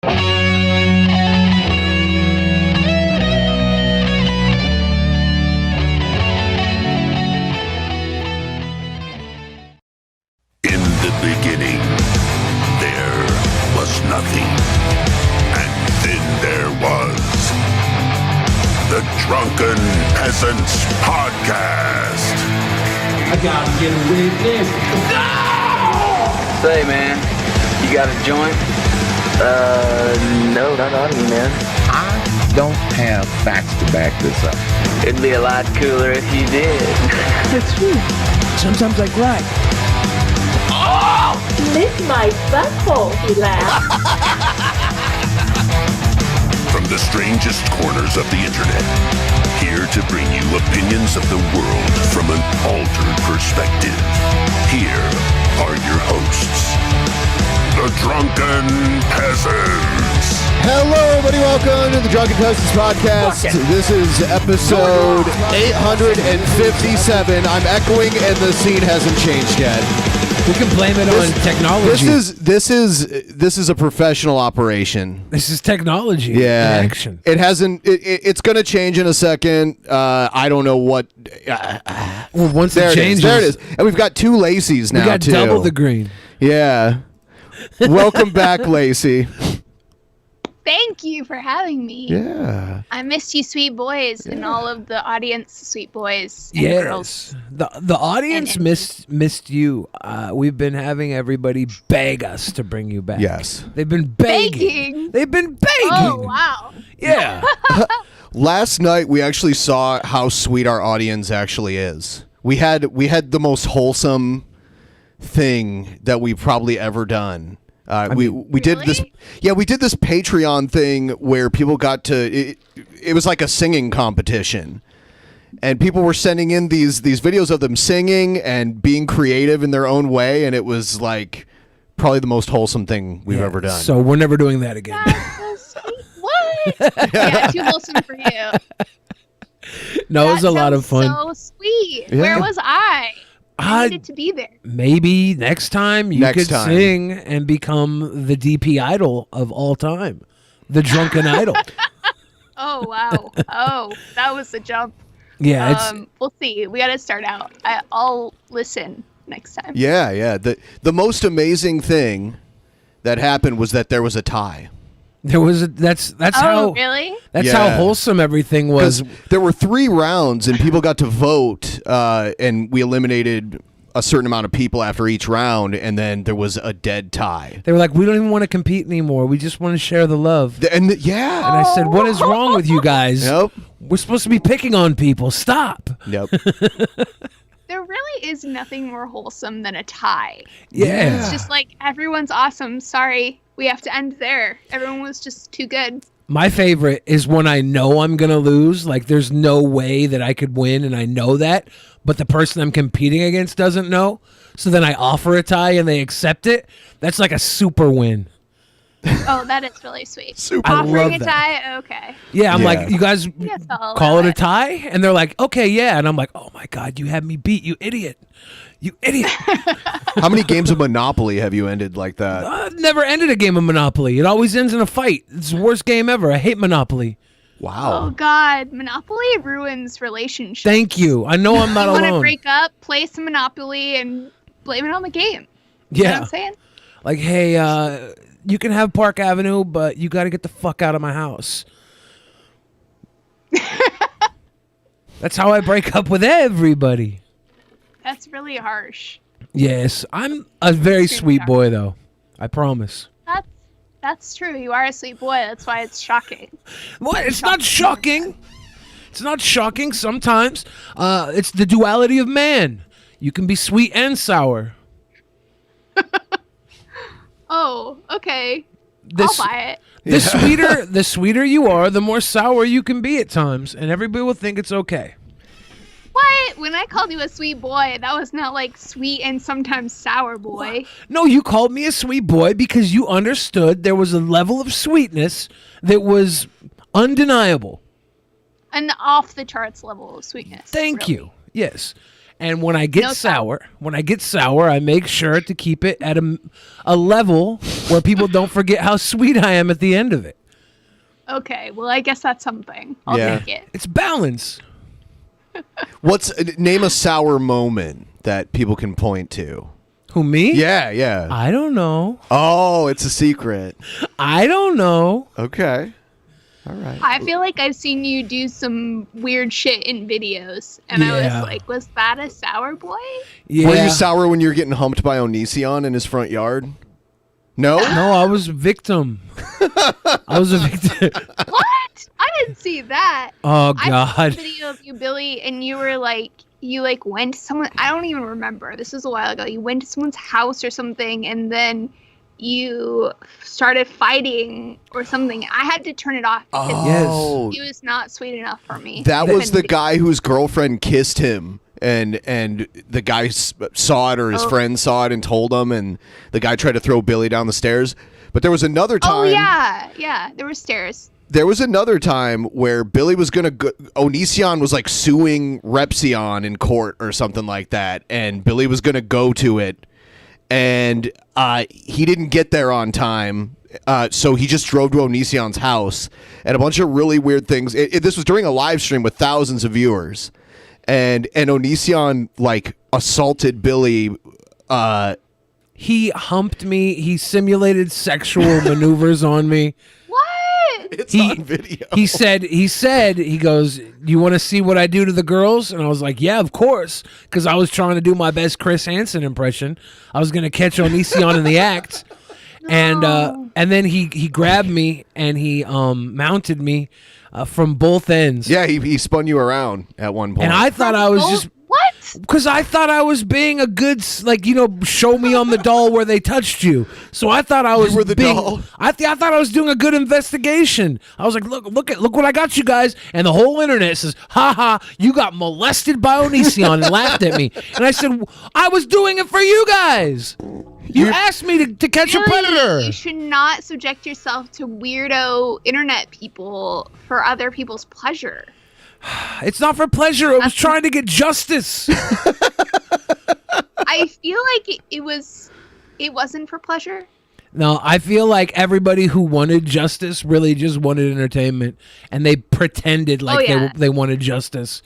In the beginning, there was nothing. And then there was the Drunken Peasants Podcast. I gotta get a witness. Say, man, you got a joint? No, not on me, man. I don't have facts to back this up. It'd be a lot cooler if you did. That's true. Sometimes I cry. Lick my butthole, he laughed. From the strangest corners of the internet, here to bring you opinions of the world from an altered perspective. Here are your hosts, the Drunken Peasants. Hello, everybody. Welcome to the Drunken Peasants Podcast. This is episode 857. I'm echoing, and the scene hasn't changed yet. We can blame it on technology. This is a professional operation. This is technology in action. It hasn't. It's going to change in a second. I don't know what. Well, once there it changes, there it is. And we've got two Lacys now. We got too. double the green. Yeah. Welcome back, Laci. Thank you for having me. Yeah. I missed you, sweet boys, and all of the audience, sweet boys and girls. The audience missed you. We've been having everybody beg us to bring you back. Yes. They've been begging. They've been begging. Oh, wow. Yeah. Last night we actually saw how sweet our audience actually is. We had the most wholesome thing that we've probably ever done. We did this. Yeah, we did this Patreon thing where people got to. It was like a singing competition, and people were sending in these videos of them singing and being creative in their own way, and it was like probably the most wholesome thing we've ever done. So we're never doing that again. That's so sweet. What? Yeah, too wholesome for you. No, it was a lot of fun. So sweet. Yeah. Where was I? I needed to be there. Maybe next time you could sing and become the DP idol of all time, the Drunken Idol. Oh, wow. Oh, that was a jump. Yeah, we'll see. We got to start out. I'll listen next time. Yeah. The most amazing thing that happened was that there was a tie. There was that's how really? That's how wholesome everything was. There were 3 rounds and people got to vote, and we eliminated a certain amount of people after each round, and then there was a dead tie. They were like, "We don't even want to compete anymore. We just want to share the love." And I said, "What is wrong with you guys? Nope. We're supposed to be picking on people. Stop." Yep. There really is nothing more wholesome than a tie. Yeah. It's just like, everyone's awesome. Sorry, we have to end there. Everyone was just too good. My favorite is when I know I'm going to lose. Like, there's no way that I could win, and I know that, but the person I'm competing against doesn't know. So then I offer a tie, and they accept it. That's like a super win. Oh, that is really sweet. Super. Offering a tie? Okay. Yeah, I'm like, you guys I'll call allow it a tie? And they're like, okay, yeah. And I'm like, oh my God, you had me beat, you idiot. You idiot. How many games of Monopoly have you ended like that? I've never ended a game of Monopoly. It always ends in a fight. It's the worst game ever. I hate Monopoly. Wow. Oh, God. Monopoly ruins relationships. Thank you. I know I'm not alone. You want to break up, play some Monopoly, and blame it on the game. Yeah. You know what I'm saying? Like, hey, you can have Park Avenue, but you got to get the fuck out of my house. That's how I break up with everybody. That's really harsh. Yes, I'm a very sweet boy, though. I promise. That's true. You are a sweet boy. That's why it's shocking. What? It's not shocking. It's not shocking. Sometimes it's the duality of man. You can be sweet and sour. Oh, okay. I'll buy it. The sweeter you are, the more sour you can be at times, and everybody will think it's okay. What? When I called you a sweet boy, that was not like sweet and sometimes sour boy. No, you called me a sweet boy because you understood there was a level of sweetness that was undeniable. An off the charts level of sweetness. Thank you. Yes. And when I get No sour, I make sure to keep it at a level where people don't forget how sweet I am at the end of it. Okay, well, I guess that's something. I'll Yeah. take it. It's balance. Name a sour moment that people can point to. Who, me? Yeah. I don't know. Oh, it's a secret. I don't know. Okay. All right. I feel like I've seen you do some weird shit in videos, and I Yeah. was like, was that a sour boy? Yeah. Were you sour when you were getting humped by Onision in his front yard? No? No, I was a victim. I was a victim. What? I didn't see that. Oh, I saw a God. video of you, Billy, and you were like, you like went to someone. I don't even remember. This was a while ago. You went to someone's house or something, and then you started fighting or something. I had to turn it off because Oh. he was not sweet enough for me. That was the Couldn't guy whose girlfriend kissed him, and the guy saw it, or his friend saw it and told him, and the guy tried to throw Billy down the stairs. But there was another time. Oh yeah. There were stairs. There was another time where Billy was gonna go. Onision was like suing Repsion in court or something like that, and Billy was gonna go to it, and he didn't get there on time. So he just drove to Onision's house, and a bunch of really weird things. This was during a live stream with thousands of viewers, and Onision like assaulted Billy. He humped me. He simulated sexual maneuvers on me. What? It's He- on video. He said, he goes, you want to see what I do to the girls? And I was like, yeah, of course. Because I was trying to do my best Chris Hansen impression. I was going to catch Onision in the act. And then he grabbed me and he mounted me from both ends. Yeah, he spun you around at one point. And I thought I was just... What? Because I thought I was being a good, show me on the doll where they touched you. So I thought I was were the being, doll? I thought I was doing a good investigation. I was like, look what I got you guys. And the whole internet says, ha ha, you got molested by Onision, and laughed at me. And I said, I was doing it for you guys. You asked me to catch a Really, predator. you should not subject yourself to weirdo internet people for other people's pleasure. It's not for pleasure. I was trying to get justice. I feel like it wasn't for pleasure. No, I feel like everybody who wanted justice really just wanted entertainment, and they pretended like yeah. they wanted justice.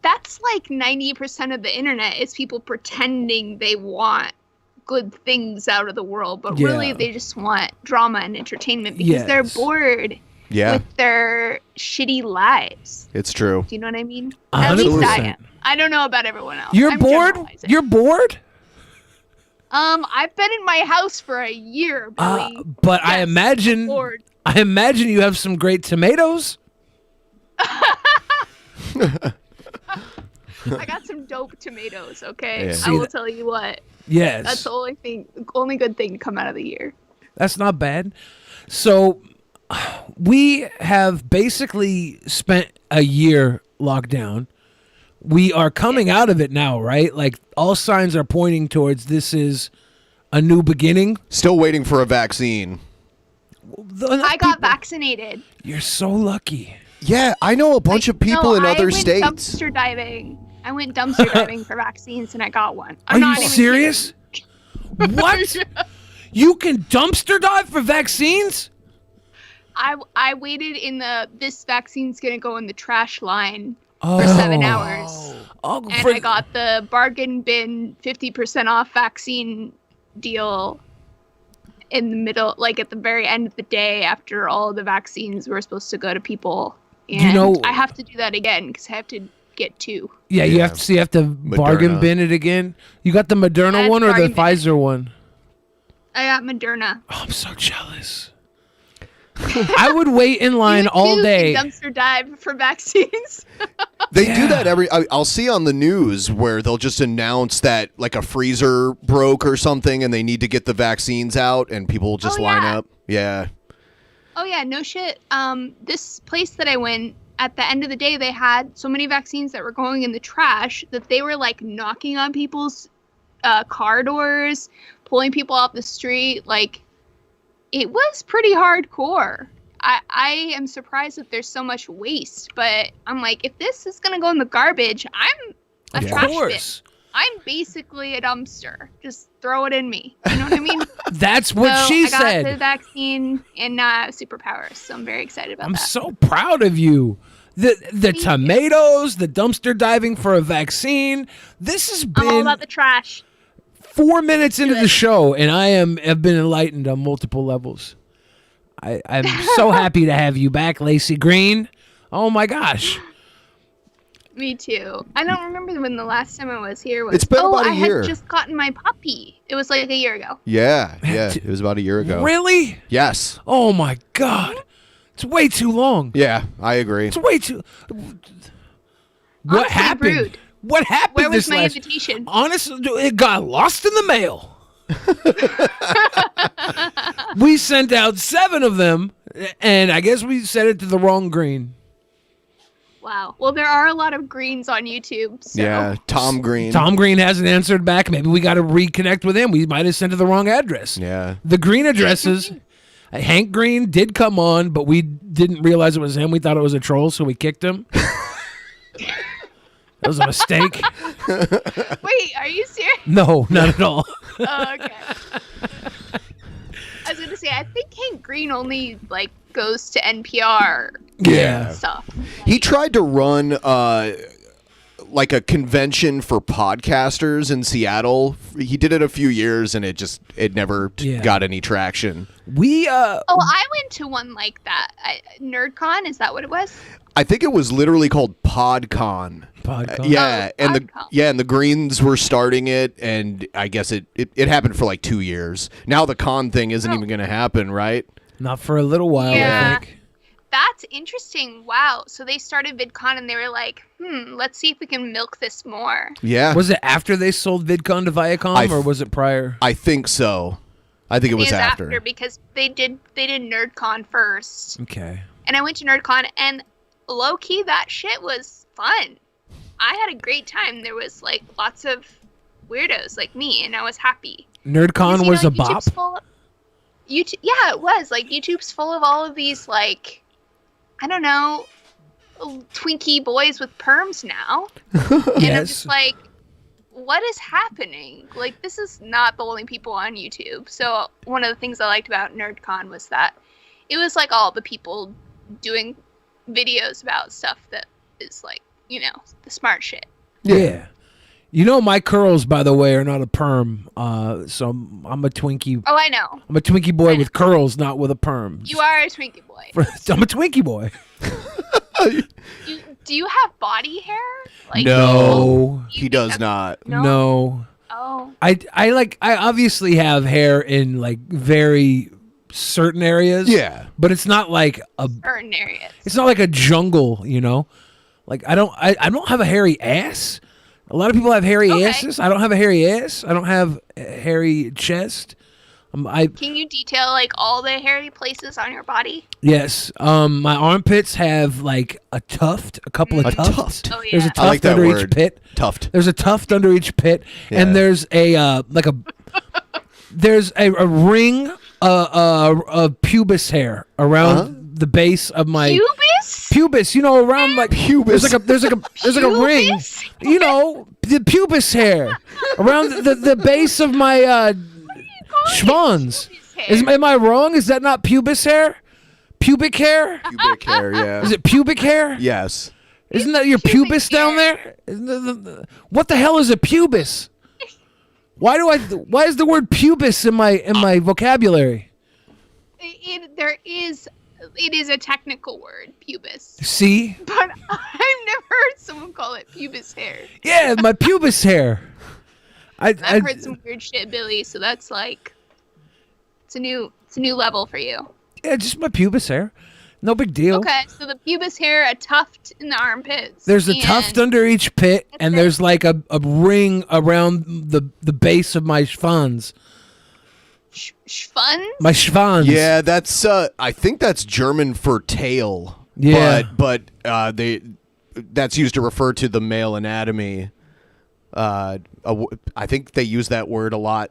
That's like 90% of the internet is people pretending they want good things out of the world, but really Yeah. they just want drama and entertainment because they're Yes. bored yeah, with their shitty lives. it's true. Do you know what I mean? At least I 100%. am. I don't know about everyone else. You're I'm bored? generalizing. You're bored? I've been in my house for a year, Billy. But I Yes, imagine bored. you have some great tomatoes. I got some dope tomatoes, okay? Yeah. I will tell you what. Yes. That's the only good thing to come out of the year. That's not bad. So we have basically spent a year locked down. We are coming out of it now, right? Like all signs are pointing towards this is a new beginning. Still waiting for a vaccine. I got vaccinated. You're so lucky. Yeah, I know a bunch of people in other I states. went dumpster diving. I went dumpster diving for vaccines and I got one. Are you serious? What? You can dumpster dive for vaccines? I waited in this vaccine's gonna go in the trash line for 7 hours. Oh, And I got the bargain bin 50% off vaccine deal in the middle, like at the very end of the day after all the vaccines were supposed to go to people. And I have to do that again because I have to get 2. Yeah, you have to bargain bin it again. You got the Moderna I one or the bargain bin it. Pfizer one? I got Moderna. Oh, I'm so jealous. I would wait in line You all too day. can dumpster dive for vaccines. They do that I'll see on the news where they'll just announce that like a freezer broke or something and they need to get the vaccines out and people will just line yeah. up. Yeah. Oh yeah, no shit. This place that I went, at the end of the day, they had so many vaccines that were going in the trash that they were like knocking on people's car doors, pulling people off the street. Like, it was pretty hardcore. I am surprised that there's so much waste, but I'm like, if this is gonna go in the garbage, A Of trash course. bin. I'm basically a dumpster. Just throw it in me. You know what I mean? That's what So she I got said. the vaccine and now I have superpowers, so I'm very excited about I'm that. so proud of you. The tomatoes, the dumpster diving for a vaccine. This has I'm all been about the trash. 4 minutes into the show, and have been enlightened on multiple levels. I'm so happy to have you back, Laci Green. Oh my gosh. Me too. I don't remember when the last time I was here was. It's been about a I year. had just gotten my puppy. It was like a year ago. Yeah. It was about a year ago. Really? Yes. Oh my God. It's way too long. Yeah, I agree. It's way too. What Honestly, happened? rude. What happened? Where was this my last... invitation? Honestly, it got lost in the mail. We sent out 7 of them, and I guess we sent it to the wrong green. Wow. Well, there are a lot of greens on YouTube. So. Yeah, Tom Green. Tom Green hasn't answered back. Maybe we got to reconnect with him. We might have sent to the wrong address. Yeah. The green addresses. Hank Green did come on, but we didn't realize it was him. We thought it was a troll, so we kicked him. That was a mistake. Wait, are you serious? No, not at all. Oh, okay. I was gonna say, I think Hank Green only goes to NPR. Yeah. Stuff. He tried to run like a convention for podcasters in Seattle. He did it a few years and it never got any traction. We Oh, I went to one like that. NerdCon, is that what it was? I think it was literally called PodCon. PodCon. Yeah, Oh, and PodCon. the Greens were starting it, and I guess it happened for like 2 years. Now the con thing isn't even going to happen, right? Not for a little while, Yeah. I think. That's interesting. Wow. So they started VidCon and they were like, let's see if we can milk this more. Yeah. Was it after they sold VidCon to Viacom, or was it prior? I think so. I think it was after. Because they did NerdCon first. Okay. And I went to NerdCon and low key that shit was fun. I had a great time. There was lots of weirdos like me and I was happy. NerdCon Because, was a YouTube's bop? full of, yeah, it was. YouTube's full of all of these I don't know, Twinkie boys with perms now. And I'm just what is happening? This is not the only people on YouTube. So one of the things I liked about NerdCon was that it was all the people doing videos about stuff that is the smart shit. Yeah. You know, my curls, by the way, are not a perm. So I'm a Twinkie. Oh, I know. I'm a Twinkie boy with curls, not with a perm. You are a Twinkie boy. I'm a Twinkie boy. Do you have body hair? No. He does not. No. Oh. I obviously have hair in very certain areas. Yeah. But it's not like a Certain areas. It's not like a jungle, you know? I don't have a hairy ass. A lot of people have hairy asses. I don't have a hairy ass. I don't have a hairy chest. Can you detail all the hairy places on your body? Yes. My armpits have a tuft, a couple of tufts. Oh, yeah. There's a tuft I like that under each word. pit. Tuft. There's a tuft under each pit, and there's there's a ring of pubis hair around the base of my pubis. You know, around Pubis. There's a ring. You know, the pubis hair around the base of my schwanz. Am I wrong? Is that not pubis hair? Pubic hair? Pubic hair, yeah. Is it pubic hair? Yes. Isn't that your pubis down there? What the hell is a pubis? Why is the word pubis in my vocabulary? It is a technical word, pubis. See? But I've never heard someone call it pubis hair. Yeah, my pubis hair. I've heard some weird shit, Billy, so that's it's a new level for you. Yeah, just my pubis hair. No big deal. Okay, so the pubis hair, a tuft in the armpits. There's a tuft under each pit, and there's a ring around the base of my schwanz. Schwanz? My schwanz. Yeah, that's I think that's German for tail. Yeah. But that's used to refer to the male anatomy. I think they use that word a lot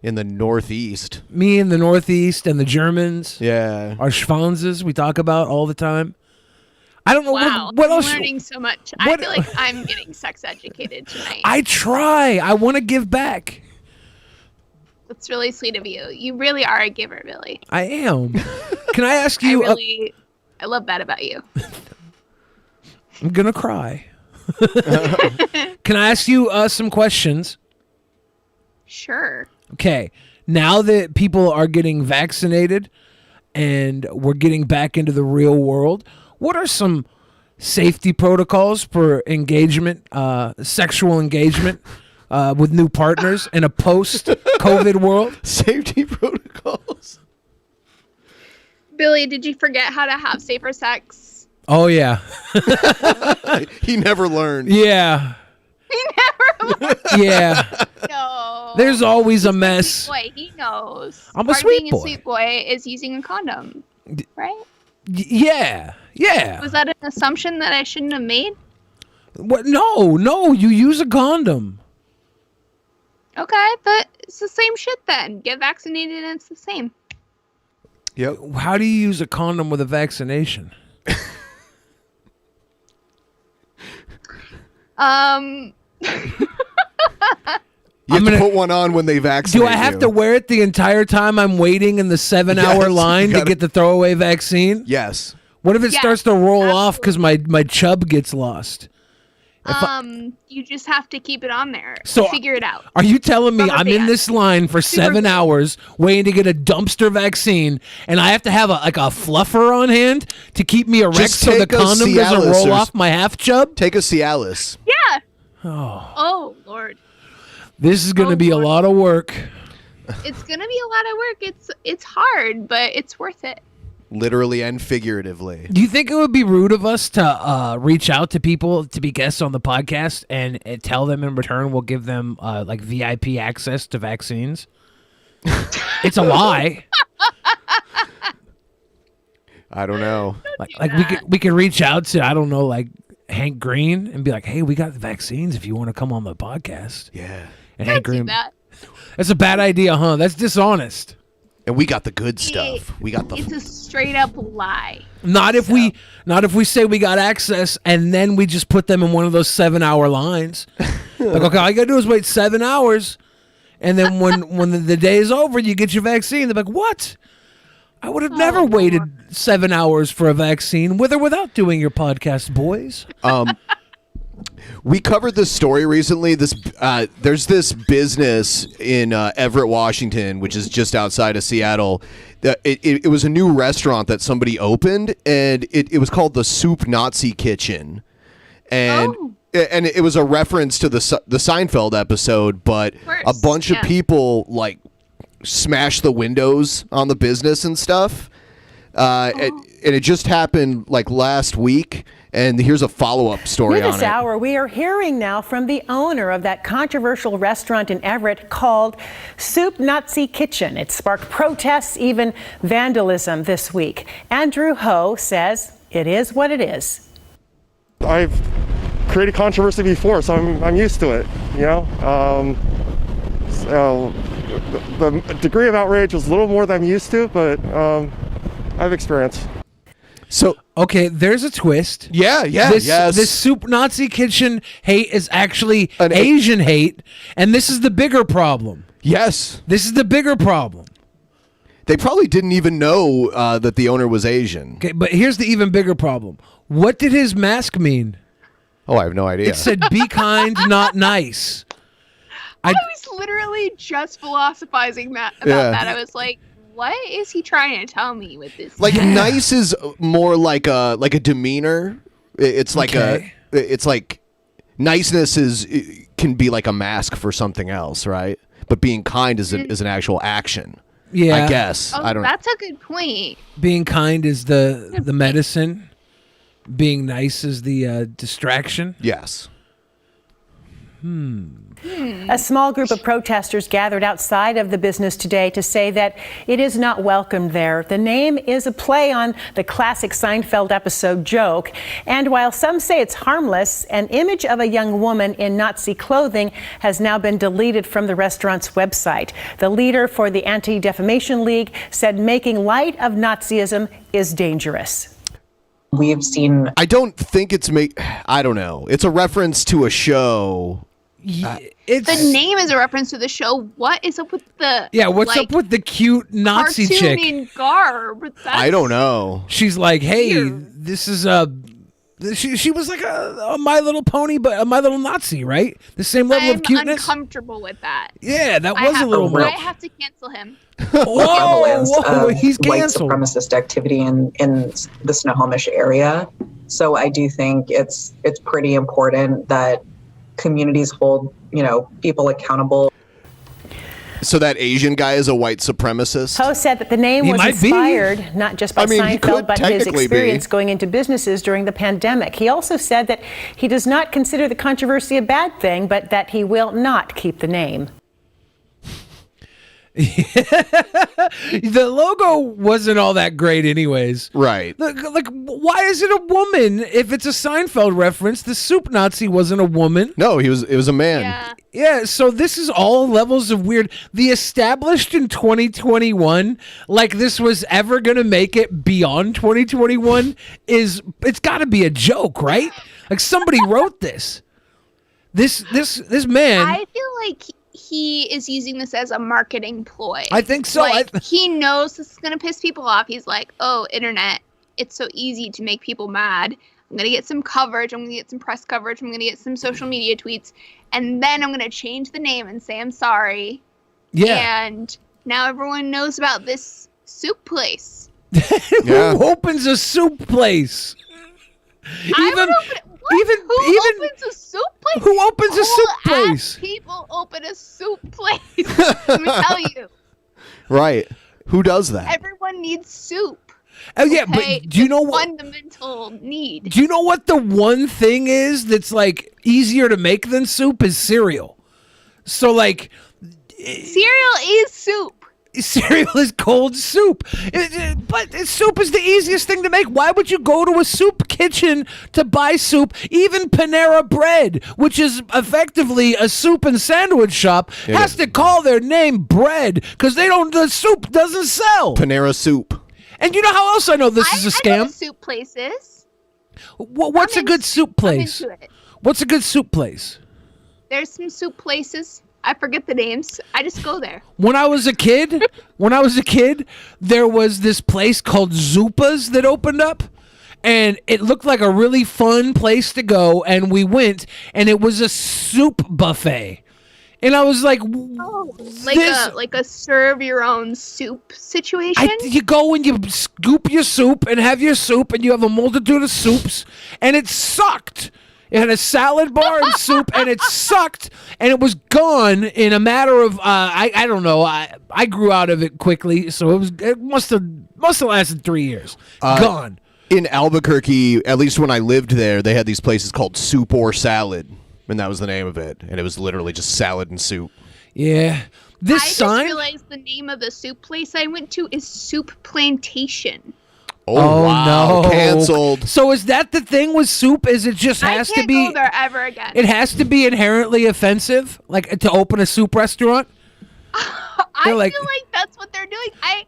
in the Northeast. Me in the Northeast and the Germans. Yeah. Our schwanzes we talk about all the time. I don't know Wow, what I'm else. learning so much. what- I feel like I'm getting sex educated tonight. I try. I want to give back. That's really sweet of you. You really are a giver, Billy. I am. Can I ask you? I love that about you. I'm gonna cry. Can I ask you some questions? Sure. Okay. Now that people are getting vaccinated and we're getting back into the real world, what are some safety protocols for engagement, sexual engagement with new partners in a post-COVID world? Safety protocols. Billy, did you forget how to have safer sex? Oh, yeah. He never learned. Yeah. He never learned. Yeah. No. There's always a mess. Boy, he knows. I'm a Part of sweet being boy. a sweet boy is using a condom, right? Yeah. Yeah. Was that an assumption that I shouldn't have made? What? No. You use a condom. Okay, but it's the same shit then. Get vaccinated and it's the same. Yep. How do you use a condom with a vaccination? You have to put one on when they vaccinate Do I have you. to wear it the entire time I'm waiting in the 7-hour Yes, line you to gotta- get the throwaway vaccine? Yes. What if it Yes, starts to roll off because my chub gets lost? You just have to keep it on there. So- Figure it out. Are you telling me Rubber I'm in band. this line for 7 hours waiting to get a dumpster vaccine, and I have to have a fluffer on hand to keep me erect Just so the take a condom doesn't Cialis roll or- off my half chub? Take a Cialis. Yeah. Oh Lord. This is going to Oh, be Lord. a lot of work. It's gonna be a lot of work. It's hard, but it's worth it. Literally and figuratively. Do you think it would be rude of us to reach out to people to be guests on the podcast and tell them in return we'll give them like VIP access to vaccines? It's a lie. I don't know. Like we could reach out to, I don't know, like Hank Green and be like, hey, we got the vaccines if you want to come on the podcast. Yeah. And Can't Hank do Green. that. That's a bad idea, huh? That's dishonest. And we got the good stuff. We got the It's a straight up lie. Not if we say we got access and then we just put them in one of those 7-hour lines. Like, okay, all you gotta do is wait 7 hours, and then when the day is over, you get your vaccine. They're like, what? I would have never waited 7 hours for a vaccine, with or without doing your podcast, boys. We covered this story recently. There's this business in Everett, Washington, which is just outside of Seattle. It was a new restaurant that somebody opened, and it was called the Soup Nazi Kitchen, and it was a reference to the Seinfeld episode. But course, a bunch of yeah. people like smashed the windows on the business and stuff. And it just happened like last week. And here's a follow-up story on This it. hour, we are hearing now from the owner of that controversial restaurant in Everett called Soup Nazi Kitchen. It sparked protests, even vandalism this week. Andrew Ho says it is what it is. I've created controversy before, so I'm used to it, you know? So the degree of outrage was a little more than I'm used to, but I've experienced. So Okay, there's a twist. This Soup Nazi Kitchen hate is actually An Asian hate, and this is the bigger problem. Yes. This is the bigger problem. They probably didn't even know that the owner was Asian. Okay, but here's the even bigger problem. What did his mask mean? Oh, I have no idea. It said, be kind, not nice. I was literally just philosophizing about that. I was like, what is he trying to tell me with this? Like nice is more like a demeanor. It's like it's like niceness can be like a mask for something else, right? But being kind is an actual action. Yeah. I guess. Oh, I don't. that's a good point. Being kind is the medicine. Being nice is the distraction. Yes. A small group of protesters gathered outside of the business today to say that it is not welcomed there. The name is a play on the classic Seinfeld episode joke. And while some say it's harmless, an image of a young woman in Nazi clothing has now been deleted from the restaurant's website. The leader for the Anti-Defamation League said making light of Nazism is dangerous. We've seen. I don't think it's I don't know. It's a reference to a show. The name is a reference to the show. What is up with the what's up with the cute Nazi chick? Cartoon garb. I don't know. She's like, hey, this is she was like a My Little Pony, but a My Little Nazi, right? The same level of cuteness. I'm uncomfortable with that. Yeah, that was a little I much. have to cancel him. Whoa, he's white canceled. supremacist activity in the Snohomish area. So I do think it's pretty important that communities hold, people accountable. So that Asian guy is a white supremacist? Poe said that the name was inspired not just by Seinfeld, but his experience going into businesses during the pandemic. He also said that he does not consider the controversy a bad thing, but that he will not keep the name. The logo wasn't all that great anyways. Right. Like, why is it a woman? If it's a Seinfeld reference, the soup Nazi wasn't a woman. No, it was a man. Yeah, so this is all levels of weird. The established in 2021, like this was ever going to make it beyond 2021, it's got to be a joke, right? Like somebody wrote this. This man. I feel like he is using this as a marketing ploy. I think so. Like, he knows this is going to piss people off. He's like, oh, internet, it's so easy to make people mad. I'm going to get some coverage. I'm going to get some press coverage. I'm going to get some social media tweets. And then I'm going to change the name and say I'm sorry. Yeah. And now everyone knows about this soup place. Who opens a soup place? Who opens a soup place? Who opens a soup place? People open a soup place. Let me tell you. Right. Who does that? Everyone needs soup. Oh yeah, Okay? but do you know what? Fundamental need. Do you know what the one thing is that's like easier to make than soup is cereal? So like, cereal is soup. Cereal is cold soup, but soup is the easiest thing to make. Why would you go to a soup kitchen to buy soup? Even Panera Bread, which is effectively a soup and sandwich shop, has to call their name bread because the soup doesn't sell. Panera Soup. And you know how else I know this is a scam? I know soup places. What's a good soup place? I'm into it. What's a good soup place? There's some soup places. I forget the names. I just go there. When I was a kid, there was this place called Zupa's that opened up, and it looked like a really fun place to go, and we went, and it was a soup buffet. And I was like, like a serve your own soup situation. You go and you scoop your soup and have your soup, and you have a multitude of soups, and it sucked. It had a salad bar and soup, and it sucked, and it was gone in a matter of I don't know. I grew out of it quickly, so it must have lasted 3 years. Gone. In Albuquerque, at least when I lived there, they had these places called Soup or Salad, and that was the name of it, and it was literally just salad and soup. Yeah. I just realized the name of the soup place I went to is Soup Plantation. Oh wow. No. Canceled. So is that the thing with soup? Is it just has to be? I can't go there ever again. It has to be inherently offensive, like to open a soup restaurant. I feel like that's what they're doing. I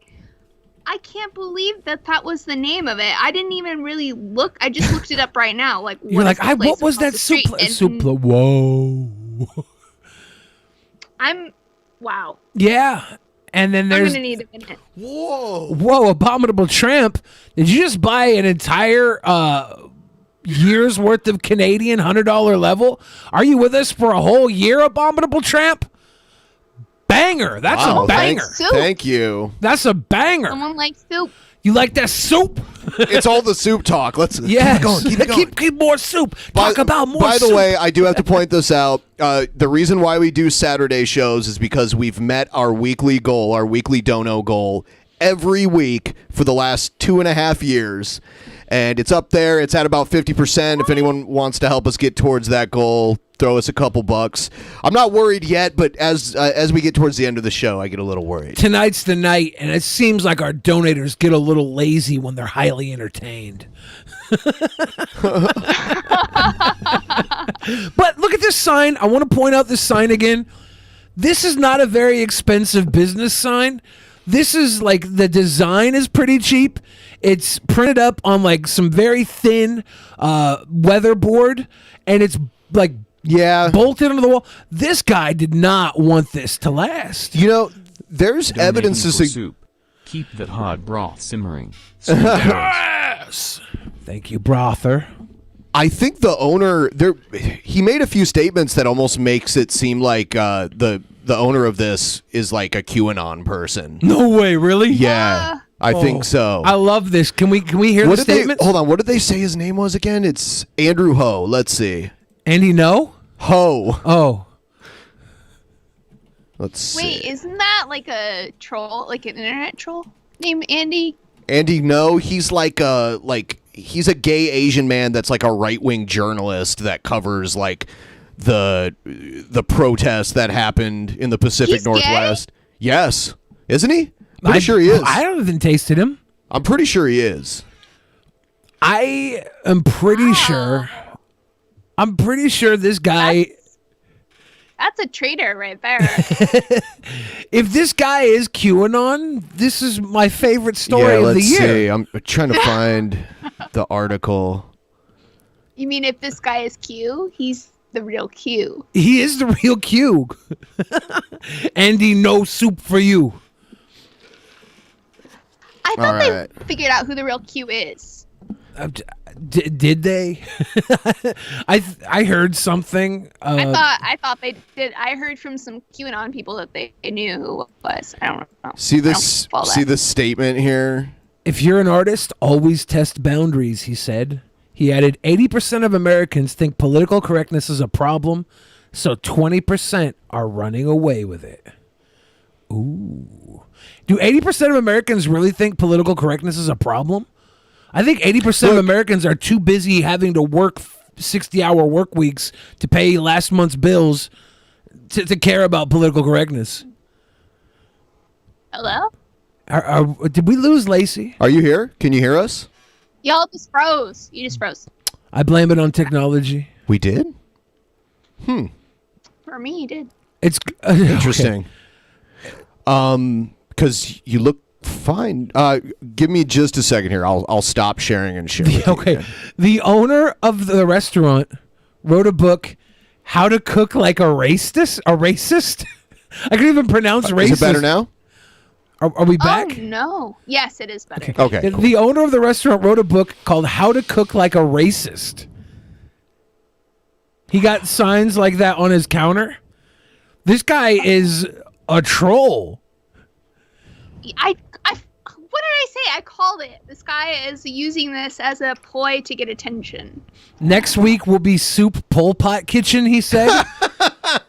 can't believe that was the name of it. I didn't even really look. I just looked it up right now. Like you're like, what was that soup? Whoa. Wow. Yeah. And then there's... I'm going to need a minute. Whoa, Abominable Tramp. Did you just buy an entire year's worth of Canadian $100 level? Are you with us for a whole year, Abominable Tramp? Banger. That's a banger. Thank you. That's a banger. Someone likes soup. You like that soup? It's all the soup talk. Let's keep it going. Keep it going. Keep more soup. Talk about more soup. By the way, I do have to point this out. The reason why we do Saturday shows is because we've met our weekly goal, our weekly dono goal, every week for the last 2.5 years. And it's up there. It's at about 50%. If anyone wants to help us get towards that goal, throw us a couple bucks. I'm not worried yet, but as we get towards the end of the show, I get a little worried. Tonight's the night, and it seems like our donators get a little lazy when they're highly entertained. But look at this sign. I want to point out this sign again. This is not a very expensive business sign. This is like the design is pretty cheap. It's printed up on like some very thin weatherboard, and it's like bolted onto the wall. This guy did not want this to last. You know, there's evidence to soup. Keep that hot broth simmering. Yes. Thank you, brother. I think the owner he made a few statements that almost makes it seem like the owner of this is like a QAnon person. No way, really? Yeah, I think so. I love this. Can we hear the statements? Hold on, what did they say his name was again? It's Andrew Ho. Let's see. Andy No? Ho. Oh. Let's see. Wait, isn't that like a troll, like an internet troll named Andy? Andy No, he's he's a gay Asian man that's like a right-wing journalist that covers like the protests that happened in the Pacific Northwest. Gay? Yes. Isn't he? Pretty sure he is. I haven't tasted him. I'm pretty sure he is. I am pretty sure. I'm pretty sure this guy. That's a traitor right there. If this guy is QAnon, this is my favorite story of the year. See. I'm trying to find the article. You mean if this guy is Q, he's the real Q. He is the real Q. Andy, no soup for you. I thought they figured out who the real Q is. Did they? I heard something. I thought they did. I heard from some QAnon people that they knew who it was. I don't know. See this statement here? If you're an artist, always test boundaries, he said. He added, 80% of Americans think political correctness is a problem, so 20% are running away with it. Ooh. Do 80% of Americans really think political correctness is a problem? I think 80% of Americans are too busy having to work 60-hour work weeks to pay last month's bills to care about political correctness. Hello? Did we lose Laci? Are you here? Can you hear us? Y'all just froze. You just froze. I blame it on technology. We did? For me, you did. It's interesting. Because you look fine. Give me just a second here. I'll stop sharing and share. Okay. The owner of the restaurant wrote a book, How to Cook Like a Racist. A racist? I couldn't even pronounce racist. Is it better now? Are we back? Oh, no. Yes, it is better. Okay. The owner of the restaurant wrote a book called How to Cook Like a Racist. He got signs like that on his counter. This guy is a troll. What did I say? I called it. This guy is using this as a ploy to get attention. Next week will be Soup Pol Pot Kitchen, he said.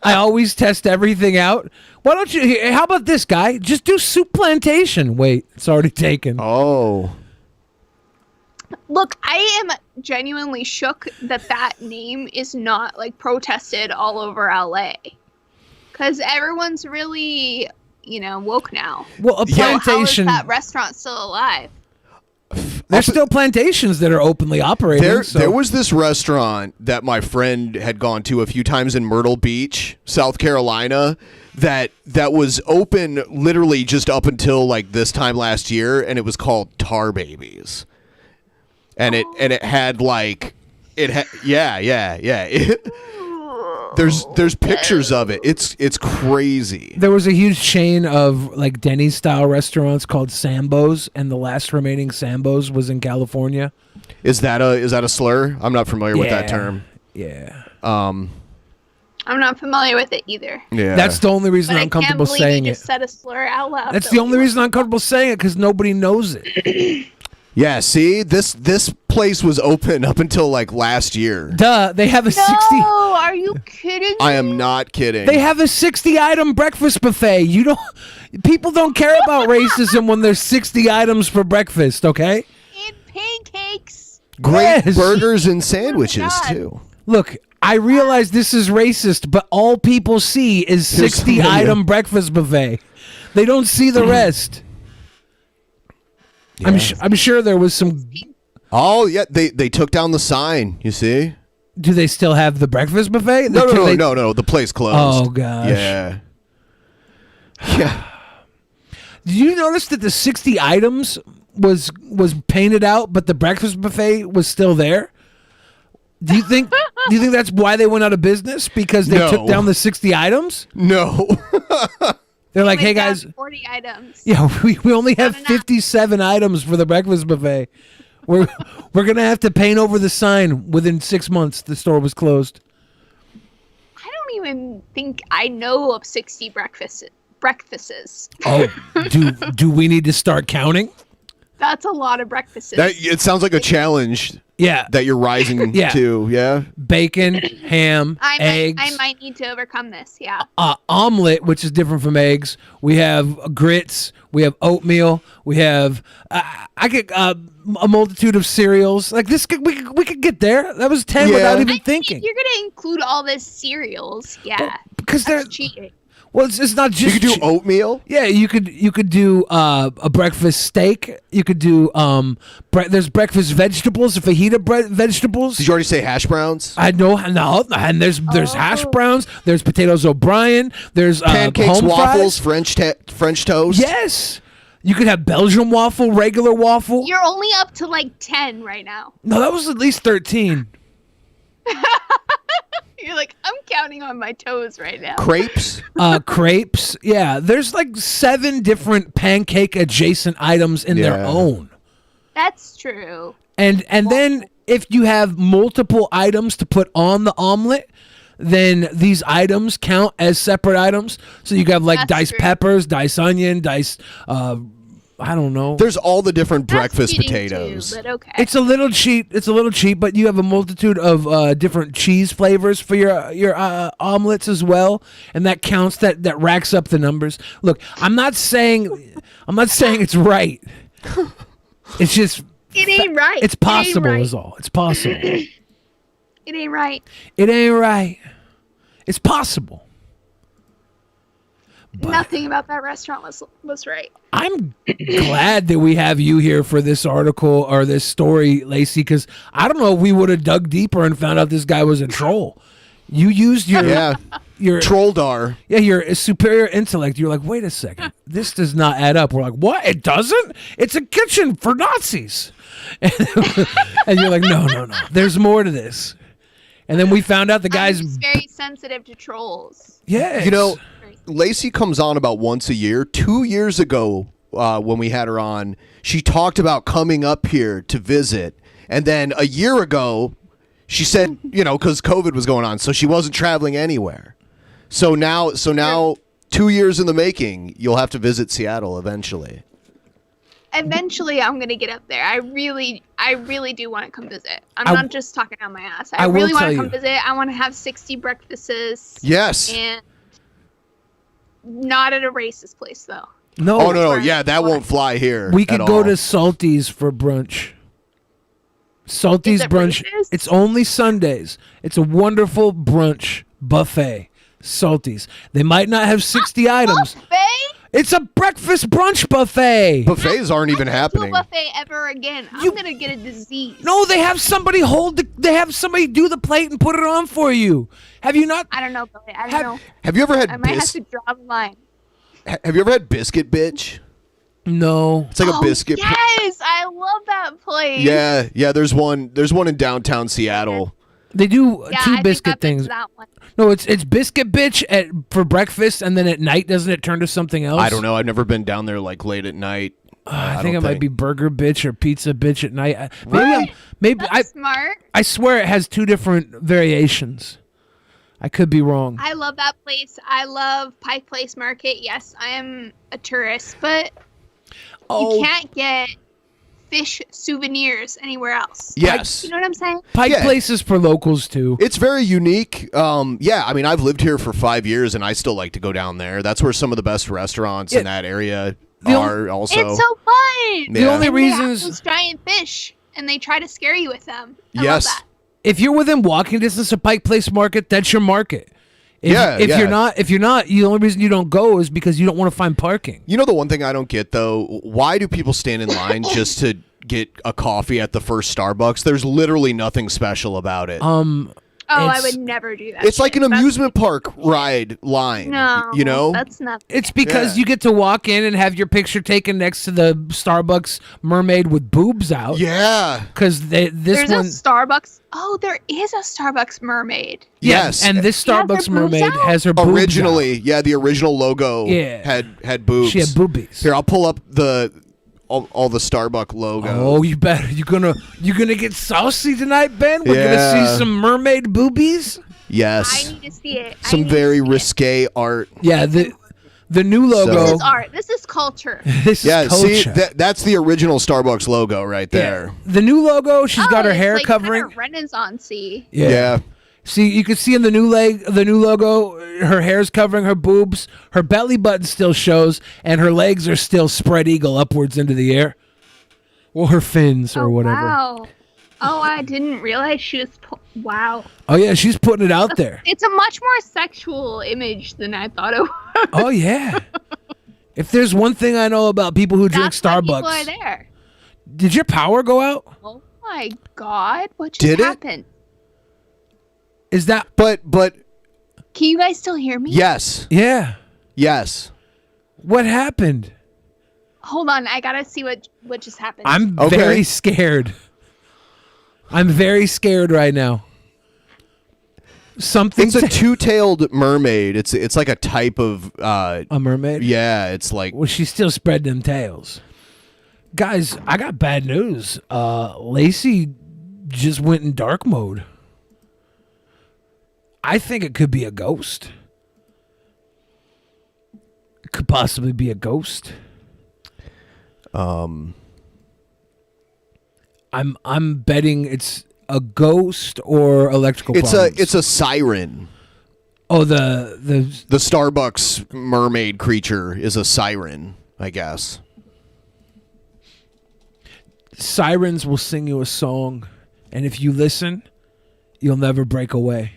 I always test everything out. Why don't you, how about this guy? Just do Soup Plantation. Wait, it's already taken. Oh. Look, I am genuinely shook that name is not like protested all over LA. Because everyone's really, woke now. Well, a plantation. How is that restaurant still alive? There's still plantations that are openly operating. There was this restaurant that my friend had gone to a few times in Myrtle Beach, South Carolina, that was open literally just up until like this time last year, and it was called Tar Babies. And it had like There's pictures of it. It's crazy. There was a huge chain of like Denny's style restaurants called Sambo's, and the last remaining Sambo's was in California. Is that a slur? I'm not familiar with that term. Yeah. I'm not familiar with it either. Yeah. That's the only reason I'm comfortable saying you it. just said a slur out loud. That's the only reason I'm comfortable saying it, because nobody knows it. Yeah, see, this place was open up until like last year. Duh, they have a 60. No, are you kidding me? I am not kidding. They have a 60-item breakfast buffet. People don't care about racism when there's 60 items for breakfast, okay? And pancakes. Great burgers and sandwiches too. Look, I realize this is racist, but all people see is 60-item breakfast buffet. They don't see the rest. Yeah. I'm sure there was some. Oh yeah, they took down the sign. You see? Do they still have the breakfast buffet? No. The place closed. Oh gosh. Yeah. Yeah. Did you notice that the 60 items was painted out, but the breakfast buffet was still there. Do you think that's why they went out of business? Because they took down the 60 items? No. They're like, hey guys, 40 items. yeah, we only have 57 items for the breakfast buffet. We're gonna have to paint over the sign within 6 months. The store was closed. I don't even think I know of 60 breakfasts. Oh, do we need to start counting? That's a lot of breakfasts. It sounds like a challenge. Yeah, that you're rising to. Yeah, bacon, ham, eggs. I might need to overcome this. Yeah. Omelet, which is different from eggs. We have grits. We have oatmeal. We have I get a multitude of cereals. Like this, we could get there. That was 10 without even thinking. You're gonna include all this cereals, yeah? Because they're cheating. Well, it's not just you could do oatmeal. Yeah, you could do a breakfast steak. You could do there's breakfast vegetables, fajita vegetables. Did you already say hash browns? I know, no, and there's hash browns. There's potatoes O'Brien. There's pancakes, home waffles, fries. French toast. Yes, you could have Belgian waffle, regular waffle. You're only up to like 10 right now. No, that was at least 13. You're like, I'm counting on my toes right now. Crepes? Crepes. Yeah, there's like 7 different pancake adjacent items in their own. That's true. And then if you have multiple items to put on the omelet, then these items count as separate items. So you have like diced peppers, diced onion, diced I don't know. There's all the different breakfast potatoes. Too, but okay. It's a little cheap. But you have a multitude of different cheese flavors for your omelets as well, and that counts. That racks up the numbers. Look, I'm not saying it's right. It's just it ain't right. It's possible, is all. It's possible. It ain't right. It ain't right. It's possible. But nothing about that restaurant was right. I'm glad that we have you here for this article or this story, Laci, because I don't know if we would have dug deeper and found out this guy was a troll. You used your trolldar. Yeah, your superior intellect. You're like, wait a second, this does not add up. We're like, what? It doesn't? It's a kitchen for Nazis. And you're like, no. There's more to this. And then we found out the guy's very sensitive to trolls. Yeah, you know. Laci comes on about once a year. 2 years ago, when we had her on, she talked about coming up here to visit. And then a year ago, she said, because COVID was going on, so she wasn't traveling anywhere. So now, 2 years in the making, you'll have to visit Seattle eventually. Eventually, I'm gonna get up there. I really do want to come visit. I'm not just talking on my ass. I really want to come visit. I want to have 60 breakfasts. Yes. And not at a racist place, though. No. Oh, no. Yeah, that won't fly here. We could go to Salty's for brunch. Salty's brunch. Racist? It's only Sundays. It's a wonderful brunch buffet. Salty's. They might not have 60 items. Buffet? It's a breakfast brunch buffet. Buffets aren't even happening. Do a buffet ever again. I'm gonna get a disease. No, they have somebody they have somebody do the plate and put it on for you. Have you not? I don't know, Billy. I don't know. Have you ever had I might have to draw the line. Have you ever had Biscuit Bitch? No. It's like a biscuit. Yes, I love that place. Yeah. There's one in downtown Seattle. They do two I biscuit think things. that one. No, it's Biscuit Bitch for breakfast, and then at night doesn't it turn to something else? I don't know. I've never been down there like late at night. I think it might be Burger Bitch or Pizza Bitch at night. Maybe That's smart. I swear it has 2 different variations. I could be wrong. I love that place. I love Pike Place Market. Yes, I am a tourist, but you can't get fish souvenirs anywhere else. Yes. You know what I'm saying? Pike Place is for locals too. It's very unique. I mean, I've lived here for 5 years, and I still like to go down there. That's where some of the best restaurants in that area are. Also, it's so fun. The only and reason they have is those giant fish, and they try to scare you with them. I love yes. that. If you're within walking distance of Pike Place Market, that's your market. If you're not, the only reason you don't go is because you don't want to find parking. You know the one thing I don't get though, why do people stand in line just to get a coffee at the first Starbucks? There's literally nothing special about it. Oh, I It's- would never do that. It's like an shit. amusement park ride line. No, you know, that's not. It's because Yeah. you get to walk in and have your picture taken next to the Starbucks mermaid with boobs out. Yeah. Because this There's one. a Starbucks. Oh, there is a Starbucks mermaid. Yes. And this She has her Starbucks boobs mermaid out? has her boobs Originally, yeah, the original logo Yeah. had boobs. She had boobies. Here, I'll pull up all the Starbucks logos. Oh, you better. You gonna get saucy tonight, Ben? We're Yeah. gonna see some mermaid boobies. Yes. I need to see it. Some very risque art. Yeah, the new logo. This is art. This is culture. This Yeah, is see, culture. that's the original Starbucks logo right there. The new logo. She's got her it's hair like covering. Kind of Renaissance-y. Yeah. See, you can see in the new logo, her hair's covering her boobs. Her belly button still shows, and her legs are still spread eagle upwards into the air. Or her fins, or whatever. Wow. Oh, I didn't realize she was. Wow. Oh yeah, she's putting it out there. It's a much more sexual image than I thought it was. Oh yeah. If there's one thing I know about people who drink That's why Starbucks, people are there. did your power go out? Oh my God! What just Did it? happened? Is that? But Can you guys still hear me? yes, Yeah. yes. What happened? Hold on, I gotta see what just happened. I'm Okay. very scared. I'm very scared right now. Something. It's a two-tailed mermaid. It's like a type of a mermaid. yeah. It's like Well, she still spread them tails. Guys, I got bad news. Laci just went in dark mode. I think it could be a ghost. It could possibly be a ghost. I'm betting it's a ghost or electrical problems. it's a siren. Oh, the The Starbucks mermaid creature is a siren, I guess. sirens will sing you a song, and if you listen, you'll never break away.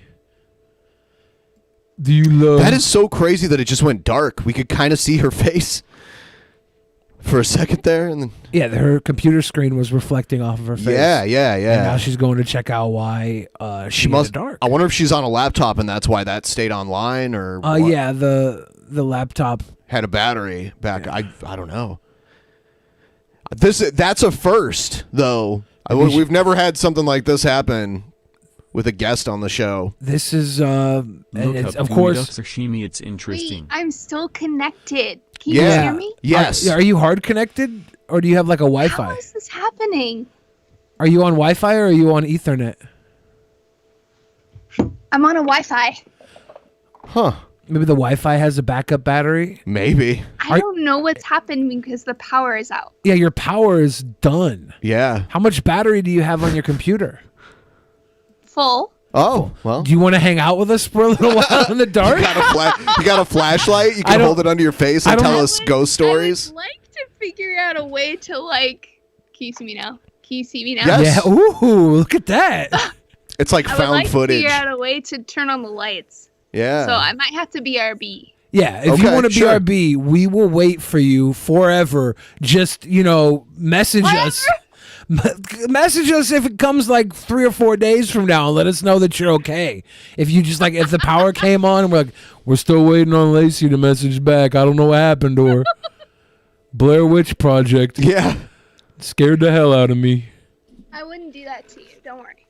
Do you love That is so crazy that it just went dark. We could kind of see her face for a second there, and then Yeah, her computer screen was reflecting off of her face. yeah. And now she's going to check out why She must. dark. I wonder if she's on a laptop and that's why that stayed online, or what. Yeah, the laptop. Had a battery back. I don't know. That's a first though. We've never had something like this happen with a guest on the show. This is and Look it's up of Gooey course. Duck Sashimi, it's interesting. Wait, I'm still connected. Can you Yeah. hear me? Yes. Are you hard connected or do you have like a Wi-Fi? How is this happening? Are you on Wi-Fi or are you on Ethernet? I'm on a Wi-Fi. Huh. Maybe the Wi-Fi has a backup battery. Maybe. I don't know what's happened because the power is out. Yeah, your power is done. Yeah. How much battery do you have on your computer? Full. Oh well. Do you want to hang out with us for a little while in the dark? You got a flashlight? You I can don't- hold it under your face I and don't- tell us ghost stories? I would like to figure out a way to like. Can you see me now? Can you see me now? Yes. Yeah. Ooh, look at that. It's like I would found like to footage. figure out a way to turn on the lights. Yeah. So I might have to BRB. Yeah, if you Okay, want to sure. BRB, we will wait for you forever. Just, message us. Message us if it comes like 3 or 4 days from now and let us know that you're okay. If you just if the power came on and we're like, we're still waiting on Laci to message back. I don't know what happened to her. Blair Witch Project. Yeah. Scared the hell out of me. I wouldn't do that to you. Don't worry.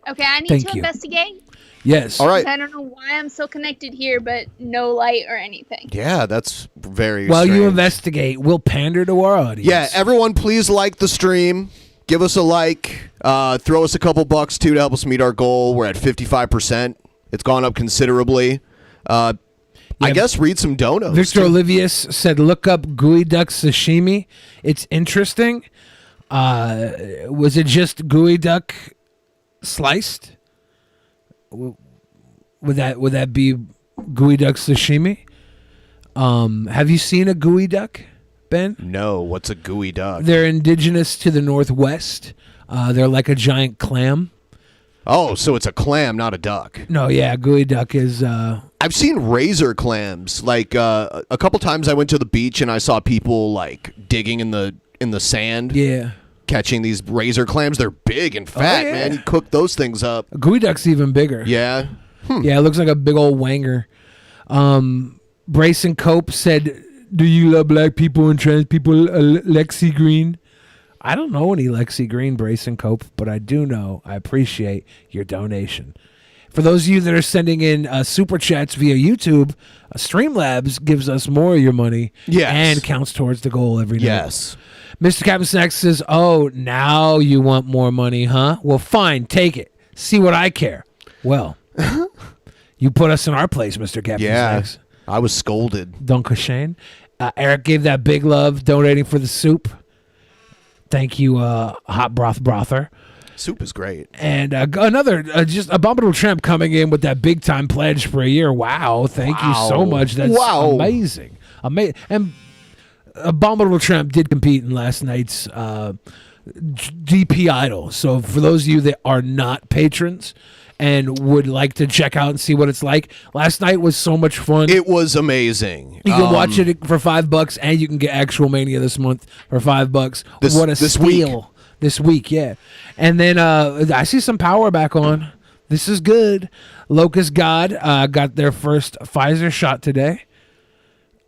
Okay, I need Thank to you. investigate. Yes. All right. I don't know why I'm still connected here, but no light or anything. Yeah, that's very While you strange. investigate, we'll pander to our audience. Yeah, everyone please like the stream. Give us a like. Throw us a couple bucks too to help us meet our goal. We're at 55%. It's gone up considerably. I guess read some donos. Victor too. Olivius said, look up gooey duck sashimi. It's interesting. Was it just gooey duck sliced? Would that be gooey duck sashimi? Have you seen a gooey duck, Ben? No, what's a gooey duck? They're indigenous to the Northwest. They're like a giant clam. Oh, so it's a clam, not a duck. No, yeah, gooey duck is... I've seen razor clams. Like a couple times I went to the beach and I saw people like digging in the sand. Yeah. catching these razor clams. They're big and fat, yeah. man. You cook those things up. Gooey duck's even bigger. Yeah. Yeah, it looks like a big old wanger. Brayson Cope said, "Do you love black people and trans people, Laci Green?" I don't know any Laci Green, Brayson Cope, but I do know I appreciate your donation. For those of you that are sending in super chats via YouTube, Streamlabs gives us more of your money and counts towards the goal every night. Yes. Mr. Captain Snacks says, "Oh, now you want more money, huh? Well, fine, take it. See what I care." Well, you put us in our place, Mr. Captain Snacks. I was scolded. Dunka Shane. Eric gave that big love, donating for the soup. Thank you, Hot Broth Brother. Soup is great. And another, just Abominable Tramp coming in with that big time pledge for a year. Wow, thank you so much. That's amazing. And Abominable Tramp did compete in last night's DP Idol. So for those of you that are not patrons and would like to check out and see what it's like, last night was so much fun. It was amazing. You can watch it for $5, and you can get Actual Mania this month for $5. What a steal. This week, yeah. And then I see some power back on. This is good. Locust God got their first Pfizer shot today.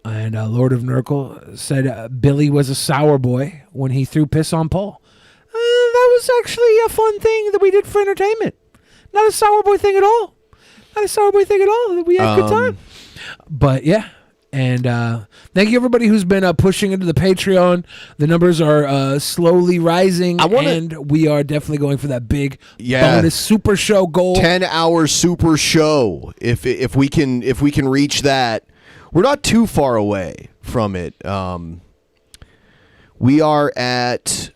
And Lord of Nurgle said Billy was a sour boy when he threw piss on Paul. That was actually a fun thing that we did for entertainment. Not a sour boy thing at all. Not a sour boy thing at all. We had a good time. But yeah. And thank you everybody who's been pushing into the Patreon. The numbers are slowly rising, and we are definitely going for that big bonus super show goal. 10-hour super show. If we can reach that, we're not too far away from it. We are at.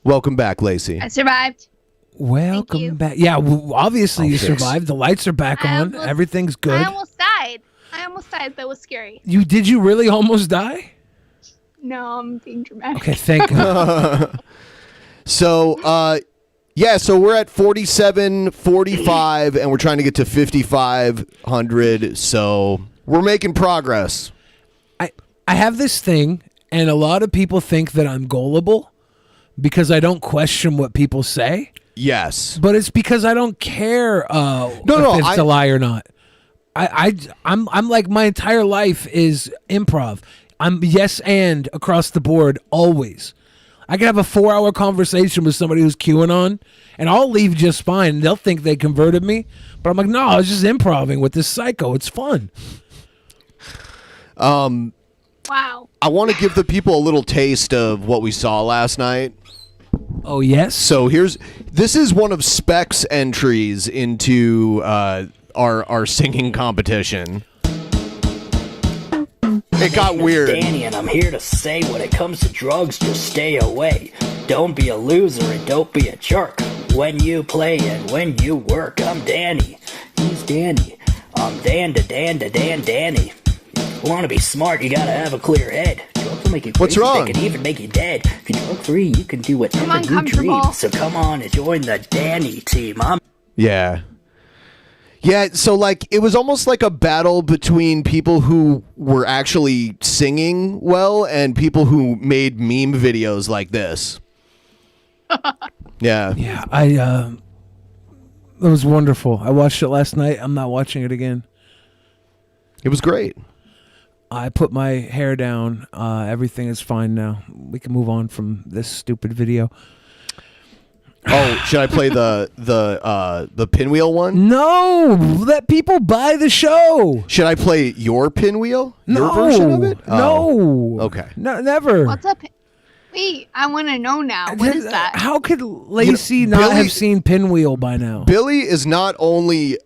Welcome back, Laci. I survived. Welcome back. Yeah, obviously you survived. The lights are back on. Everything's good. I almost died. That was scary. Did you really almost die? No, I'm being dramatic. Okay, thank you. So we're at 4745, and we're trying to get to 5,500. So we're making progress. I have this thing, and a lot of people think that I'm gullible because I don't question what people say. Yes, but it's because I don't care if it's a lie or not. I'm like, my entire life is improv. I'm yes and across the board always. I can have a 4-hour conversation with somebody who's QAnon, and I'll leave just fine. They'll think they converted me, but I'm like, no, I was just improvising with this psycho. It's fun. Wow. I want to give the people a little taste of what we saw last night. Oh, yes? So this is one of Spec's entries into our singing competition. It got weird. Danny, and I'm here to say when it comes to drugs, just stay away. Don't be a loser and don't be a jerk. When you play and when you work, I'm Danny. He's Danny. I'm Danny. Want to be smart, you gotta have a clear head. Drugs will make you crazy. What's wrong? They can even make you dead. If you're drug free, you can do whatever you dream. So come on and join the Danny team. Yeah, so like it was almost like a battle between people who were actually singing well and people who made meme videos like this. Yeah. It was wonderful. I watched it last night. I'm not watching it again. It was great. I put my hair down. Everything is fine now. We can move on from this stupid video. Oh, should I play the pinwheel one? No, let people buy the show. Should I play your pinwheel? No, your version of it? No. Okay. No, never. What's up? Wait, I want to know now. What is that? How could Laci not have seen Pinwheel by now? Billy is not only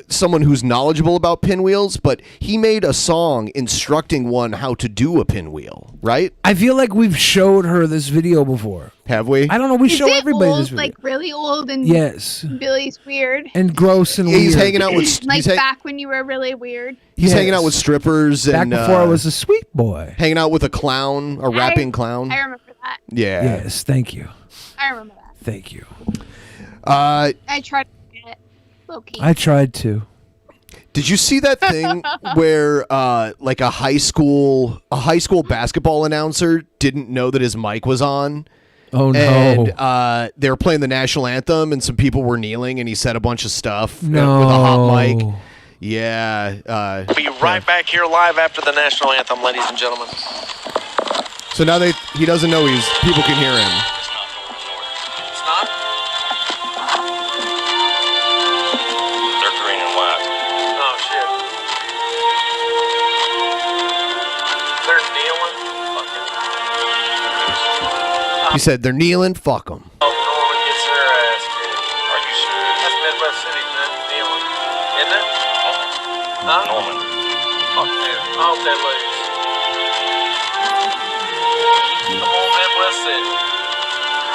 someone who's knowledgeable about pinwheels, but he made a song instructing one how to do a pinwheel, right? I feel like we've showed her this video before. Have we? I don't know. We Is show it everybody old, this video. like really old and yes. Billy's weird. And gross and weird. He's hanging out with like back when you were really weird. He's hanging out with strippers back and before I was a sweet boy. Hanging out with a clown, a rapping clown. I remember that. Yeah. Yes, thank you. I remember that. Thank you. I tried to get it low key. I tried to. Did you see that thing where like a high school basketball announcer didn't know that his mic was on? Oh no! And they were playing the national anthem, and some people were kneeling, and he said a bunch of stuff with a No. hot mic. Yeah. Be right back here live after the national anthem, ladies and gentlemen. So now he doesn't know people can hear him. It's not? They're green and white. Oh, shit. They're kneeling? He said they're kneeling. Fuck them. Oh, Norman gets their ass kicked. Are you serious? That's Midwest City, man. Kneeling. Isn't it? Huh? Norman. Fuck them. I hope they lose. Come on, Midwest City.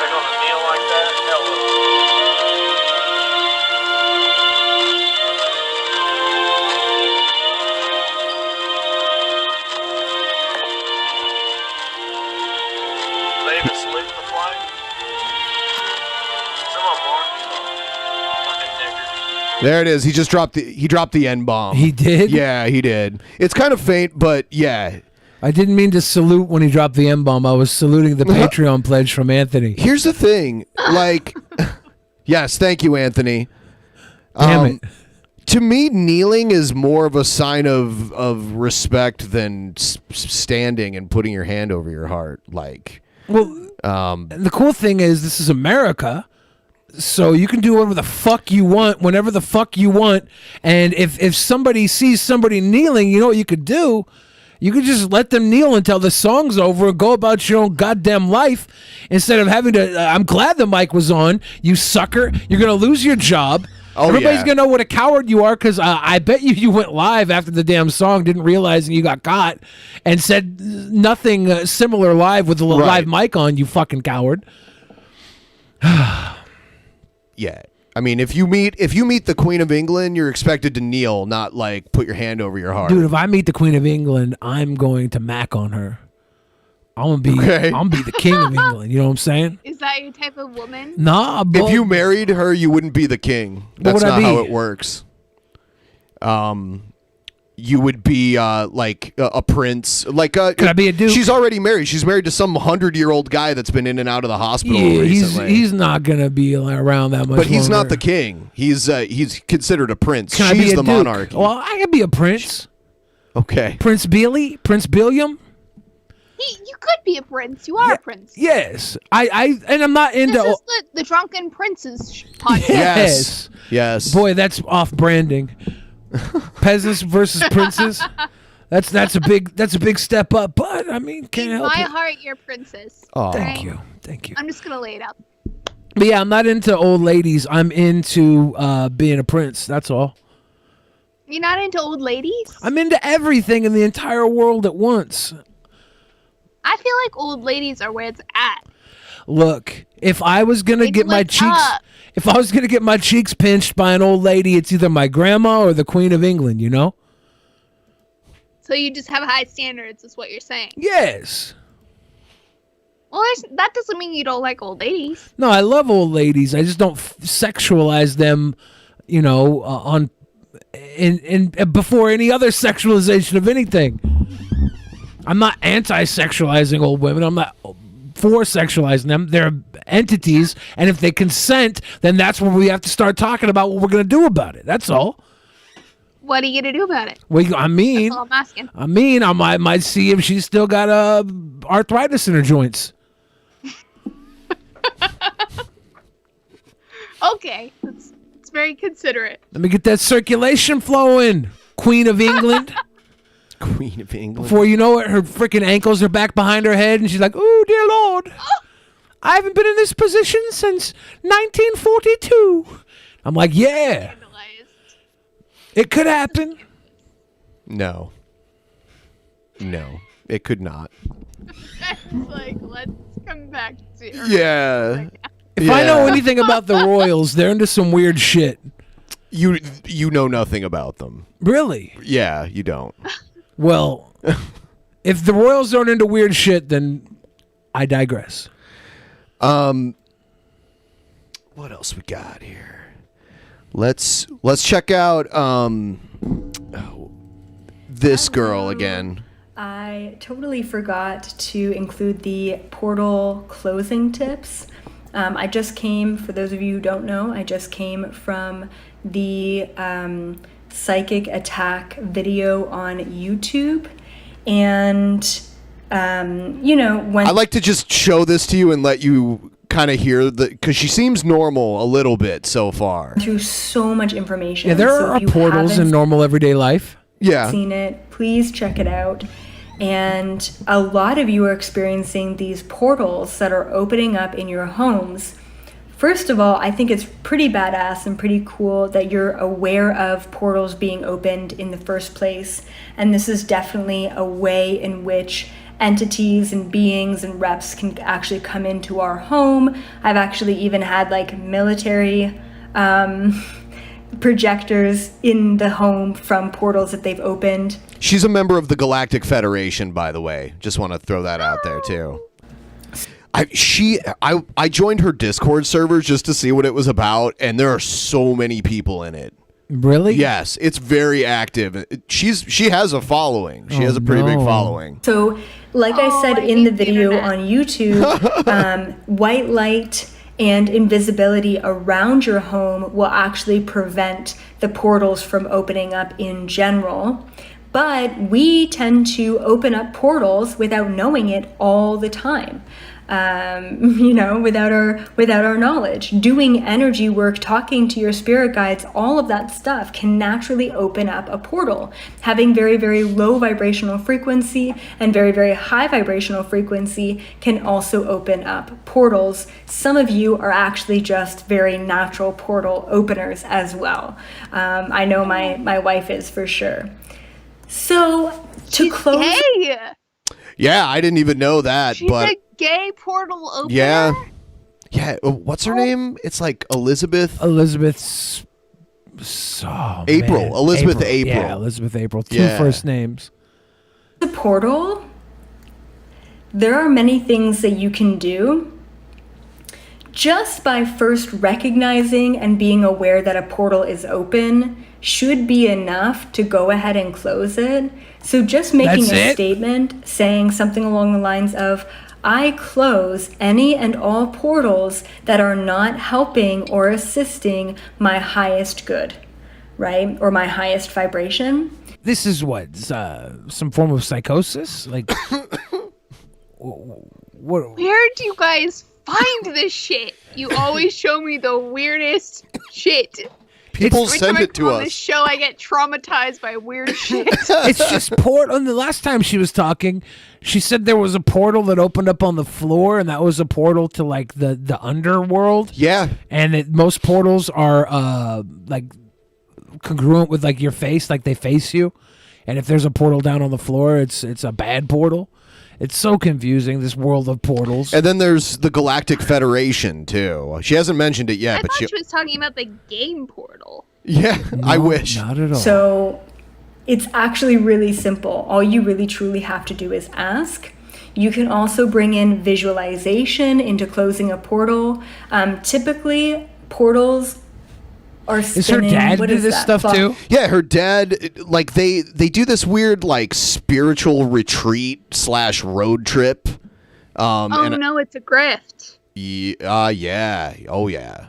They're gonna kneel like that? Hell They even salute the flag? Come on, Mark. Fucking nigger. There it is. He just dropped the N bomb. He did? Yeah, he did. It's kind of faint, but yeah. I didn't mean to salute when he dropped the M-bomb. I was saluting the Patreon pledge from Anthony. Here's the thing. Like, yes, thank you, Anthony. Damn it. To me, kneeling is more of a sign of respect than standing and putting your hand over your heart. Like, well, the cool thing is this is America, so you can do whatever the fuck you want, whenever the fuck you want. And if somebody sees somebody kneeling, you know what you could do? You could just let them kneel until the song's over and go about your own goddamn life instead of having to. I'm glad the mic was on, you sucker. You're going to lose your job. Oh, Everybody's yeah. going to know what a coward you are because I bet you went live after the damn song, didn't realize you got caught, and said nothing similar live with the live mic on, you fucking coward. Yeah. I mean, if you meet the Queen of England, you're expected to kneel, not like put your hand over your heart. Dude, if I meet the Queen of England, I'm going to mac on her. I'm gonna be the King of England. You know what I'm saying? Is that your type of woman? Nah, if you married her, you wouldn't be the king. That's not how it works. You would be like a prince. Like, could I be a dude? She's already married. She's married to some 100-year-old guy that's been in and out of the hospital Yeah, recently. he's not gonna be around that much. But he's not longer. the king. He's considered a prince. Can I be She's a the duke? monarch. Well, I could be a prince. Okay. Prince Billy, Prince Billiam. You could be a prince. You are a prince. Yes, and I'm not into. This is the Drunken Princes podcast. Yes. Boy, that's off branding. Peasants versus princes. That's a big step up. But I mean, can't In help my it. heart, you're princess. Oh, Thank you. I'm just gonna lay it out. But yeah, I'm not into old ladies. I'm into being a prince. That's all. You're not into old ladies? I'm into everything in the entire world at once. I feel like old ladies are where it's at. Look, if I was gonna get my cheeks pinched by an old lady, it's either my grandma or the Queen of England. You know? So you just have high standards, is what you're saying? Yes. Well, that doesn't mean you don't like old ladies. No, I love old ladies. I just don't sexualize them. You know, in before any other sexualization of anything. I'm not anti-sexualizing old women. I'm not for sexualizing them. They're entities, and if they consent, then that's when we have to start talking about what we're going to do about it. That's all. What are you gonna do about it? Well, I mean, That's all I'm asking. I might see if she's still got arthritis in her joints. Okay, it's very considerate. Let me get that circulation flowing, Queen of England. Queen of England. Before you know it, her freaking ankles are back behind her head, and she's like, "Oh dear Lord, I haven't been in this position since 1942." I'm like, "Yeah, it could happen." No, it could not. It's like, let's come back to Yeah. If I know anything about the Royals, they're into some weird shit. You know nothing about them. Really? Yeah, you don't. Well, if the Royals aren't into weird shit, then I digress. What else we got here? Let's check out this girl again. I totally forgot to include the portal closing tips. I just came, for those of you who don't know, I just came from the psychic attack video on YouTube. And, when I like to just show this to you and let you kind of hear because she seems normal a little bit so far. Through so much information. Yeah, there So are if you portals in haven't normal everyday life. Yeah. seen it, please check it out. And a lot of you are experiencing these portals that are opening up in your homes. First of all, I think it's pretty badass and pretty cool that you're aware of portals being opened in the first place. And this is definitely a way in which entities and beings and reps can actually come into our home. I've actually even had like military projectors in the home from portals that they've opened. She's a member of the Galactic Federation, by the way. Just want to throw that out there too. I joined her Discord servers just to see what it was about, and there are so many people in it. Really? Yes, it's very active. She has a following. She has a pretty big following. So, like I said in the video on YouTube, white light and invisibility around your home will actually prevent the portals from opening up in general. But we tend to open up portals without knowing it all the time. Without our knowledge. Doing energy work, talking to your spirit guides, all of that stuff can naturally open up a portal. Having very, very low vibrational frequency and very, very high vibrational frequency can also open up portals. Some of you are actually just very natural portal openers as well. I know my wife is for sure. So to close. Gay. Yeah, I didn't even know that. She's but a gay portal opener. yeah. What's her name? It's like Elizabeth. Elizabeth April. Elizabeth April. Yeah, Elizabeth April. Two first names. The portal. There are many things that you can do. Just by first recognizing and being aware that a portal is open should be enough to go ahead and close it. So just making a statement saying something along the lines of, I close any and all portals that are not helping or assisting my highest good, right? Or my highest vibration. This is what? Some form of psychosis? Like, what? Where do you guys find this shit? You always show me the weirdest shit. People send it to on us. this show, I get traumatized by weird shit. It's just on the last time she was talking, she said there was a portal that opened up on the floor, and that was a portal to like the underworld. Yeah. And most portals are like congruent with like your face, like they face you. And if there's a portal down on the floor, it's a bad portal. It's so confusing, this world of portals. And then there's the Galactic Federation too. She hasn't mentioned it yet, I but thought she was talking about the game portal. Yeah, I wish. Not at all. So it's actually really simple. All you really truly have to do is ask. You can also bring in visualization into closing a portal. Typically, portals are spinning. Is her dad do this stuff too? Yeah, her dad, like they do this weird like spiritual retreat / road trip. No, it's a grift. Yeah. Oh yeah.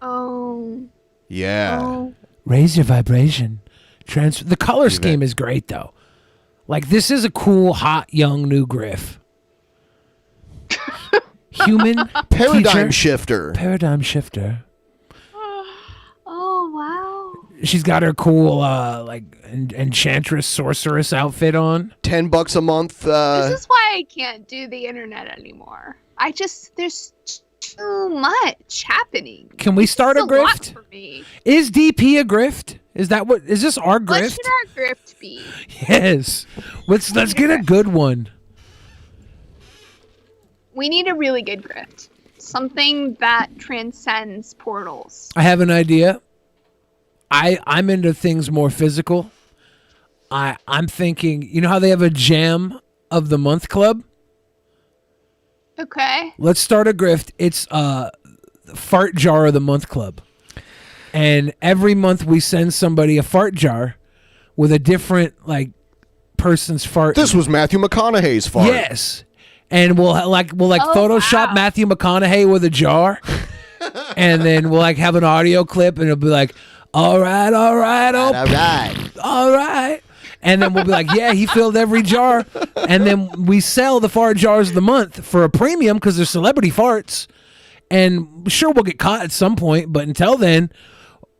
Oh. Yeah. Oh. Raise your vibration. The color scheme is great though. Like this is a cool, hot, young new Griff. Human paradigm teacher, shifter. Paradigm shifter. Oh wow. She's got her cool like enchantress sorceress outfit on. $10 a month. This is why I can't do the internet anymore. There's too much happening. Can we start a Lot grift? for me. Is DP a grift? Is this our grift? What should our grift be? Yes. Let's get a good one. We need a really good grift. Something that transcends portals. I have an idea. I'm into things more physical. I'm thinking, you know how they have a jam of the month club? Okay. Let's start a grift. It's fart jar of the month club. And every month we send somebody a fart jar with a different like person's fart. This was Matthew McConaughey's fart. Yes. And we'll Photoshop Matthew McConaughey with a jar. And then we'll like have an audio clip and it'll be like, all right. And then we'll be like, yeah, he filled every jar. And then we sell the fart jars of the month for a premium because they're celebrity farts. And sure, we'll get caught at some point. But until then,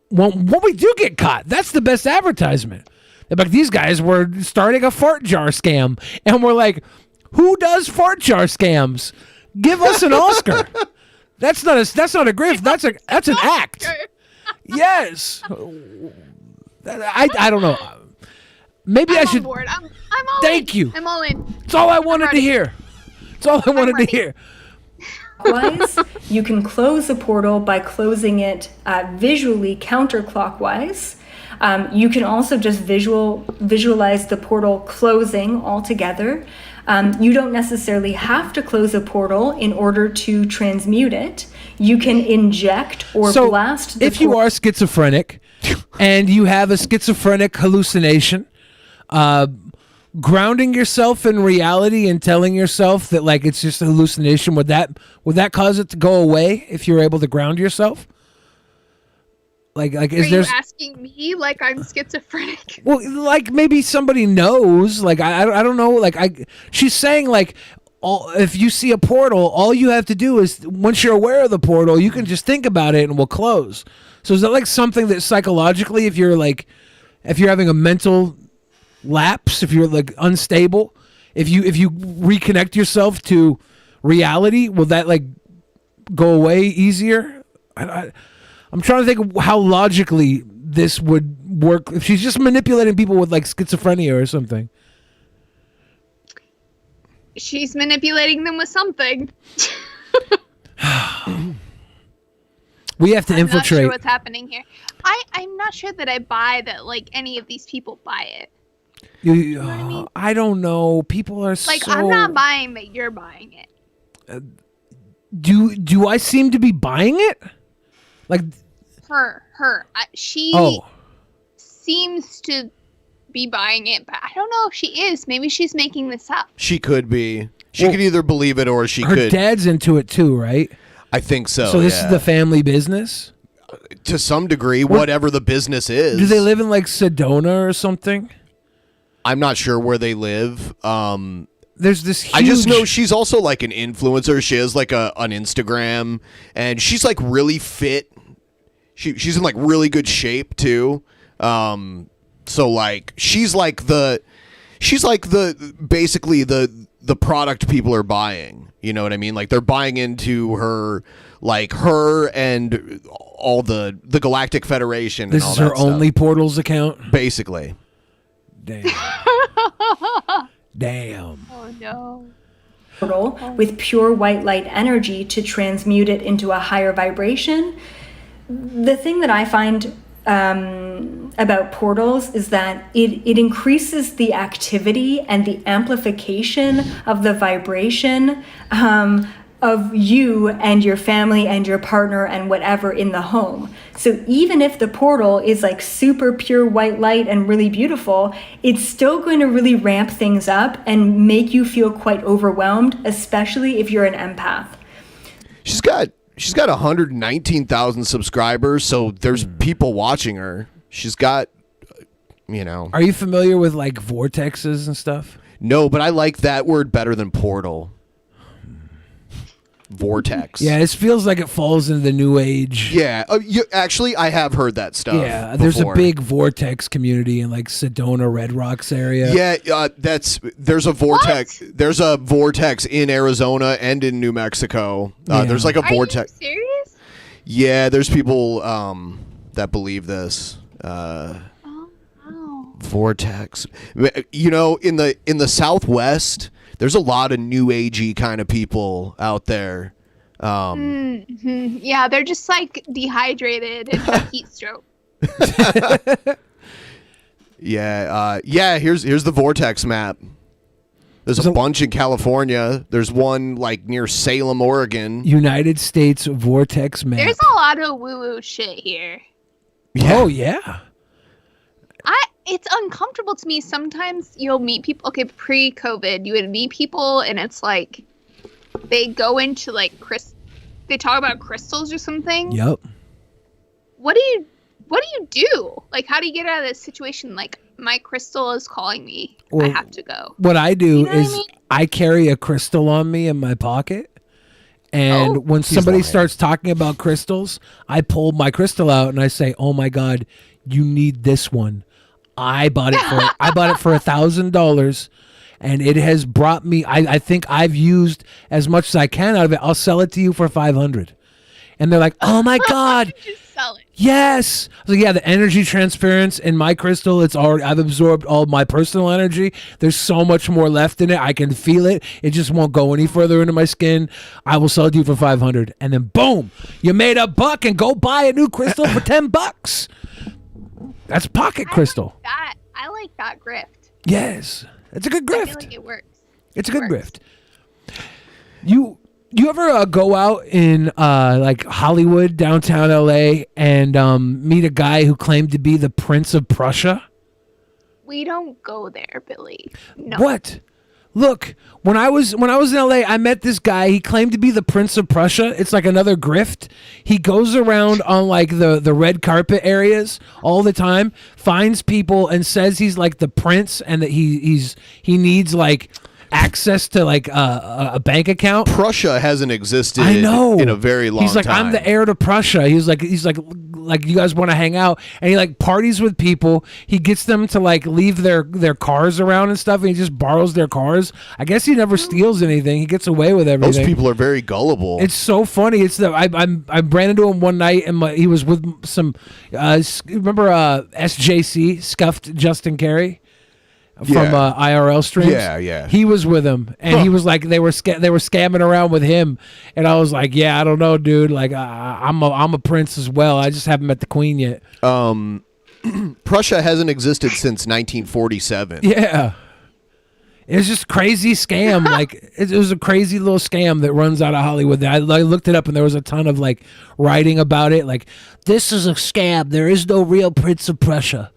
when we do get caught, that's the best advertisement. Like, these guys were starting a fart jar scam. And we're like, who does fart jar scams? Give us an Oscar. That's not a grift. That's an act. Yes. I don't know. Maybe I should. I'm all Thank in. you. I'm all in. It's all I wanted to hear. It's all I wanted to hear. Clockwise, you can close a portal by closing it visually counterclockwise. You can also just visualize the portal closing altogether. You don't necessarily have to close a portal in order to transmute it. You can inject or blast the if you are schizophrenic and you have a schizophrenic hallucination, grounding yourself in reality and telling yourself that like it's just a hallucination, would that cause it to go away if you're able to ground yourself? Like is there? Are you asking me like I'm schizophrenic? Well, like maybe somebody knows. Like I don't know. Like she's saying like, if you see a portal, all you have to do is once you're aware of the portal, you can just think about it and it will close. So is that like something that psychologically, if you're having a mental lapse, if you're like unstable, if you reconnect yourself to reality, will that like go away easier? I'm trying to think of how logically this would work if she's just manipulating people with like schizophrenia or something. She's manipulating them with something. We have to infiltrate. I'm not sure what's happening here. I'm not sure that I buy that like any of these people buy it. You know what I mean? I don't know. People are like so... I'm not buying that you're buying it. Do I seem to be buying it? Like she seems to be buying it, but I don't know if she is. Maybe she's making this up. She could be. She could either believe it or she her could. Her dad's into it too, right? I think so. So this is the family business? To some degree, whatever the business is. Do they live in like Sedona or something? I'm not sure where they live. There's this huge... I just know she's also like an influencer. She has like an Instagram, and she's like really fit. She's in like really good shape too. So like she's like the basically the product people are buying. You know what I mean? Like they're buying into her and all the Galactic Federation. This and all is her that stuff. only Portals account? Basically. Damn. Damn. Oh no. Portal with pure white light energy to transmute it into a higher vibration. The thing that I find about portals is that it increases the activity and the amplification of the vibration of you and your family and your partner and whatever in the home. So even if the portal is like super pure white light and really beautiful, it's still going to really ramp things up and make you feel quite overwhelmed, especially if you're an empath. She's got 119,000 subscribers, so there's people watching her. She's got, Are you familiar with like vortexes and stuff? No, but I like that word better than portal. Vortex. Yeah, it feels like it falls into the new age. Yeah, actually, I have heard that stuff. Yeah, there's a big vortex community in like Sedona, Red Rocks area. Yeah, there's a vortex. What? There's a vortex in Arizona and in New Mexico. There's like a vortex. Are you serious? Yeah, there's people that believe this. Vortex. In the Southwest, there's a lot of new agey kind of people out there. Yeah, they're just like dehydrated and have heat stroke. Yeah. Here's the vortex map. There's a bunch in California. There's one like near Salem, Oregon. United States vortex map. There's a lot of woo-woo shit here. Oh yeah. It's uncomfortable to me. Sometimes you'll meet people. Okay, pre-COVID, you would meet people, and it's like they go into like they talk about crystals or something. Yep. What do you do? Like, how do you get out of this situation? Like, my crystal is calling me. I have to go. What I do You know is what I mean? I carry a crystal on me in my pocket. And when somebody starts talking about crystals, I pull my crystal out and I say, "Oh my God, you need this one. I bought it for $1,000, and it has brought me. I think I've used as much as I can out of it. I'll sell it to you for $500." And they're like, "Oh my God, Just sell it. yes!" I was like, "Yeah, the energy transference in my crystal. I've absorbed all my personal energy. There's so much more left in it. I can feel it. It just won't go any further into my skin. I will sell it to you for $500." And then boom, you made $1 and go buy a new crystal for $10. That's pocket crystal. I like that grift. Yes, it's a good grift. I feel like it works. It's a good grift. You ever go out in like Hollywood, downtown LA, and meet a guy who claimed to be the Prince of Prussia? We don't go there, Billy. No. What? Look, when I was in LA, I met this guy. He claimed to be the Prince of Prussia. It's like another grift. He goes around on like the red carpet areas all the time, finds people and says he's like the prince and that he needs like access to like a bank account. Prussia hasn't existed I know. in a very long time. He's like, "I'm the heir to Prussia." He's like, you guys want to hang out? And he like parties with people. He gets them to like leave their cars around and stuff, and he just borrows their cars. I guess he never steals anything. He gets away with everything. Those people are very gullible. It's so funny. It's the I ran into him one night, and he was with some remember SJC Scuffed Justin Carey from IRL streams. Yeah. He was with him, and he was like they were scamming around with him, and I was like, "Yeah, I don't know, dude. Like I'm a prince as well. I just haven't met the queen yet." Prussia hasn't existed since 1947. Yeah. It was just a crazy scam. Like it was a crazy little scam that runs out of Hollywood. I looked it up, and there was a ton of like writing about it. Like, this is a scam. There is no real Prince of Prussia.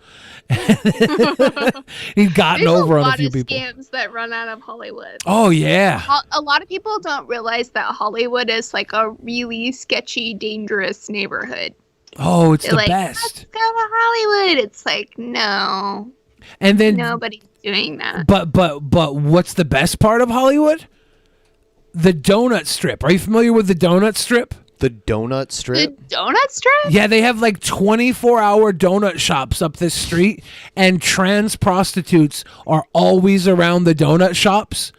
He's gotten over on a few people. There's a lot of scams that run out of Hollywood. Oh yeah. A lot of people don't realize that Hollywood is like a really sketchy, dangerous neighborhood. Oh, it's They're the like, best. "Let's go to Hollywood." It's like, no. And then Nobody's doing that. But what's the best part of Hollywood? The donut strip. Are you familiar with the donut strip? The donut strip? The donut strip? Yeah, they have like 24-hour donut shops up this street, and trans prostitutes are always around the donut shops.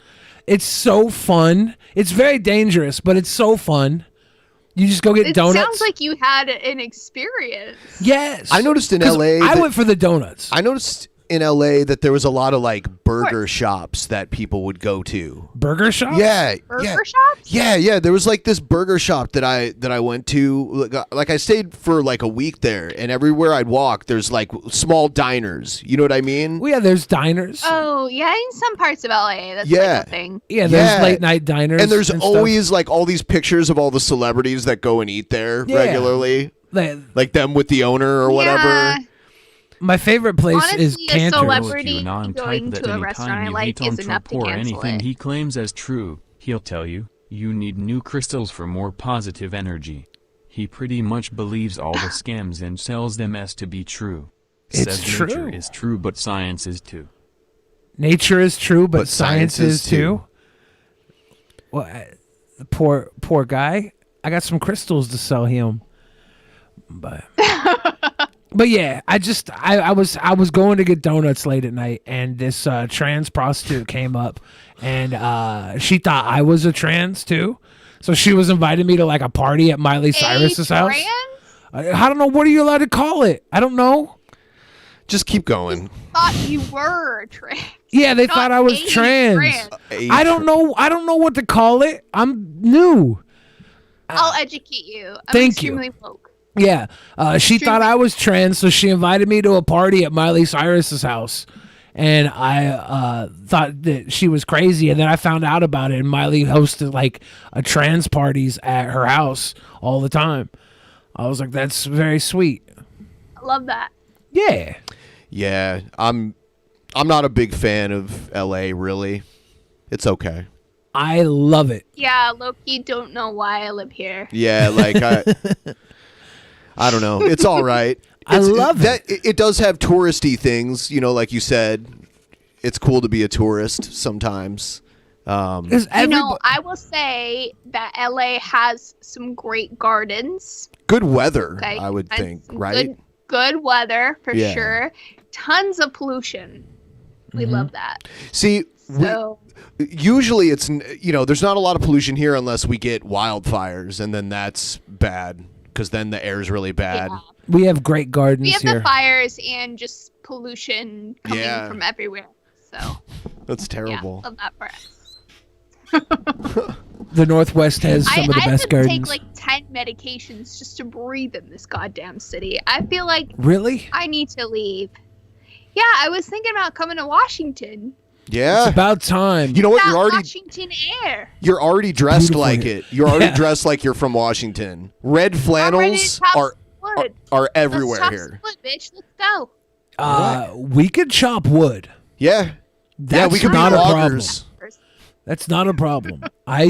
It's so fun. It's very dangerous, but it's so fun. You just go get donuts. It sounds like you had an experience. Yes. I noticed in LA. I went for the donuts. I noticed in LA that there was a lot of like burger shops that people would go to. Burger shops? Yeah. Burger shops? Yeah. There was like this burger shop that I went to. Like I stayed for like a week there, and everywhere I'd walk, there's like small diners. You know what I mean? Well, yeah, there's diners. Oh, yeah, in some parts of LA, that's Yeah. like a thing. Yeah, there's late night diners. And there's stuff. always like all these pictures of all the celebrities that go and eat there regularly. Like them with the owner or whatever. Yeah. My favorite place is Honestly, a Cantor. celebrity Non-type going that to a any restaurant time I you like hate on is enough Trump to or cancel anything it. he claims as true, he'll tell you, you need new crystals for more positive energy. He pretty much believes all the scams and sells them as to be true. It's Says true. nature is true, but science is too. Nature is true, but science is too. Well, the poor guy. I got some crystals to sell him, but yeah, I was going to get donuts late at night, and this trans prostitute came up, and she thought I was a trans too, so she was inviting me to like a party at Miley Cyrus's house. I don't know, what are you allowed to call it? I don't know. Just keep going. Thought you were trans. Yeah, they thought I was trans. I don't know what to call it. I'm new. I'll educate you. I'm Thank you. extremely woke. Yeah, she thought I was trans, so she invited me to a party at Miley Cyrus's house, and I thought that she was crazy, and then I found out about it, and Miley hosted like a trans parties at her house all the time. I was like, that's very sweet. Love that. Yeah. Yeah, I'm not a big fan of LA, really. It's okay. I love it. Yeah, Loki, don't know why I live here. Yeah, like I don't know. It's all right. I love it. It does have touristy things, like you said. It's cool to be a tourist sometimes. I will say that LA has some great gardens. Good weather, Okay, I would and think, some right? Good weather for Yeah. sure. Tons of pollution. We love that. See, So usually it's there's not a lot of pollution here unless we get wildfires, and then that's bad because then the air is really bad. We have great gardens we have here. the fires and just pollution coming Yeah. from everywhere. So That's yeah, terrible. love that for us. The Northwest has some of the I best have to gardens. take like 10 medications just to breathe in this goddamn city. I feel like Really? I need to leave. Yeah, I was thinking about coming to Washington. Yeah. It's about time. You know what? That You're already Washington air. dressed Beautiful like here. it. You're already Yeah. dressed like you're from Washington. Red I'm ready to flannels chop are some wood. everywhere Let's chop here. some wood, bitch. Let's go. We could chop wood. Yeah. That's we could be not a problem. loggers. That's not a problem. I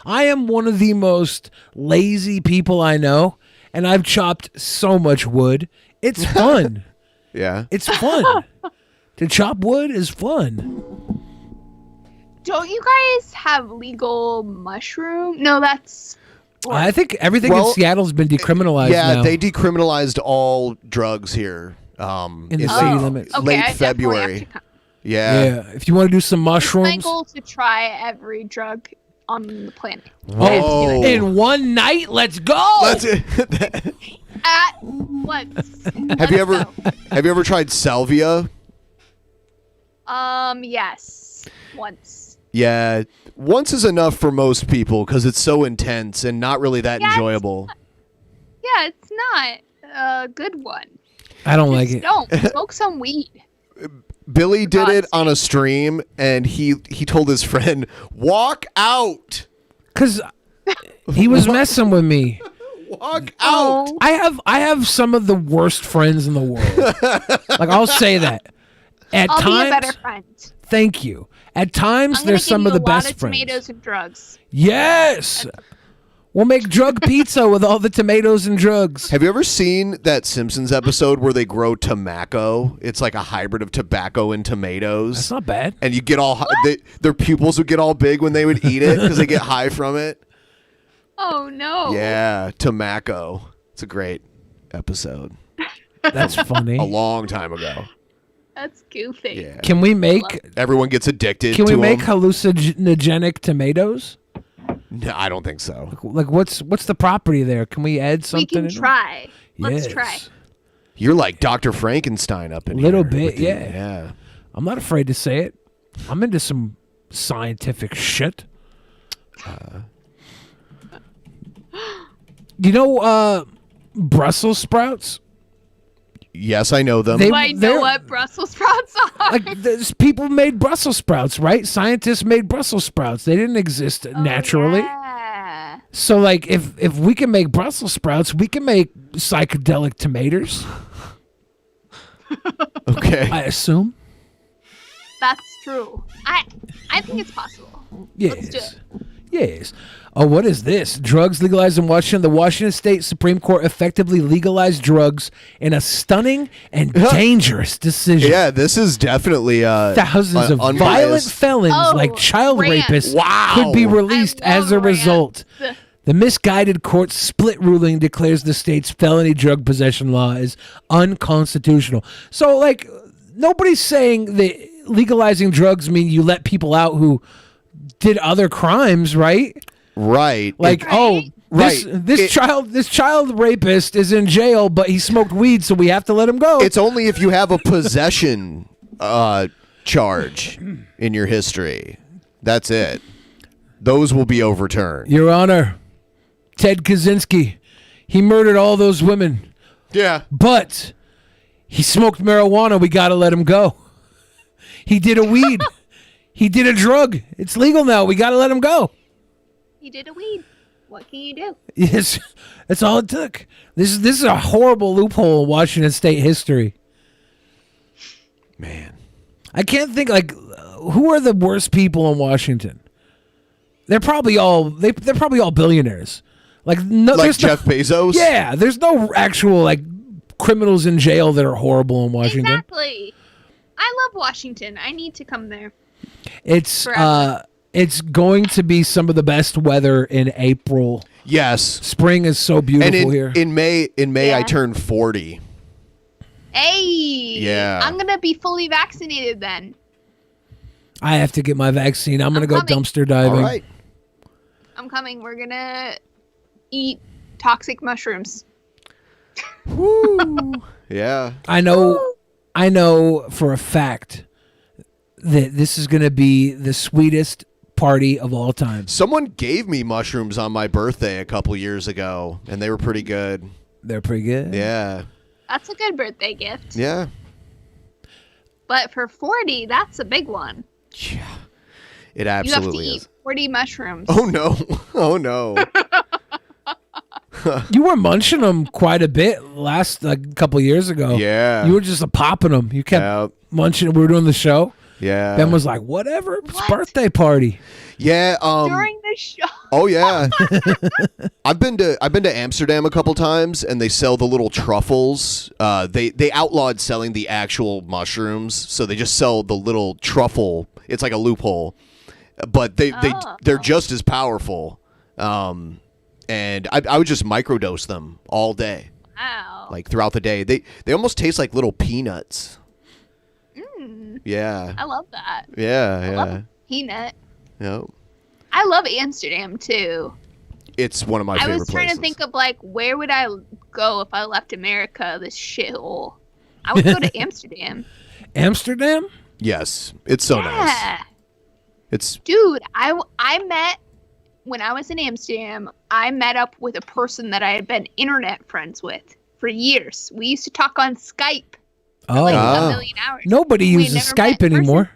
am one of the most lazy people I know, and I've chopped so much wood. It's fun. Yeah. It's fun. To chop wood is fun. Don't you guys have legal mushroom? No, that's I think everything Well, in Seattle's been decriminalized Yeah, now. they decriminalized all drugs here. In the city limits. Okay, late I definitely February. have to come. Yeah. Yeah, if you want to do some It's my mushrooms. goal to try every drug on the planet. Oh, in one night, let's go. Let's At once. Have you ever tried salvia? Yes. Once. Yeah, once is enough for most people because it's so intense and not really that enjoyable. Yeah, it's not a good one. I don't like it. Don't smoke some weed. Billy did it on a stream, and he told his friend, "Walk out." Because he was messing with me. Walk out. I have some of the worst friends in the world. Like, I'll say that. At I'll times, be a better friend. Thank you. At times, I'm there's some of the a lot best of friends. tomatoes and drugs. Yes. We'll make drug pizza with all the tomatoes and drugs. Have you ever seen that Simpsons episode where they grow tobacco? It's like a hybrid of tobacco and tomatoes. That's not bad. And you get all their pupils would get all big when they would eat it because they get high from it. Oh no. Yeah, tobacco. It's a great episode. That's funny. A long time ago. That's goofy. Yeah. Can we make? Everyone gets addicted. Can to we make them. hallucinogenic tomatoes? No, I don't think so. Like, what's the property there? Can we add We something? can in it? try. Let's Yes. try. You're like Dr. Frankenstein up in here. Little bit, with the- yeah. Yeah. I'm not afraid to say it. I'm into some scientific shit. You know, Brussels sprouts? Yes, I know them. Do I know what Brussels sprouts are? Like, there's people made Brussels sprouts, right? Scientists made Brussels sprouts. They didn't exist naturally. Yeah. So, like, if we can make Brussels sprouts, we can make psychedelic tomatoes. Okay. I assume. That's true. I think it's possible. Yes. Let's do it. Yes. Oh, what is this? Drugs legalized in Washington. The Washington State Supreme Court effectively legalized drugs in a stunning and dangerous decision. Yeah, this is definitely Thousands of violent unbiased. felons Oh, like child rants. rapists Wow. could be released I love as a rants. result. The misguided court's split ruling declares the state's felony drug possession law is unconstitutional. So, like, nobody's saying that legalizing drugs mean you let people out who did other crimes, right? Right. Like, Right. this child rapist is in jail, but he smoked weed, so we have to let him go. It's only if you have a possession charge in your history. That's it. Those will be overturned. Your Honor, Ted Kaczynski, he murdered all those women, Yeah. but he smoked marijuana. We got to let him go. He did a weed. He did a drug. It's legal now. We got to let him go. He did a weed. What can you do? Yes, that's all it took. This is a horrible loophole in Washington State history. Man, I can't think who are the worst people in Washington. They're probably all billionaires. There's Jeff Bezos. Yeah, there's no actual criminals in jail that are horrible in Washington. Exactly. I love Washington. I need to come there. It's going to be some of the best weather in April. Yes, spring is so beautiful here. In May, I turned 40. Hey. Yeah. I'm gonna be fully vaccinated then. I have to get my vaccine. I'm gonna go dumpster diving. All right. I'm coming. We're gonna eat toxic mushrooms. Woo. Yeah. I know for a fact that this is going to be the sweetest party of all time. Someone gave me mushrooms on my birthday a couple years ago, and they were pretty good. They're pretty good? Yeah. That's a good birthday gift. Yeah. But for 40, that's a big one. Yeah. It absolutely you have to is. eat 40 mushrooms. Oh, no. Oh, no. You were munching them quite a bit last couple years ago. Yeah. You were just popping them. You kept munching. We were doing the show. Yeah. Ben was like, whatever. It's a birthday party. Yeah. During the show. Oh yeah. I've been to Amsterdam a couple times, and they sell the little truffles. They outlawed selling the actual mushrooms, so they just sell the little truffle. It's like a loophole, but they're just as powerful. And I would just microdose them all day. Wow. Like throughout the day. They almost taste like little peanuts. Yeah. I love that. Yeah, I love peanut. Yep. I love Amsterdam too. It's one of my favorite I was trying places. to think of where would I go if I left America, this shithole. I would go to Amsterdam. Amsterdam? Yes. It's so nice. It's Dude, I met when I was in Amsterdam, I met up with a person that I had been internet friends with for years. We used to talk on Skype for a million hours. Nobody We uses never met Skype in person. anymore.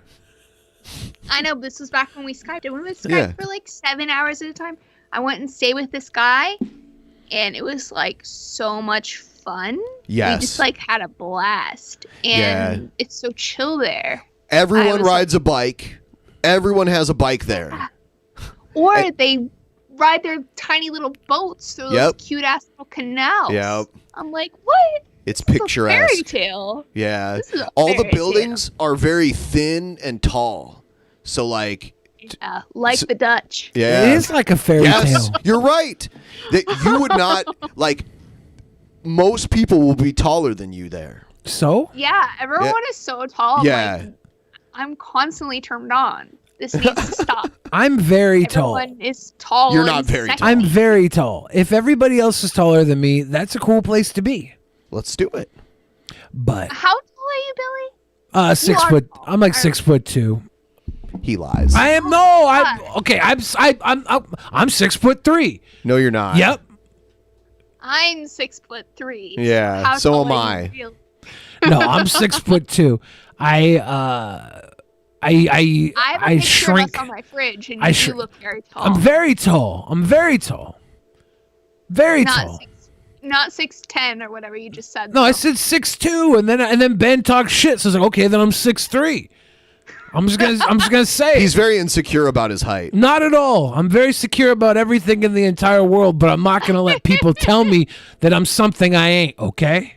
I know, this was back when we Skyped. And we would Skype for 7 hours at a time. I went and stayed with this guy, and it was so much fun. Yes. We just had a blast. And it's so chill there. everyone rides a bike. Everyone has a bike there. Or they ride their tiny little boats through those cute ass little canals. Yep. I'm like, what? It's This is a picturesque. fairy tale. Yeah. This is a All the fairy buildings are very thin and tall. So like the Dutch. yeah. It is like a fairy yes, tale. you're right. That you would not most people will be taller than you there. So? Yeah, everyone is so tall. Yeah. I'm constantly turned on. This needs to stop. I'm very tall. Everyone is tall. You're and not very sexy. tall. I'm very tall. If everybody else is taller than me, that's a cool place to be. Let's do it. But How tall are you, Billy? 6 are foot. I'm like 6'2". He lies. I am I'm 6'3". No, you're not. Yep. I'm 6'3". Yeah, How so tall am are you, I. Billy? No, I'm 6'2". I I have a picture shrink. of us on my fridge, and I you shr- do look very tall. I'm very tall. I'm very tall. Very tall. Not 6'10" or whatever you just said. No, I said 6'2", and then Ben talked shit. So I was like, okay, then I'm 6'3". I'm just gonna say He's very insecure about his height. not at all. I'm very secure about everything in the entire world, but I'm not gonna let people tell me that I'm something I ain't. Okay.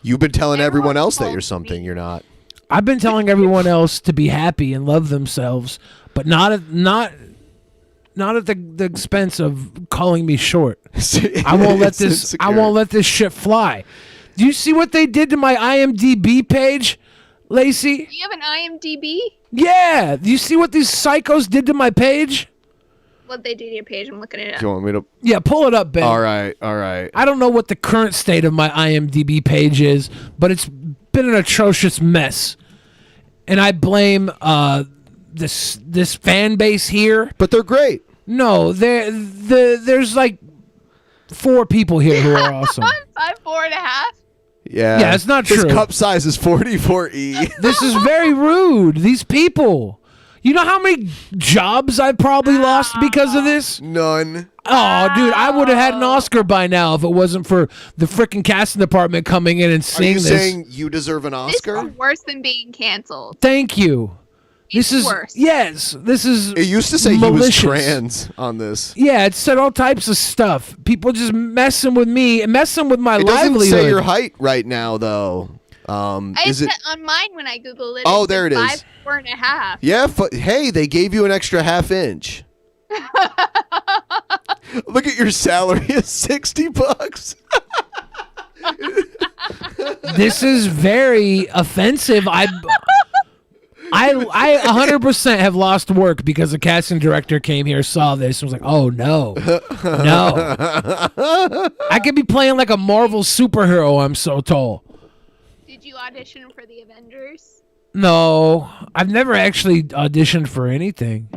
You've been telling everyone else that you're something you're not. I've been telling everyone else to be happy and love themselves, but not at the expense of calling me short. I won't let this. I won't let this shit fly. Do you see what they did to my IMDb page, Laci? Do you have an IMDb? Yeah. Do you see what these psychos did to my page? What they did to your page? I'm looking at it. Do you want me to? Yeah, pull it up, Ben. All right. I don't know what the current state of my IMDb page is, but it's been an atrocious mess, and I blame this fan base here. But they're great. No, there's like 4 people here who are awesome. 4.5. Yeah. Yeah, it's not His true. cup size is 44E. This is very rude. These people. You know how many jobs I probably lost because of this? None. Oh, dude, I would have had an Oscar by now if it wasn't for the freaking casting department coming in and Are seeing you this. saying you deserve an This Oscar? is worse than being canceled. Thank you. This is worse. yes. This is. It used to say malicious. he was trans on this. Yeah, it said all types of stuff. People just messing with me and messing with my It doesn't livelihood. say your height right now, though. Is it? On mine when I googled it? Oh, it there said it is. 5'4.5". Yeah. Hey, they gave you an extra half inch. Look at your salary is $60. This is very offensive. I 100% have lost work because the casting director came here, saw this, and was like, "Oh no, no!" I could be playing like a Marvel superhero. I'm so tall. Did you audition for the Avengers? No, I've never actually auditioned for anything.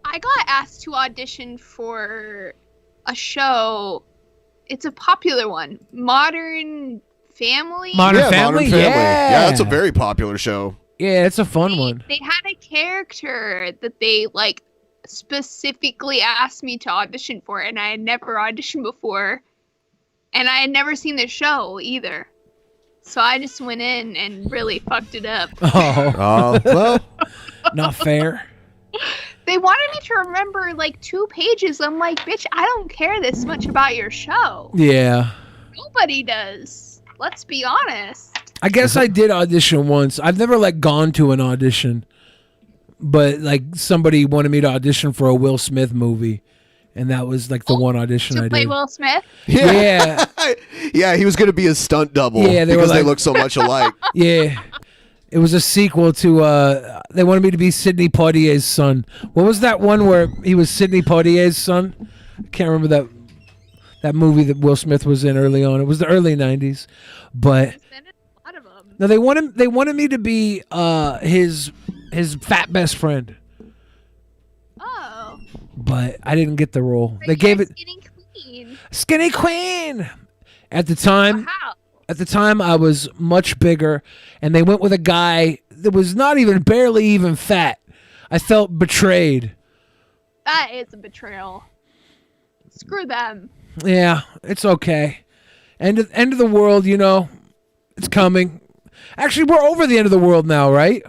I got asked to audition for a show. It's a popular one, Modern Family. Modern Family? Yeah, that's a very popular show. Yeah, it's a fun one. They had a character that they like specifically asked me to audition for, and I had never auditioned before, and I had never seen the show either. So I just went in and really fucked it up. Oh, well, not fair. They wanted me to remember like 2 pages. I'm like, bitch, I don't care this much about your show. Yeah. Nobody does. Let's be honest. I guess I did audition once. I've never like gone to an audition, but like somebody wanted me to audition for a Will Smith movie, and that was like the one audition I To play did. Will Smith? Yeah. Yeah, he was going to be a stunt double. Yeah, they were because they like- look so much alike. Yeah. It was a sequel to they wanted me to be Sidney Poitier's son. What was that one where he was Sidney Poitier's son? I can't remember that movie that Will Smith was in early on. It was the early 90s. But no, they wanted me to be his fat best friend. Oh. But I didn't get the role. They gave it Skinny Queen. At the time, I was much bigger, and they went with a guy that was not even barely even fat. I felt betrayed. That is a betrayal. Screw them. Yeah, it's okay. End of the world, you know, it's coming. Actually, we're over the end of the world now, right?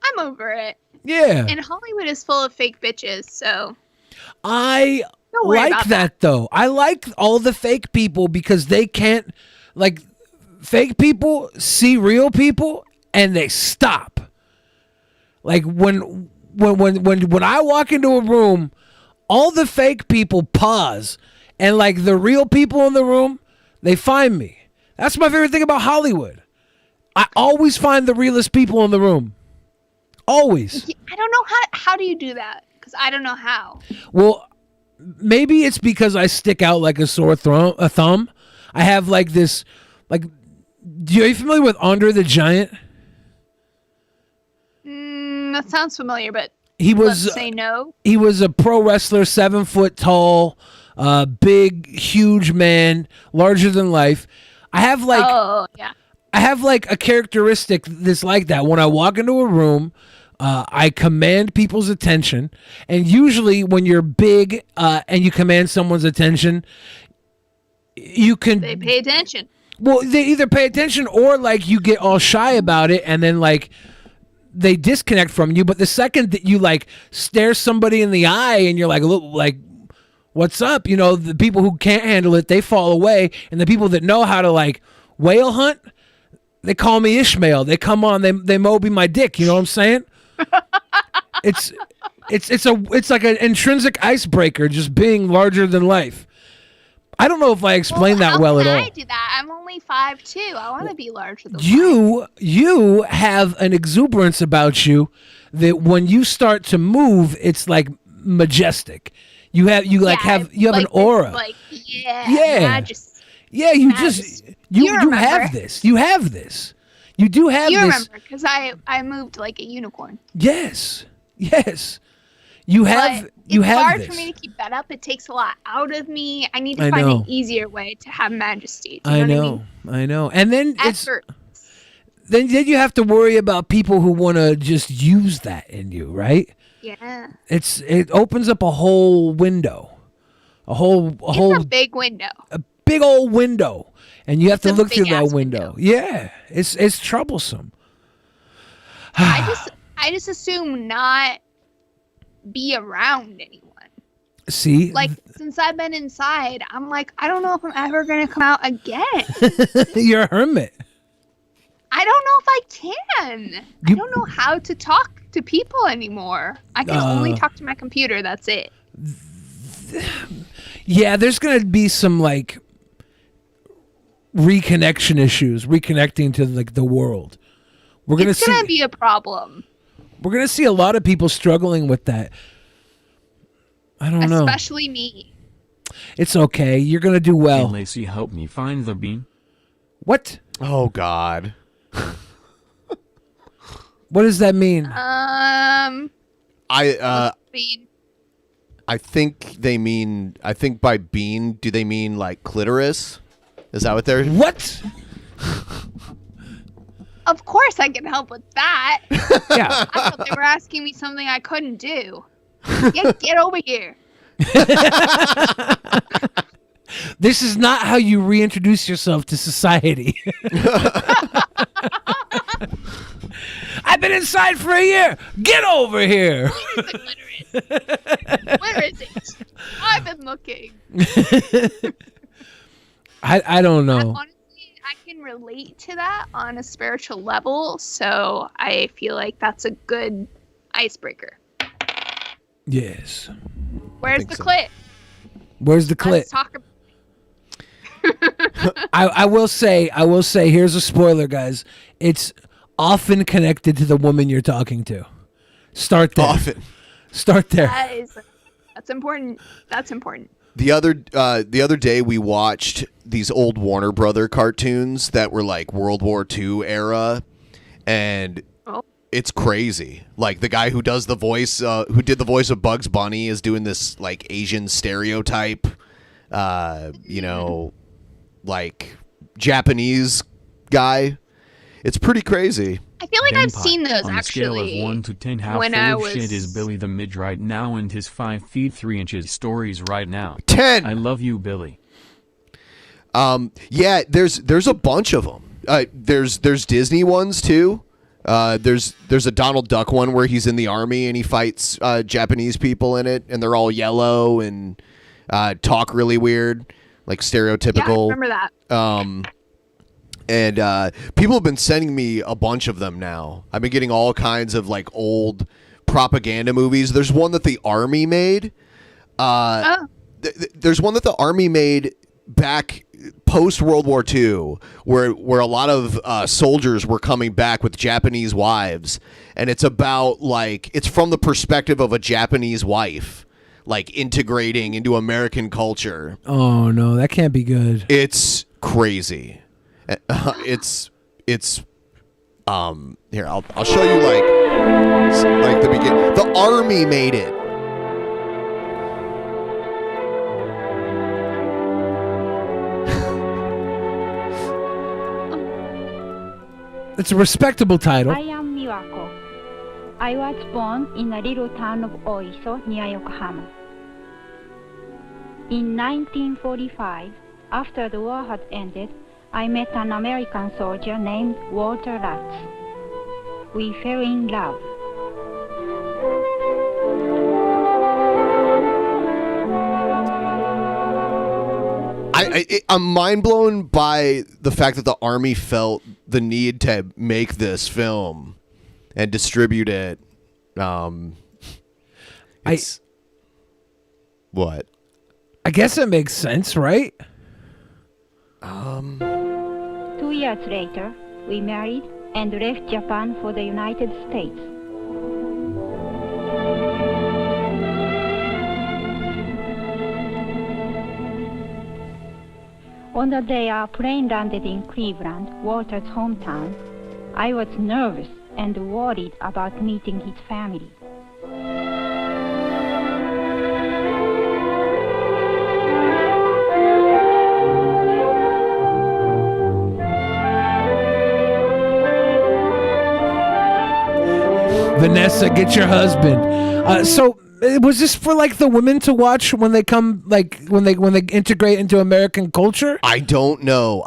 I'm over it. Yeah. And Hollywood is full of fake bitches, so I Don't worry like about that though. I like all the fake people because they can't, like, fake people see real people and they stop. Like when I walk into a room, all the fake people pause, and like the real people in the room, they find me. That's my favorite thing about Hollywood. I always find the realest people in the room. Always. I don't know how do you do that? Because I don't know how. Well, maybe it's because I stick out like a sore thumb. I have like this, like, are you familiar with Andre the Giant? That sounds familiar, but He was let's say no. He was a pro wrestler, 7 foot tall, big, huge man, larger than life. I have like, Oh yeah. I have like a characteristic that's like that. When I walk into a room, I command people's attention, and usually when you're big and you command someone's attention, you can. They pay attention. Well, they either pay attention or like you get all shy about it, and then like they disconnect from you. But the second that you like stare somebody in the eye and you're like, look, like, what's up? You know, the people who can't handle it, they fall away, and the people that know how to like whale hunt, they call me Ishmael. They come on, they Moby my dick. You know what I'm saying? It's like an intrinsic icebreaker, just being larger than life. I don't know if I explained that well at all. I do that. I'm only 5'2". I want to be larger than You have an exuberance about you that when you start to move, it's like majestic. You have an aura. Like Yeah. majesty. Yeah, you remember. have this. You have this. You do have You this. remember because I moved like a unicorn. Yes. You have But you it's have hard this. for me to keep that up. It takes a lot out of me. I need to I find know. an easier way to have majesty. Do you know what I mean? I know. And then Effort. then you have to worry about people who want to just use that in you, right? Yeah. It opens up a whole window, It's a big window. big old window, and you have to a look through that big-ass window. Yeah, it's troublesome. I just assume not be around anyone. See, Like since I've been inside, I'm like, I don't know if I'm ever gonna come out again. you're a hermit. I don't know if I can. I don't know how to talk to people anymore. I can only talk to my computer. That's it. Yeah, there's gonna be some like reconnection issues, reconnecting to like the world. It's gonna be a problem. We're gonna see a lot of people struggling with that. I don't know. Especially me. It's okay. You're gonna do well. Can Laci help me find the bean? What? Oh God. What does that mean? Bean. I think they mean. I think by bean, do they mean like clitoris? Is that what they're? What? Of course, I can help with that. Yeah. I thought they were asking me something I couldn't do. Get over here. This is not how you reintroduce yourself to society. I've been inside for a year. Get over here. Where is it? I've been looking. I don't know. Honestly, I can relate to that on a spiritual level, so I feel like that's a good icebreaker. Yes. Where's the clit? Where's the clit? Let's talk about I will say, here's a spoiler, guys. It's often connected to the woman you're talking to. Start there. Often. Start there. That's important. That's important. The other day we watched these old Warner Brother cartoons that were like World War II era, and it's crazy. Like the guy who does the voice, who did the voice of Bugs Bunny, is doing this like Asian stereotype, like Japanese guy. It's pretty crazy. I feel like I've BENPAI. seen those On a scale actually. of 1 to 10, how when full I of was- shit is Billy the Midge right now and his 5 feet 3 inches stories right now? 10. I love you, Billy. Yeah, there's a bunch of them. There's Disney ones too. There's a Donald Duck one where he's in the army and he fights Japanese people in it, and they're all yellow and talk really weird, like stereotypical. Yeah, I remember that. And people have been sending me a bunch of them now. I've been getting all kinds of like old propaganda movies. There's one that the army made. There's one that the army made back post World War II, where a lot of soldiers were coming back with Japanese wives, and it's about like it's from the perspective of a Japanese wife, like integrating into American culture. Oh no, that can't be good. It's crazy. It's here I'll show you like the beginning. The army made it. It's a respectable title. I am Miwako. I was born in a little town of Oiso near Yokohama. In 1945, after the war had ended, I met an American soldier named Walter Lutz. We fell in love. I'm mind blown by the fact that the army felt the need to make this film and distribute it. What? I guess it makes sense, right? 2 years later, we married and left Japan for the United States. On the day our plane landed in Cleveland, Walter's hometown, I was nervous and worried about meeting his family. Vanessa, get your husband. So was this for like the women to watch when they come, like when they integrate into American culture? I don't know.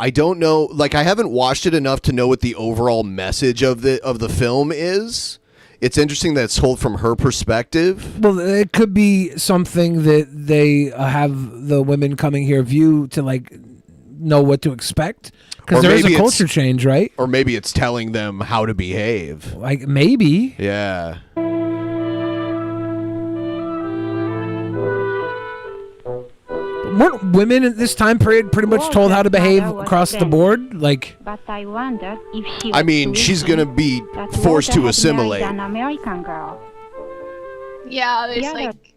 Like, I haven't watched it enough to know what the overall message of the film is. It's interesting that it's told from her perspective. Well, it could be something that they have the women coming here view to like know what to expect. Because there is a culture change, right? Or maybe it's telling them how to behave. Like, maybe. Yeah. Weren't women at this time period pretty much told how to behave across the board? Like, but I wondered if she I mean, she's gonna be forced to assimilate. An American girl. Yeah, there's like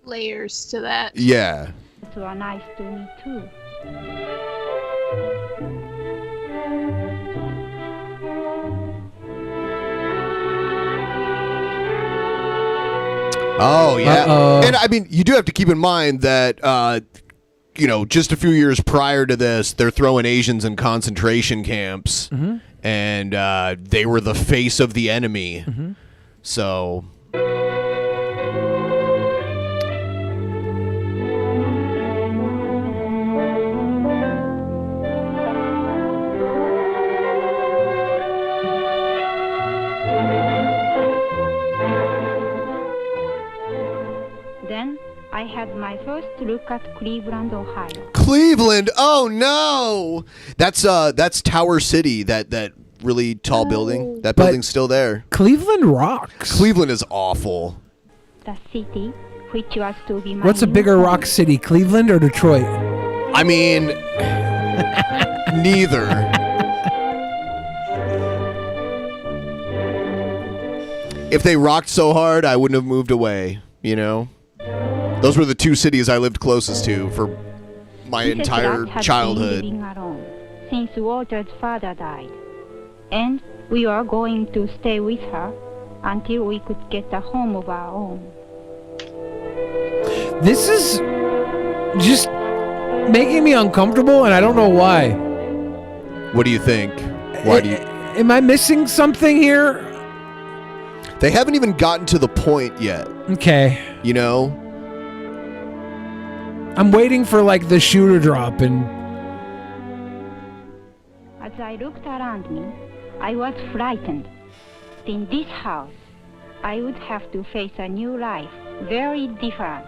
layers to that. Yeah. They were nice to me too. Oh, yeah. Uh-oh. And I mean, you do have to keep in mind that, just a few years prior to this, they're throwing Asians in concentration camps, and they were the face of the enemy. So. Then I had my first look at Cleveland, Ohio. Cleveland! Oh no! That's Tower City, that really tall building. That building's still there. Cleveland rocks. Cleveland is awful. The city, which was to be my What's a new bigger home. rock city, Cleveland or Detroit? I mean, neither. If they rocked so hard, I wouldn't have moved away, Those were the two cities I lived closest to for my Mrs. entire Rat had childhood. been living alone since Walter's father died, and we were going to stay with her until we could get a home of our own. This is just making me uncomfortable, and I don't know why. What do you think? Why do you? Am I missing something here? They haven't even gotten to the point yet. Okay. I'm waiting for like the shoe to drop and. As I looked around me, I was frightened. In this house, I would have to face a new life, very different.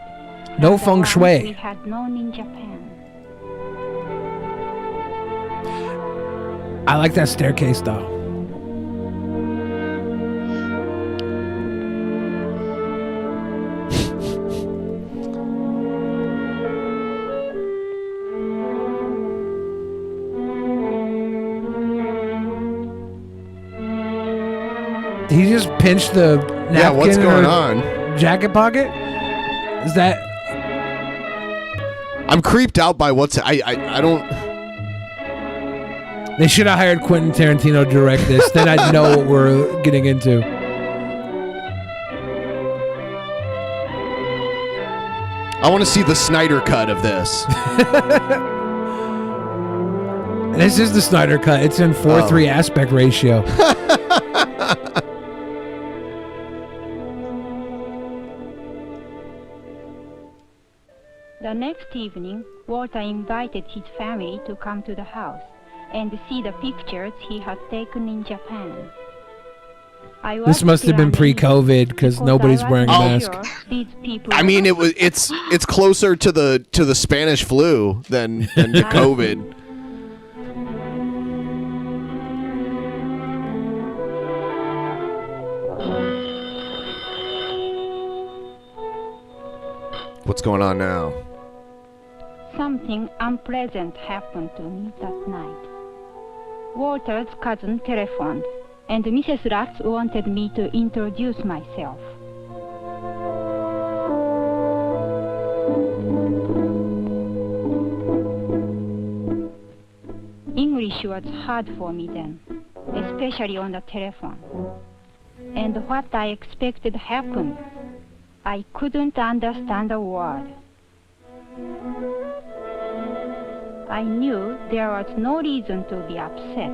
No than the feng one shui. we had known in Japan. I like that staircase though. He just pinched the napkin. Yeah, what's in going her on? Jacket pocket? Is that? I'm creeped out by what's. I don't. They should have hired Quentin Tarantino to direct this. Then I'd know what we're getting into. I want to see the Snyder cut of this. This is the Snyder cut. It's in 4:3 aspect ratio. The next evening, Walter invited his family to come to the house and see the pictures he had taken in Japan. This must have been pre-COVID because nobody's wearing a mask. I mean, it's closer to the Spanish flu than to COVID. What's going on now? Something unpleasant happened to me that night. Walter's cousin telephoned, and Mrs. Ratz wanted me to introduce myself. English was hard for me then, especially on the telephone. And what I expected happened. I couldn't understand a word. I knew there was no reason to be upset,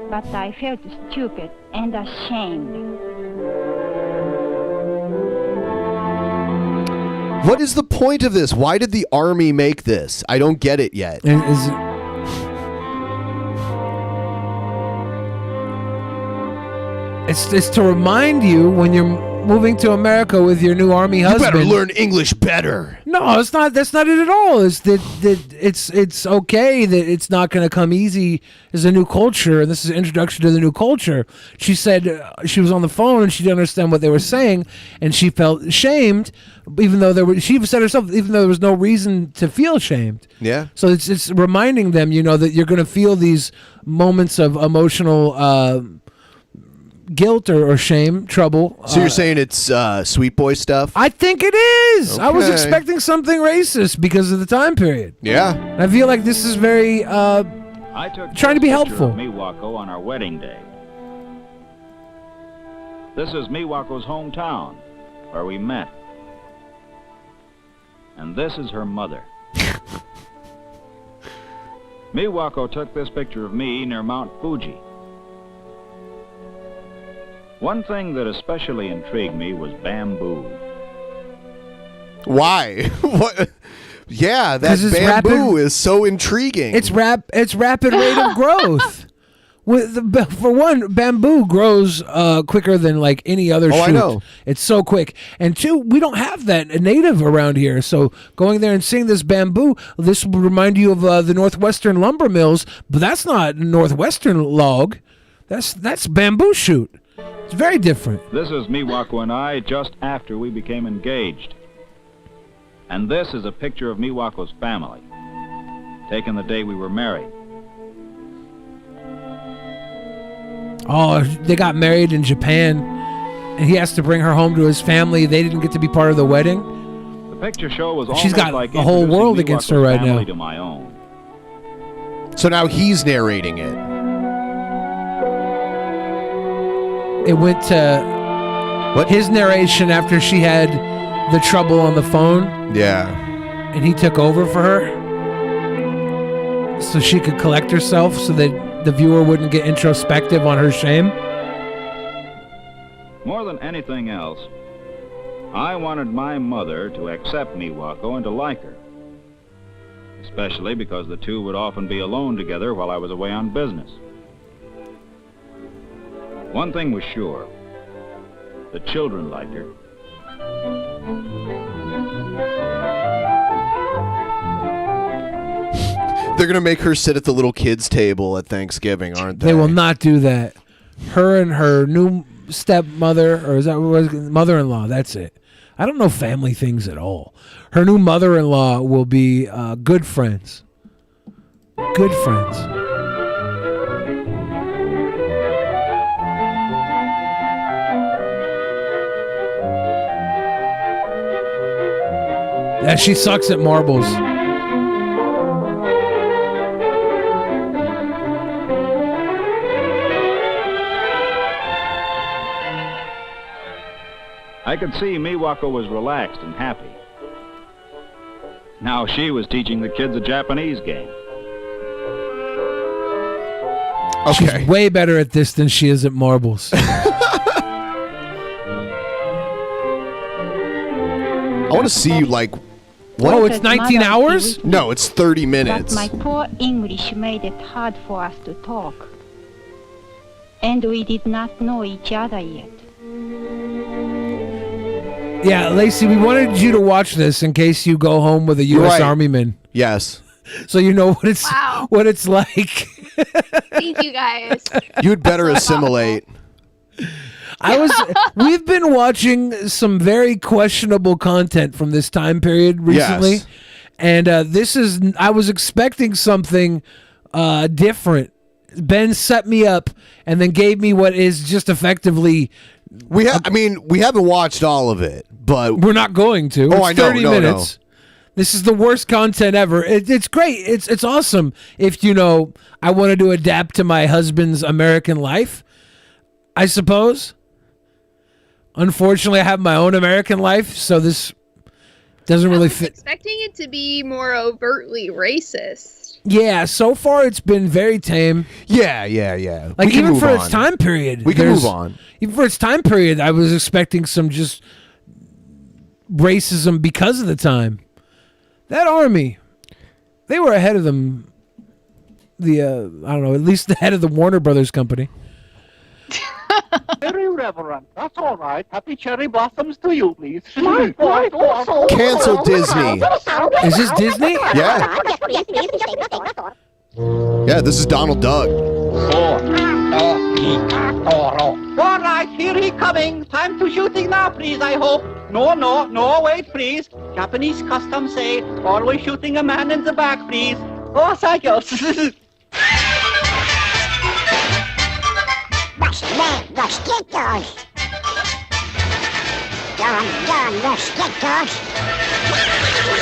but I felt stupid and ashamed. What is the point of this? Why did the army make this? I don't get it yet. And it's to remind you when you're moving to America with your new army husband. You better learn English better. No, it's not. That's not it at all. It's that it's okay that it's not going to come easy as a new culture, and this is an introduction to the new culture. She said she was on the phone and she didn't understand what they were saying, and she felt shamed, even though she said herself, even though there was no reason to feel shamed. Yeah. So it's reminding them, that you're going to feel these moments of emotional guilt or shame, trouble. So you're saying it's sweet boy stuff? I think it is. I was Okay. expecting something racist because of the time period. Yeah. I feel like this is very I took trying to be this picture helpful. of Miwako on our wedding day. This is Miwako's hometown, where we met. And this is her mother. Miwako took this picture of me near Mount Fuji. One thing that especially intrigued me was bamboo. Why? What? Yeah, that 'Cause it's bamboo is so intriguing. It's rapid rate of growth. For one, bamboo grows quicker than like any other shoot. I know. It's so quick. And two, we don't have that native around here. So going there and seeing this bamboo, this will remind you of the Northwestern lumber mills, but that's not Northwestern log. That's bamboo shoot. It's very different. This is Miwako and I just after we became engaged. And this is a picture of Miwako's family, taken the day we were married. Oh, they got married in Japan, and he has to bring her home to his family. They didn't get to be part of the wedding. The picture show was She's almost got like the whole introducing world against her Miwako's right family now. to my own. So now he's narrating it. It went to his narration after she had the trouble on the phone. Yeah. And he took over for her so she could collect herself so that the viewer wouldn't get introspective on her shame. More than anything else, I wanted my mother to accept Miwako and to like her. Especially because the two would often be alone together while I was away on business. One thing was sure, the children liked her. They're going to make her sit at the little kids' table at Thanksgiving, aren't they? They will not do that. Her and her new stepmother, or is that what it was? Mother-in-law, that's it. I don't know family things at all. Her new mother-in-law will be good friends. Good friends. Yeah, she sucks at marbles. I could see Miwako was relaxed and happy. Now she was teaching the kids a Japanese game. She's way better at this than she is at marbles. I want to see you like... What? Oh, it's 19 hours? No, it's 30 But minutes. my poor English made it hard for us to talk. And we did not know each other yet. Yeah, Laci, we wanted you to watch this in case you go home with a U.S. Right. Army man. Yes. So you know what it's like. Thank you guys. You'd better assimilate. We've been watching some very questionable content from this time period recently. Yes. And I was expecting something different. Ben set me up and then gave me what is just effectively... we haven't watched all of it, but... We're not going to. Oh, It's I know. 30 No, minutes. This is the worst content ever. It's great. It's awesome. If, I wanted to adapt to my husband's American life, I suppose. Unfortunately, I have my own American life, so this doesn't really fit. Expecting it to be more overtly racist. Yeah, so far it's been very tame. Yeah. Like, We can even move for on. its time period. We can there's- move on. Even for its time period, I was expecting some just racism because of the time. That army, they were ahead of them. I don't know, at least the head of the Warner Brothers company. Very reverent. That's all right. Happy cherry blossoms to you, please. Cancel Disney. Is this Disney? Yeah. Yeah, this is Donald Duck. All right, here he coming. Time to shooting now, please, I hope. No, wait, please. Japanese customs say always shooting a man in the back, please. Oh, thank you. Mosquitoes. Mosquitoes.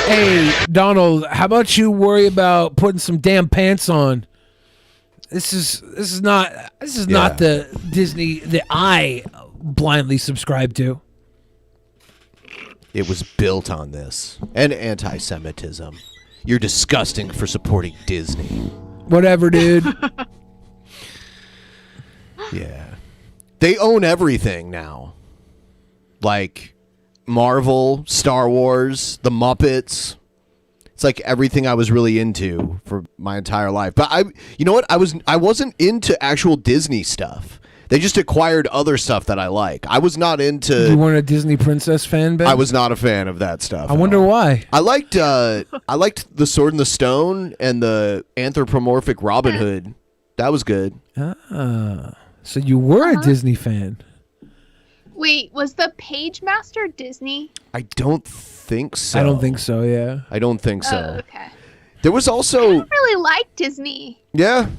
Hey, Donald, how about you worry about putting some damn pants on? This is not the Disney that I blindly subscribe to. It was built on this and anti-Semitism. You're disgusting for supporting Disney. Whatever, dude. Yeah. They own everything now. Like Marvel, Star Wars, the Muppets. It's like everything I was really into for my entire life. But you know what? I wasn't into actual Disney stuff. They just acquired other stuff that I like. I was not into. You weren't a Disney princess fan, Ben? I was not a fan of that stuff. I wonder why. I liked the Sword and the Stone and the anthropomorphic Robin Hood. That was good. So you were a Disney fan. Wait, was the Page Master Disney? I don't think so. I don't think so, yeah. I don't think so. Oh, okay. There was also. I don't really like Disney. Yeah.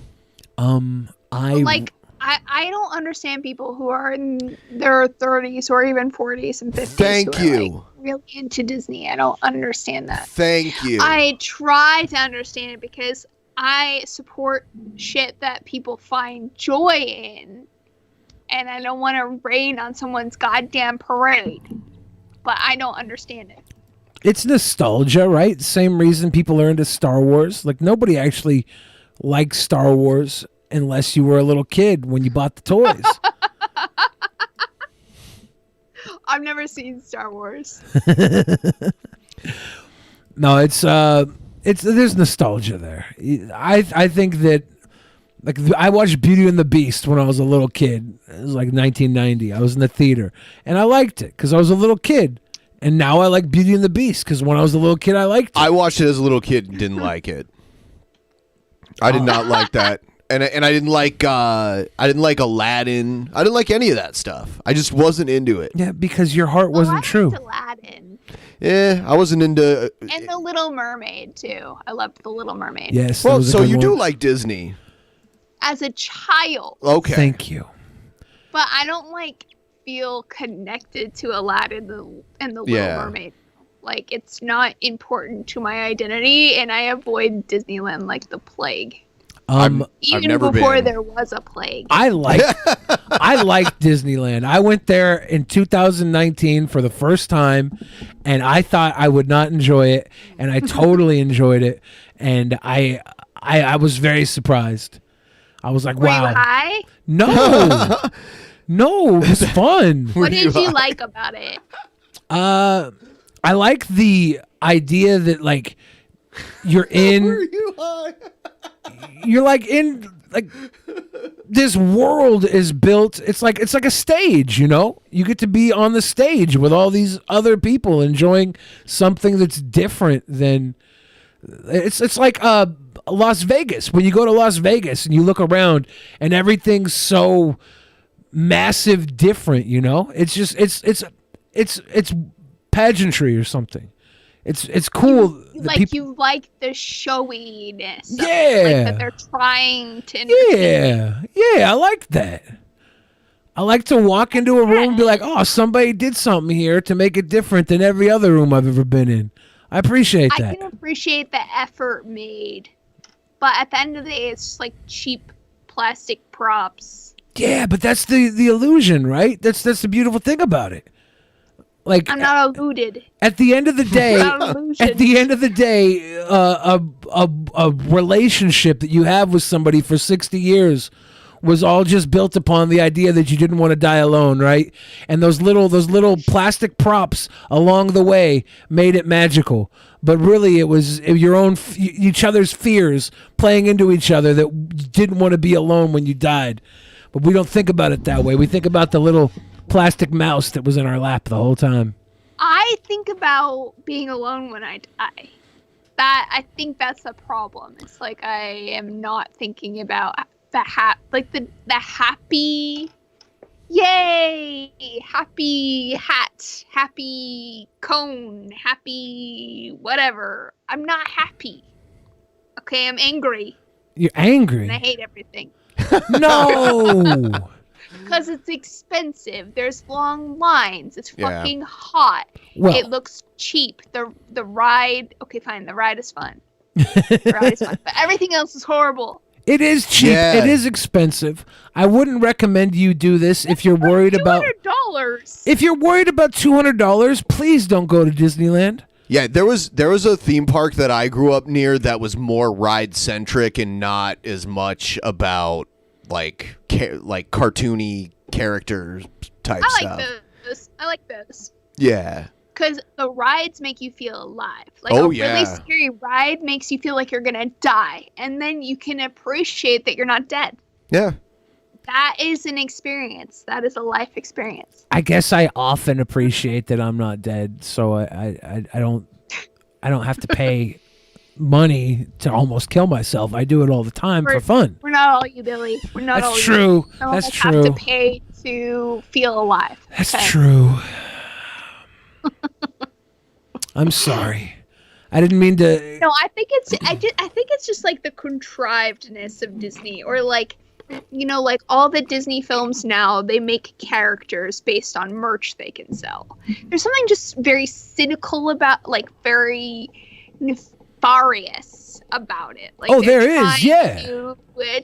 I don't understand people who are in their 30s or even 40s and 50s. Thank who are, you. like, really into Disney. I don't understand that. Thank you. I try to understand it because I support shit that people find joy in. And I don't want to rain on someone's goddamn parade. But I don't understand it. It's nostalgia, right? Same reason people are into Star Wars. Like, nobody actually likes Star Wars unless you were a little kid when you bought the toys. I've never seen Star Wars. No, it's there's nostalgia there. I think that, like, I watched Beauty and the Beast when I was a little kid. It was like 1990. I was in the theater and I liked it because I was a little kid. And now I like Beauty and the Beast because when I was a little kid, I liked it. I watched it as a little kid and didn't like it. I did not like that. And I didn't like Aladdin. I didn't like any of that stuff. I just wasn't into it. Yeah, because your heart wasn't true. Aladdin. Yeah, I wasn't into. And The Little Mermaid too. I loved The Little Mermaid. Yes. Well, so you do like Disney. As a child. Okay. Thank you. But I don't feel connected to Aladdin and the Little Mermaid. Like, it's not important to my identity, and I avoid Disneyland like the plague. Even before there was a plague. I liked Disneyland. I went there in 2019 for the first time, and I thought I would not enjoy it, and I totally enjoyed it, and I was very surprised. I was like, Were wow. you high? No. No, it was fun. What did you like about it? I like the idea that, like, you're in. You're like in, like, this world is built. It's like a stage, you know. You get to be on the stage with all these other people enjoying something that's different than. It's like Las Vegas. When you go to Las Vegas and you look around and everything's so massive different, you know. It's just it's pageantry or something. It's cool. You like the showiness. Yeah. Like that they're trying to entertain. Yeah, I like that. I like to walk into a room and be like, oh, somebody did something here to make it different than every other room I've ever been in. I appreciate that. I can appreciate the effort made. But at the end of the day, it's just like cheap plastic props. Yeah, but that's the illusion, right? That's the beautiful thing about it. Like, I'm not eluded. At the end of the day, a relationship that you have with somebody for 60 years was all just built upon the idea that you didn't want to die alone, right? And those little plastic props along the way made it magical. But really, it was your own each other's fears playing into each other that didn't want to be alone when you died. But we don't think about it that way. We think about the little plastic mouse that was in our lap the whole time. I think about being alone when I die. I think that's a problem. It's like I am not thinking about the happy, yay, happy hat, happy cone, happy whatever. I'm not happy. Okay, I'm angry. You're angry? And I hate everything. No. Because it's expensive. There's long lines. It's Yeah. fucking hot. Well- It looks cheap. The ride. Okay, fine. The ride is fun. The ride is fun. But everything else is horrible. It is cheap. Yeah. It is expensive. I wouldn't recommend you do this if you're worried about. $200. If you're worried about $200, please don't go to Disneyland. Yeah, there was a theme park that I grew up near that was more ride centric and not as much about like cartoony characters type I stuff. like those. Yeah. Because the rides make you feel alive. Like Oh, a really yeah. scary ride makes you feel like you're gonna die, and then you can appreciate that you're not dead. Yeah. That is an experience. That is a life experience. I guess I often appreciate that I'm not dead, so I don't have to pay money to almost kill myself. I do it all the time for fun. We're not all you, Billy. We're not That's all true. you. Some of That's us true. have to pay to feel alive. That's okay? true. I'm sorry. I didn't mean to. No, I think it's just like the contrivedness of Disney, or like, you know, like all the Disney films now, they make characters based on merch they can sell. There's something just very cynical about, like very nefarious about it. Like, Oh, they're there is, trying yeah. to,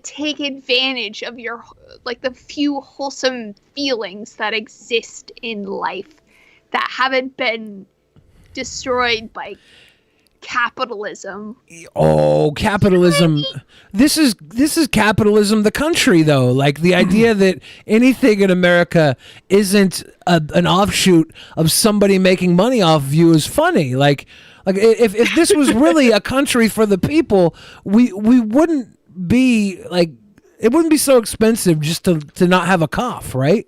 take advantage of your, like, the few wholesome feelings that exist in life that haven't been destroyed by capitalism. Oh, capitalism. This is capitalism, the country, though. Like the idea that anything in America isn't an offshoot of somebody making money off of you is funny. Like if this was really a country for the people, we wouldn't be like, it wouldn't be so expensive just to not have a cough, right?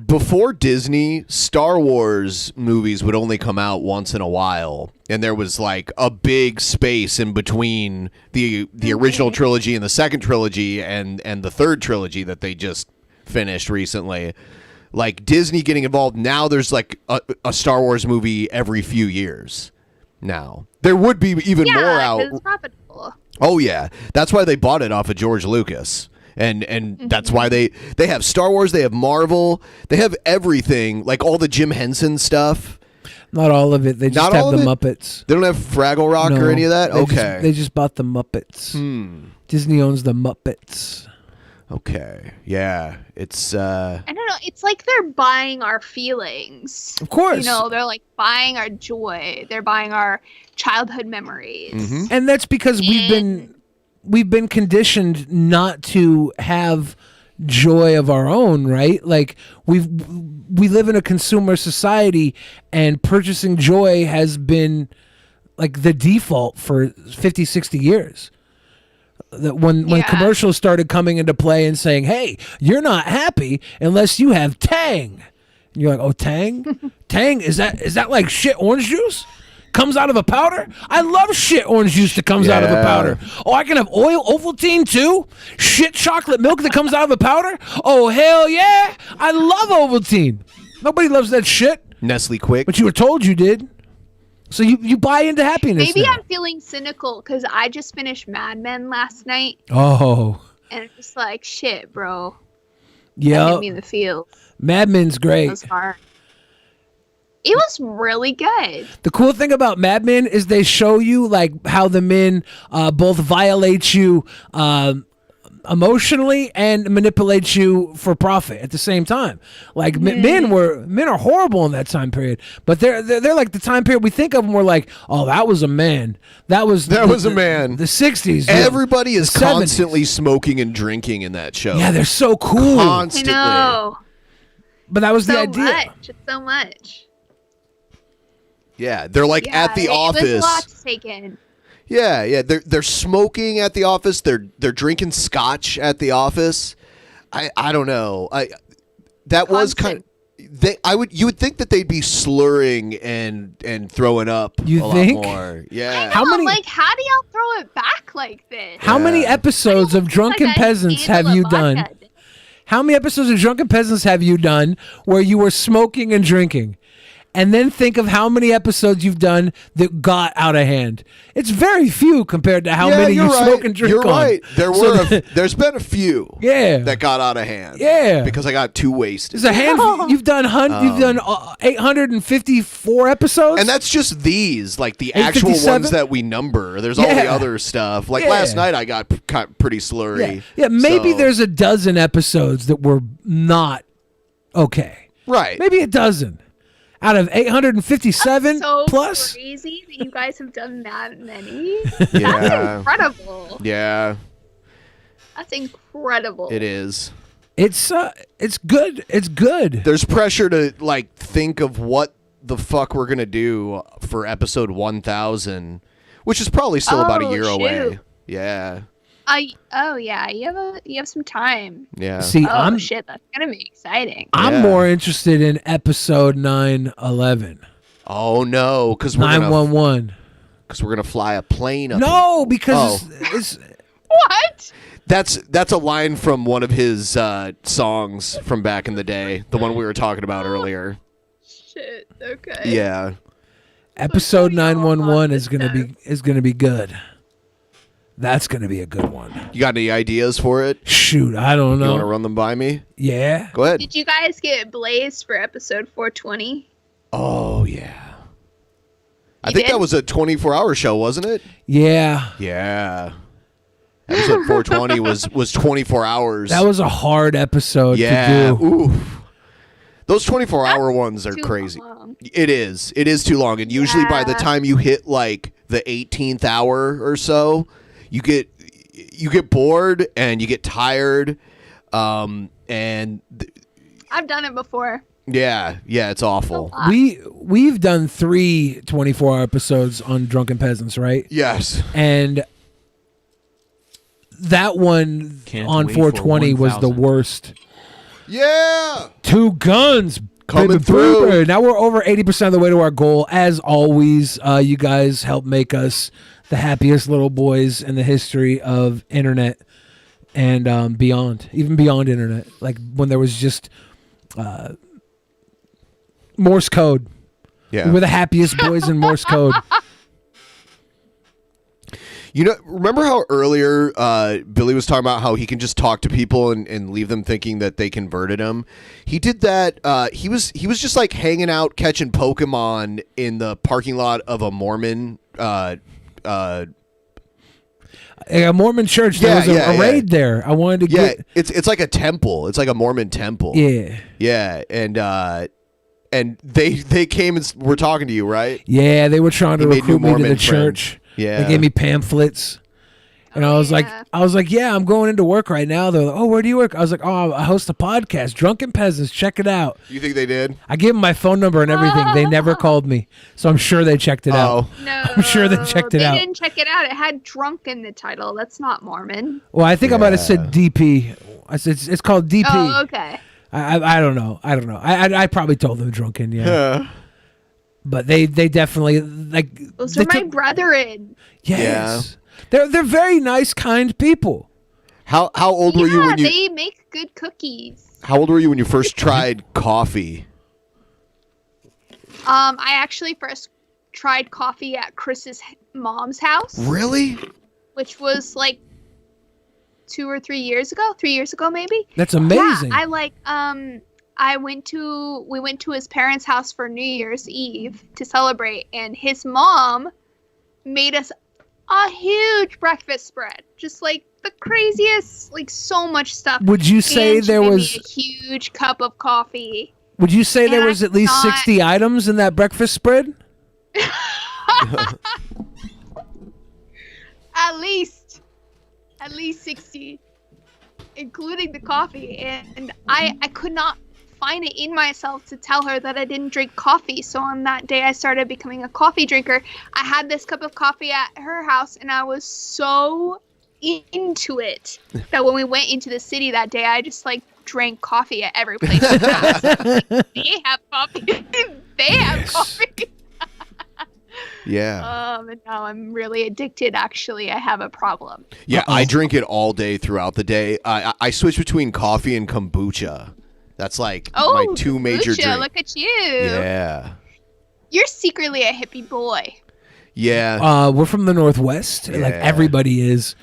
Before Disney, Star Wars movies would only come out once in a while, and there was like a big space in between the original trilogy and the second trilogy and the third trilogy that they just finished recently. Like Disney getting involved now, there's like a Star Wars movie every few years. Now there would be even more out. It's profitable. Oh yeah, that's why they bought it off of George Lucas. And that's why they have Star Wars, they have Marvel, they have everything, like all the Jim Henson stuff. Not all of it. They just have the Muppets. They don't have Fraggle Rock or any of that? Okay. They just bought the Muppets. Disney owns the Muppets. Okay. Yeah. It's I don't know. It's like they're buying our feelings. Of course. You know, they're like buying our joy. They're buying our childhood memories. And that's because we've been conditioned not to have joy of our own, right? Like we live in a consumer society, and purchasing joy has been like the default for 50, 60 years. That when commercials started coming into play and saying, "Hey, you're not happy unless you have Tang." And you're like, "Oh, Tang? Tang, is that like shit orange juice? Comes out of a powder? I love shit orange juice that comes out of a powder. Oh, I can have Ovaltine too? Shit chocolate milk that comes out of a powder? Oh, hell yeah. I love Ovaltine. Nobody loves that shit. Nestle Quick. But you were told you did. So you buy into happiness. Maybe now. I'm feeling cynical because I just finished Mad Men last night. Oh. And it's just like, shit, bro. Yeah. Give me the feels. Mad Men's great. It was hard. It was really good. The cool thing about Mad Men is they show you like how the men both violate you emotionally and manipulate you for profit at the same time. Like men are horrible in that time period, but they're like the time period we think of them. We're like, oh, that was a man. That was a man. The 60s. Everybody is the 70s. constantly smoking and drinking in that show. Yeah, they're so cool. Constantly. I know. But that was so the idea. Much. It's so much. Yeah, they're like at the It office. was a lot to take in. Yeah. They're smoking at the office. They're drinking scotch at the office. I don't know. That was kind of. You would think that they'd be slurring and throwing up a lot more. Yeah. How do y'all throw it back like this? How many episodes of Drunken Peasants have you done? How many episodes of Drunken Peasants have you done where you were smoking and drinking? And then think of how many episodes you've done that got out of hand. It's very few compared to how many you smoke and drink You're on. right. There's been a few that got out of hand. Yeah. Because I got too wasted. There's a handful. You've done 854 episodes? And that's just these, like the actual ones that we number. There's all the other stuff. Like last night I got pretty slurry. Yeah, maybe there's a dozen episodes that were not okay. Right. Maybe a dozen. Out of 857 so plus? Crazy that you guys have done that many. Yeah. That's incredible. Yeah. That's incredible. It is. It's good. It's good. There's pressure to like think of what the fuck we're gonna do for episode 1000, which is probably still about a year away. Yeah. Yeah, you have some time. Yeah. See, shit, that's gonna be exciting. I'm more interested in episode 911. Oh no, because we're 911. Because we're gonna fly a plane up. No, because it's what? That's a line from one of his songs from back in the day, the one we were talking about earlier. Shit. Okay. Yeah. Episode 911 is gonna be good. That's going to be a good one. You got any ideas for it? Shoot, I don't know. You want to run them by me? Yeah. Go ahead. Did you guys get blazed for episode 420? Oh, yeah. I think that was a 24-hour show, wasn't it? Yeah. Yeah. Episode 420 was 24 hours. That was a hard episode to do. Ooh. Those 24-hour ones are crazy. Long. It is. It is too long. And usually by the time you hit like the 18th hour or so, you get bored and you get tired, and I've done it before. Yeah, it's awful. We've done 3 24-hour episodes on Drunken Peasants, right? Yes. And that one on 420 was the worst. Yeah. 2 guns coming baby, through. Baby. Now we're over 80% of the way to our goal. As always, you guys help make us the happiest little boys in the history of internet and beyond, even beyond internet. Like when there was just Morse code. Yeah. We were the happiest boys in Morse code. You know, remember how earlier Billy was talking about how he can just talk to people and leave them thinking that they converted him? He did that. He was just like hanging out catching Pokemon in the parking lot of a Mormon a Mormon church. There was a raid there. I wanted to get. It's like a temple. It's like a Mormon temple. Yeah. Yeah, and they came and were talking to you, right? Yeah, they were trying to recruit me to the church. Yeah, they gave me pamphlets, and I was like, yeah, I'm going into work right now. They're like, oh, where do you work? I was like, oh, I host a podcast, Drunken Peasants. Check it out. You think they did? I gave them my phone number and everything. They never called me, so I'm sure they checked it out. No, I'm sure they checked it out. They didn't check it out. It had drunk in the title. That's not Mormon. Well, I think I might have said DP. I said it's called DP. Oh, okay. I don't know. I probably told them drunken. Yeah. But they definitely like. Those are my brethren. Yes. Yeah. They're very nice, kind people. How old were you when you? They make good cookies. How old were you when you first tried coffee? I actually first tried coffee at Chris's mom's house. Really? Which was like 2 or 3 years ago. 3 years ago, maybe. That's amazing. Yeah, we went to his parents' house for New Year's Eve to celebrate, and his mom made us a huge breakfast spread. Just like the craziest, like so much stuff. Would you say And she there made me was- a huge cup of coffee? Would you say there And was I at least thought- 60 items in that breakfast spread? At least 60, including the coffee. And I could not find it in myself to tell her that I didn't drink coffee. So on that day, I started becoming a coffee drinker. I had this cup of coffee at her house, and I was so into it that when we went into the city that day, I just like drank coffee at every place. I passed. Like, they have coffee. They have coffee. Yeah. And now I'm really addicted. Actually, I have a problem. Yeah, I drink it all day throughout the day. I switch between coffee and kombucha. That's like my two major kombucha, drinks. Look at you. Yeah. You're secretly a hippie boy. Yeah. We're from the Northwest. Like Yeah. everybody is.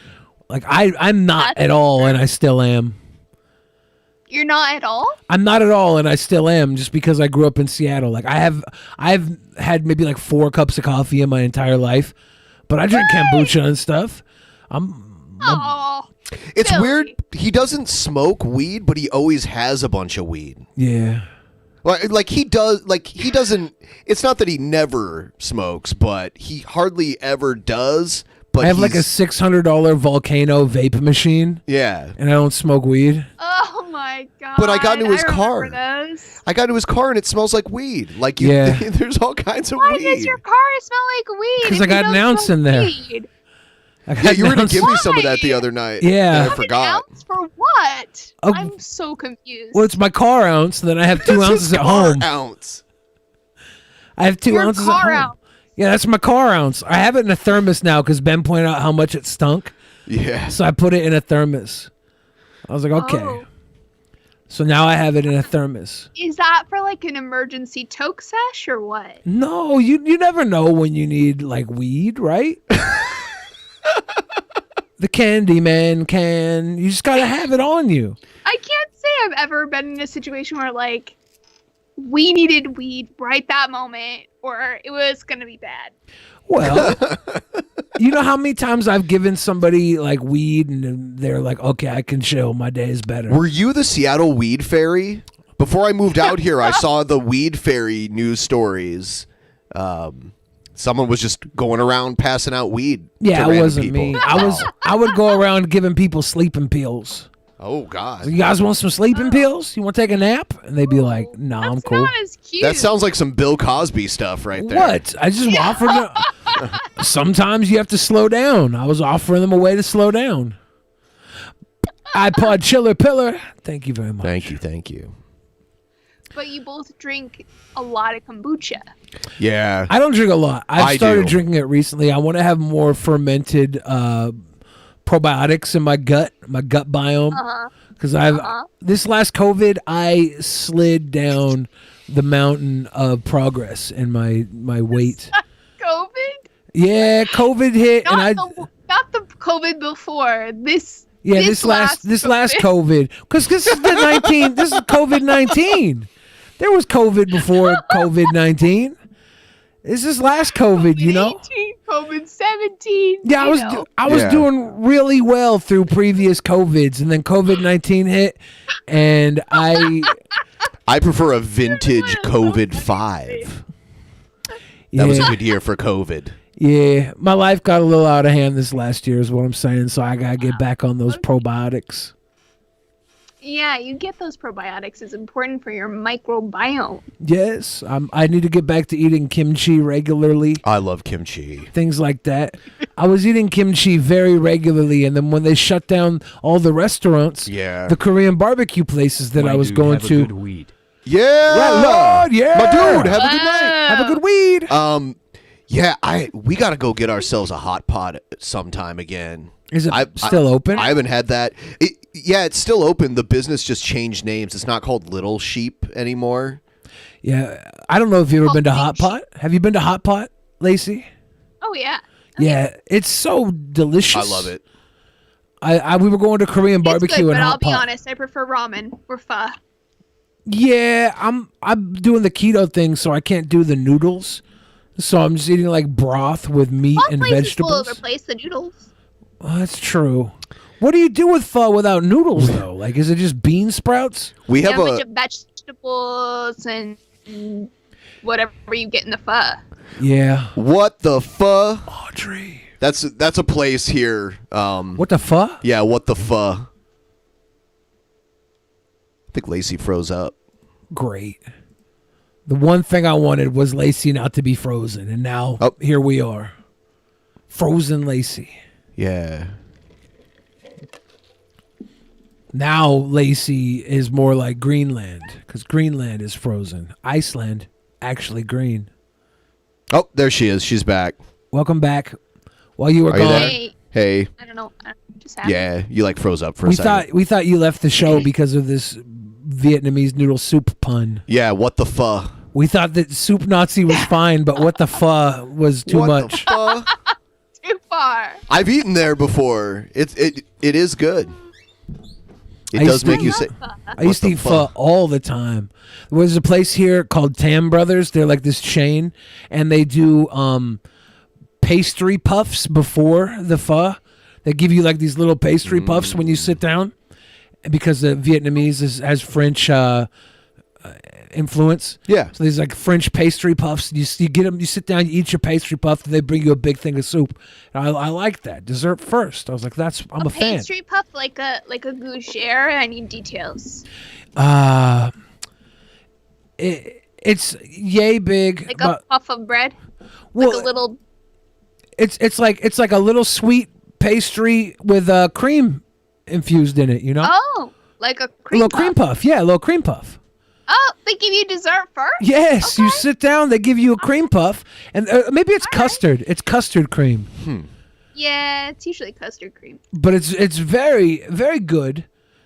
Like I'm not at all, and I still am. You're not at all? I'm not at all, and I still am, just because I grew up in Seattle. Like I've had maybe like 4 cups of coffee in my entire life, but I drink kombucha and stuff. It's weird. He doesn't smoke weed, but he always has a bunch of weed. Yeah. Like he does. Like he doesn't. It's not that he never smokes, but he hardly ever does. But I have like a he's- $600 Volcano vape machine. Yeah. And I don't smoke weed. Oh my god! But I got into his remember car. those. I got into his car and it smells like weed. Like you, Yeah. there's all kinds of Why weed. does your car smell like weed? 'Cause if I you got don't an ounce smoke in there. weed? Yeah, you were gonna give me some of that the other night. Yeah. and I forgot. Ounce for what? Oh. I'm so confused. Well, it's my car ounce. Then I have 2 ounces at home. Ounce. I have 2 Your ounces at car home. ounce. Yeah, that's my car ounce. I have it in a thermos now because Ben pointed out how much it stunk. Yeah. So I put it in a thermos. I was like, okay. Oh. So now I have it in a thermos. Is that for like an emergency toke sesh or what? No, you never know when you need like weed, right? The Candyman can. You just gotta have it on you. I can't say I've ever been in a situation where like we needed weed right that moment or it was gonna be bad. Well, you know how many times I've given somebody like weed and they're like, okay, I can chill. My day is better. Were you the Seattle weed fairy? Before I moved out here, I saw the weed fairy news stories. Someone was just going around passing out weed. Yeah, to it random wasn't people. me. I would go around giving people sleeping pills. Oh God! So you guys want some sleeping pills? You want to take a nap? And they'd be like, "No, I'm cool." Not as cute. That sounds like some Bill Cosby stuff right there. What? I just offered them. Sometimes you have to slow down. I was offering them a way to slow down. iPod chiller pillar. Thank you very much. Thank you. But you both drink a lot of kombucha. Yeah. I don't drink a lot. I've I started do. drinking it recently. I want to have more fermented probiotics in my gut biome. Because this last COVID, I slid down the mountain of progress in my weight. COVID? Yeah, COVID hit, and I. Not the COVID before. This last COVID, because this is the 19. This is COVID-19. There was COVID before COVID-19. This is last COVID, you know. COVID-17. Yeah, I was doing really well through previous COVIDs, and then COVID-19 hit, and I prefer a vintage COVID 5. That was a good year for COVID. Yeah, my life got a little out of hand this last year, is what I'm saying. So I gotta get back on those probiotics. Yeah, you get those probiotics. It's important for your microbiome. Yes, I need to get back to eating kimchi regularly. I love kimchi. Things like that. I was eating kimchi very regularly, and then when they shut down all the restaurants, the Korean barbecue places that I was going to. Yeah, right, Lord, yeah, my dude, have a good night. Have a good weed. Yeah, we got to go get ourselves a hot pot sometime again. Is it still open? I haven't had that. Yeah, it's still open. The business just changed names. It's not called Little Sheep anymore. Yeah, I don't know if you've ever been to Hot Pot. Have you been to Hot Pot, Laci? Oh yeah. Yeah, it's so delicious. I love it. We were going to Korean It's barbecue good, and but I'll Hot be Pot. honest. I prefer ramen or pho. Yeah, I'm doing the keto thing, so I can't do the noodles. So I'm just eating like broth with meat All and places will vegetables. replace the noodles. Oh, that's true. What do you do with pho without noodles though? Like, is it just bean sprouts? We Yeah, have a bunch of vegetables and whatever you get in the pho. Yeah. What the pho? Audrey. That's a place here. What the pho? Yeah, what the pho? I think Laci froze up. Great. The one thing I wanted was Laci not to be frozen, and now here we are. Frozen Laci. Yeah. Now Laci is more like Greenland, because Greenland is frozen. Iceland, actually green. Oh, there she is. She's back. Welcome back. While you were Are gone, you there? Hey. I don't know. Just happened. Yeah, you like froze up for a second. we thought you left the show because of this Vietnamese noodle soup pun. Yeah, what the pho? We thought that soup Nazi was fine, but what the pho was too much. Pho? Too far. I've eaten there before. It is good. It I does used to make you eat- say. I used to eat pho all the time. There was a place here called Tam Brothers. They're like this chain, and they do pastry puffs before the pho. They give you like these little pastry puffs when you sit down, because the Vietnamese has French influence. Yeah. So there's like French pastry puffs. You get them. You sit down. You eat your pastry puff. And they bring you a big thing of soup. And I like that dessert first. I was like, I'm a fan. Pastry puff like a gougere. I need details. It's yay big. Like a puff of bread. Well, like a little. It's like a little sweet pastry with cream infused in it. You know. Oh, like a a cream little puff. cream puff. Yeah, a little cream puff. Oh, they give you dessert first? Yes, you sit down. They give you a cream puff, and maybe it's custard. It's custard cream. Yeah, it's usually custard cream. But it's very, very good,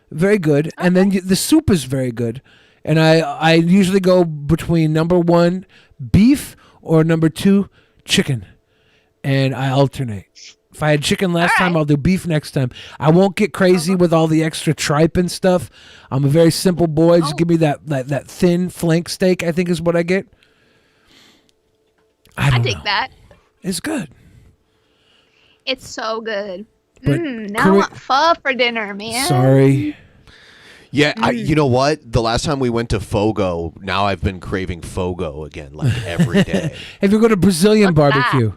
very good. And then the soup is very good. And I usually go between number 1 beef or number 2 chicken, and I alternate. If I had chicken last time, I'll do beef next time. I won't get crazy with all the extra tripe and stuff. I'm a very simple boy. Just give me that thin flank steak, I think is what I get. I dig that. It's good. It's so good. But Now I want pho for dinner, man. Sorry. Yeah, you know what? The last time we went to Fogo, now I've been craving Fogo again, like every day. If you go to Brazilian barbecue,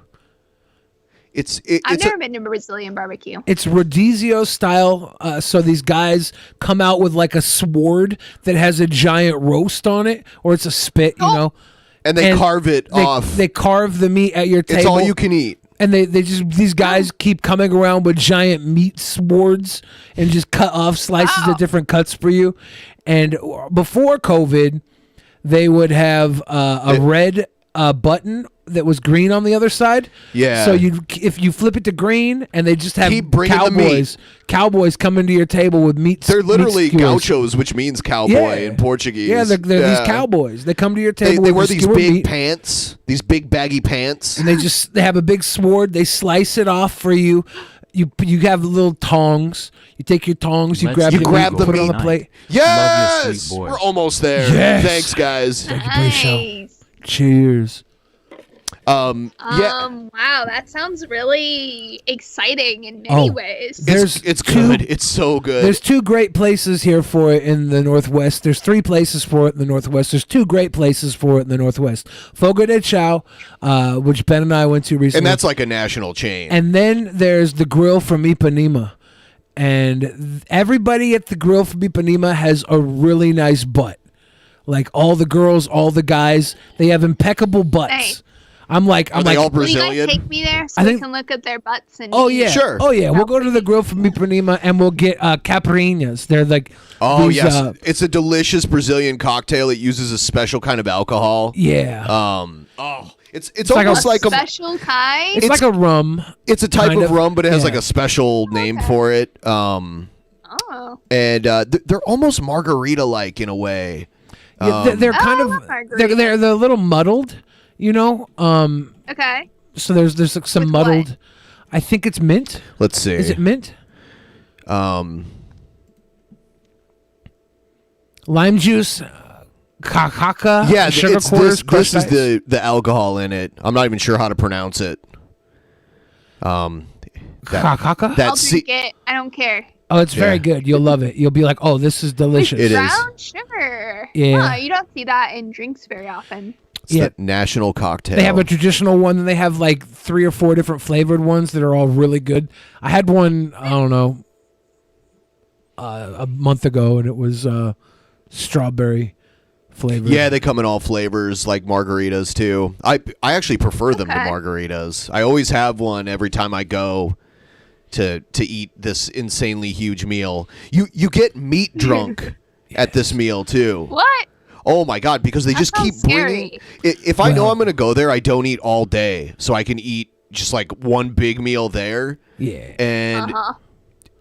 I've never been to Brazilian barbecue. it's Rodizio style. So these guys come out with like a sword that has a giant roast on it, or it's a spit, you know. And they carve it off. They carve the meat at your table. It's all you can eat. And these guys keep coming around with giant meat swords and just cut off slices of different cuts for you. And before COVID, they would have a red button that was green on the other side. Yeah. So if you flip it to green, and they just have Keep bringing the meat. cowboys come into your table with meat. They're literally meat skewers. gauchos, which means cowboy in Portuguese. Yeah, they're these cowboys. They come to your table. They with wear the these skewer big meat, pants, these big baggy pants. and they have a big sword. They slice it off for you. You have little tongs. You take your tongs. You grab You your grab meat, the put it on meat. the plate. Yes, we're almost there. Yes. Thanks, guys. Nice. Cheers. Yeah. Wow, that sounds really exciting in many ways. It's good. It's so good. There's 2 great places here for it in the Northwest. There's 3 places for it in the Northwest. There's 2 great places for it in the Northwest. Fogo de Chao, which Ben and I went to recently. And that's like a national chain. And then there's the grill from Ipanema. And everybody at the grill from Ipanema has a really nice butt. Like all the girls, all the guys, they have impeccable butts. Hey. I'm like, all Will you Brazilian? guys take me there so I we think- can look at their butts and Oh eat? yeah, Oh yeah, we'll go to the grill from Ipanema and we'll get caipirinhas. They're like these, Yes, it's a delicious Brazilian cocktail. It uses a special kind of alcohol. Yeah. It's like almost a like a special kind. It's like a rum. It's a type kind of rum, but it has yeah. like a special name for it. Oh. And they're almost margarita-like in a way. Yeah, they're kind of they're a little muddled, you know. Okay. So there's like some muddled. I think it's mint. Let's see. Is it mint? Lime juice, cacaca, Yeah, sugar it's quarters. this is crushed the alcohol in it. I'm not even sure how to pronounce it. Caca? I'll drink it. I don't care. Oh, it's very good. You'll love it. You'll be like, oh, this is delicious. It is. Brown sugar. Yeah. Huh, you don't see that in drinks very often. It's the national cocktail. They have a traditional one, and they have like 3 or 4 different flavored ones that are all really good. I had one, I don't know, a month ago, and it was strawberry flavored. Yeah, they come in all flavors, like margaritas too. I actually prefer them to margaritas. I always have one every time I go to eat this insanely huge meal. You get meat drunk at this meal too. What? Oh my god, because they just keep bringing. If I know I'm going to go there, I don't eat all day, so I can eat just like one big meal there. Yeah. And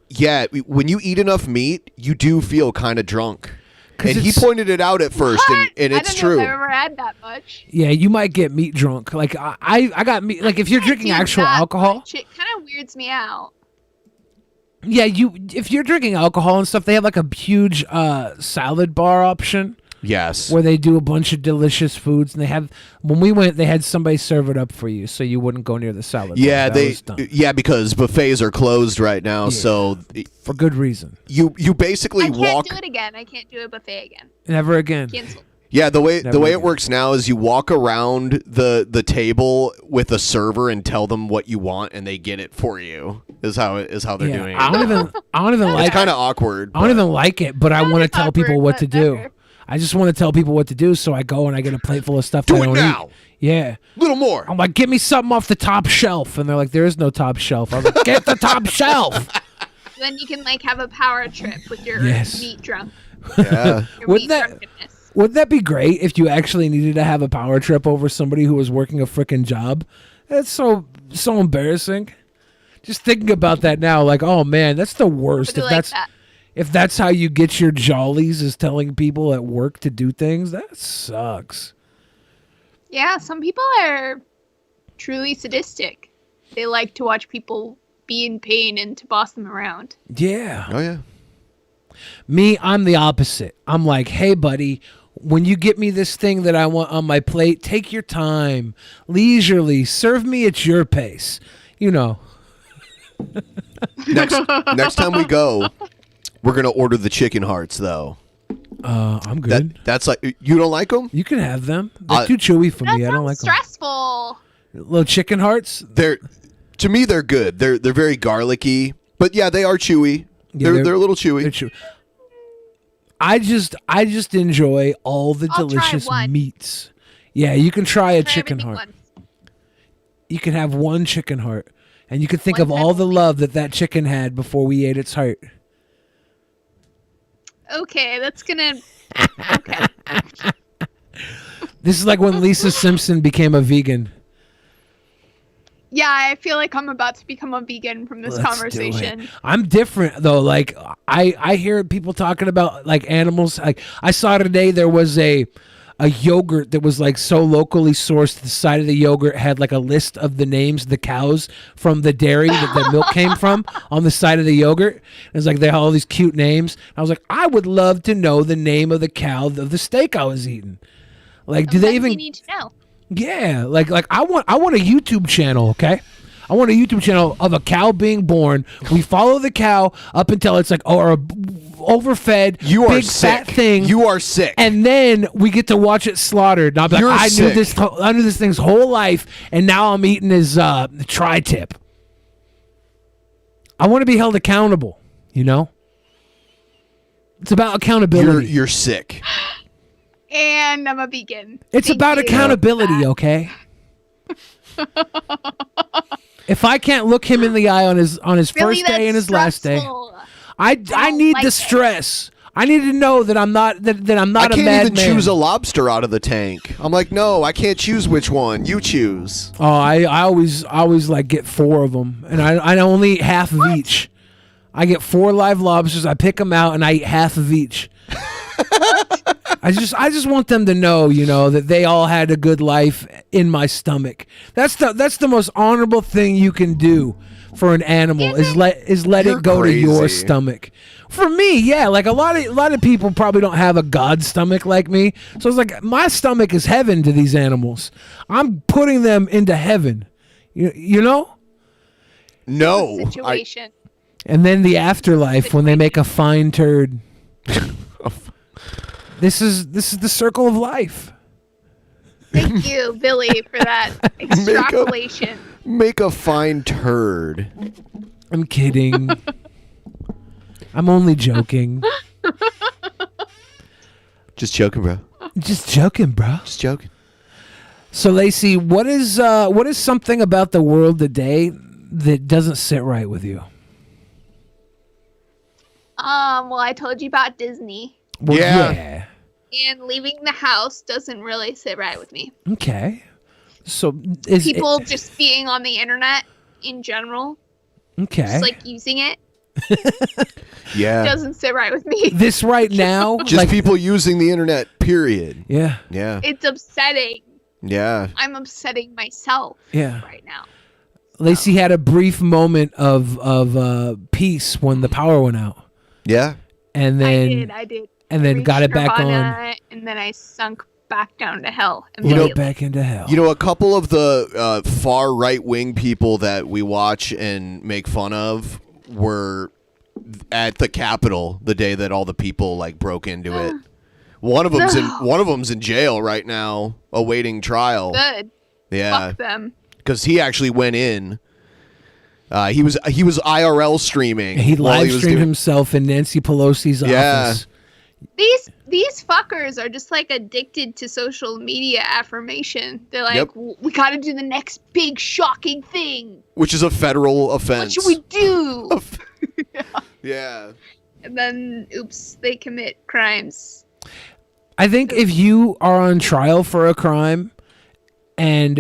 yeah, when you eat enough meat, you do feel kind of drunk. And he pointed it out at first, and it's true. I've never had that much. Yeah, you might get meat drunk. Like I got meat. Like if you're drinking actual alcohol, It kind of weirds me out. yeah, if you're drinking alcohol and stuff, they have like a huge salad bar option. Yes. Where they do a bunch of delicious foods, and they have. When we went, they had somebody serve it up for you, so you wouldn't go near the salad. Yeah, bar. because buffets are closed right now, so for good reason. You basically I can't walk. do it again. I can't do a buffet again. Never again. Cancel. Yeah, the way it works now is you walk around the table with a server and tell them what you want, and they get it for you. Is how they're doing it. I don't even like. It's kind of awkward. I don't even like it, but I want to tell people what to do. I just want to tell people what to do, so I go and I get a plate full of stuff I don't eat. Yeah. Little more. I'm like, give me something off the top shelf. And they're like, there is no top shelf. I was like, get the top shelf. Then you can like have a power trip with your meat drunk. Yeah. Wouldn't that be great if you actually needed to have a power trip over somebody who was working a freaking job? That's so embarrassing. Just thinking about that now, like, oh man, that's the worst. If that's how you get your jollies, is telling people at work to do things, that sucks. Yeah, some people are truly sadistic. They like to watch people be in pain and to boss them around. Yeah. Oh yeah. Me, I'm the opposite. I'm like, hey buddy, when you get me this thing that I want on my plate, take your time, leisurely, serve me at your pace. You know. Next time we go, we're gonna order the chicken hearts, though. I'm good. That's like, you don't like them? You can have them. They're too chewy for me. I don't like them. Stressful. Little chicken hearts. To me, they're good. They're very garlicky, but yeah, they are chewy. Yeah, they're a little chewy. They're chewy. I just enjoy all the delicious meats. Yeah, you can try a chicken heart. You can have one chicken heart, and you can think of all the love that chicken had before we ate its heart. Okay, that's gonna. This is like when Lisa Simpson became a vegan. Yeah, I feel like I'm about to become a vegan from this conversation. I'm different though. Like I hear people talking about like animals. Like I saw today there was a yogurt that was like so locally sourced. The side of the yogurt had like a list of the names of the cows from the dairy that the milk came from on the side of the yogurt. It was like they had all these cute names. I was like, I would love to know the name of the cow of the steak I was eating. Like, do they even need to know? Yeah, like I want a YouTube channel, okay? I want a YouTube channel of a cow being born. We follow the cow up until it's like overfed, big fat thing. You are sick. And then we get to watch it slaughtered. And I'll be like, I knew this thing's whole life, and now I'm eating his tri-tip. I want to be held accountable, you know? It's about accountability. You're sick. And I'm a vegan. It's about accountability, okay? If I can't look him in the eye on his first day and his last day, I need the stress. I need to know that I'm not that I'm not a madman. I can't even choose a lobster out of the tank. I'm like, no, I can't choose which one. You choose. Oh, I always like get 4 of them, and I only eat half of each. I get 4 live lobsters. I pick them out, and I eat half of each. I just want them to know, you know, that they all had a good life in my stomach. That's the most honorable thing you can do for an animal is let it go to your stomach. For me, yeah, like a lot of people probably don't have a God stomach like me. So it's like my stomach is heaven to these animals. I'm putting them into heaven. You know? No. situation. And then the afterlife when they make a fine turd. This is the circle of life. Thank you, Billy, for that extrapolation. Make a fine turd. I'm kidding. I'm only joking. Just joking, bro. Just joking, bro. Just joking. So, Laci, what is something about the world today that doesn't sit right with you? Well, I told you about Disney. Well, yeah. And leaving the house doesn't really sit right with me. Okay. So People just being on the internet in general. Okay. Just like using it. Yeah. Doesn't sit right with me. This right now? Just people using the internet, period. Yeah. Yeah. It's upsetting. Yeah. I'm upsetting myself right now. Laci had a brief moment of peace when the power went out. Yeah. And then I did. And then got it back on. And then I sunk back down to hell. Back into hell. You know, a couple of the far right-wing people that we watch and make fun of were at the Capitol the day that all the people like broke into it. One of them's in jail right now, awaiting trial. Good. Yeah. Fuck them. Because he actually went in. He was IRL streaming. He live streamed himself in Nancy Pelosi's office. These fuckers are just like addicted to social media affirmation. They're like, we got to do the next big shocking thing. Which is a federal offense. What should we do? Yeah. And then, oops, they commit crimes. I think if you are on trial for a crime and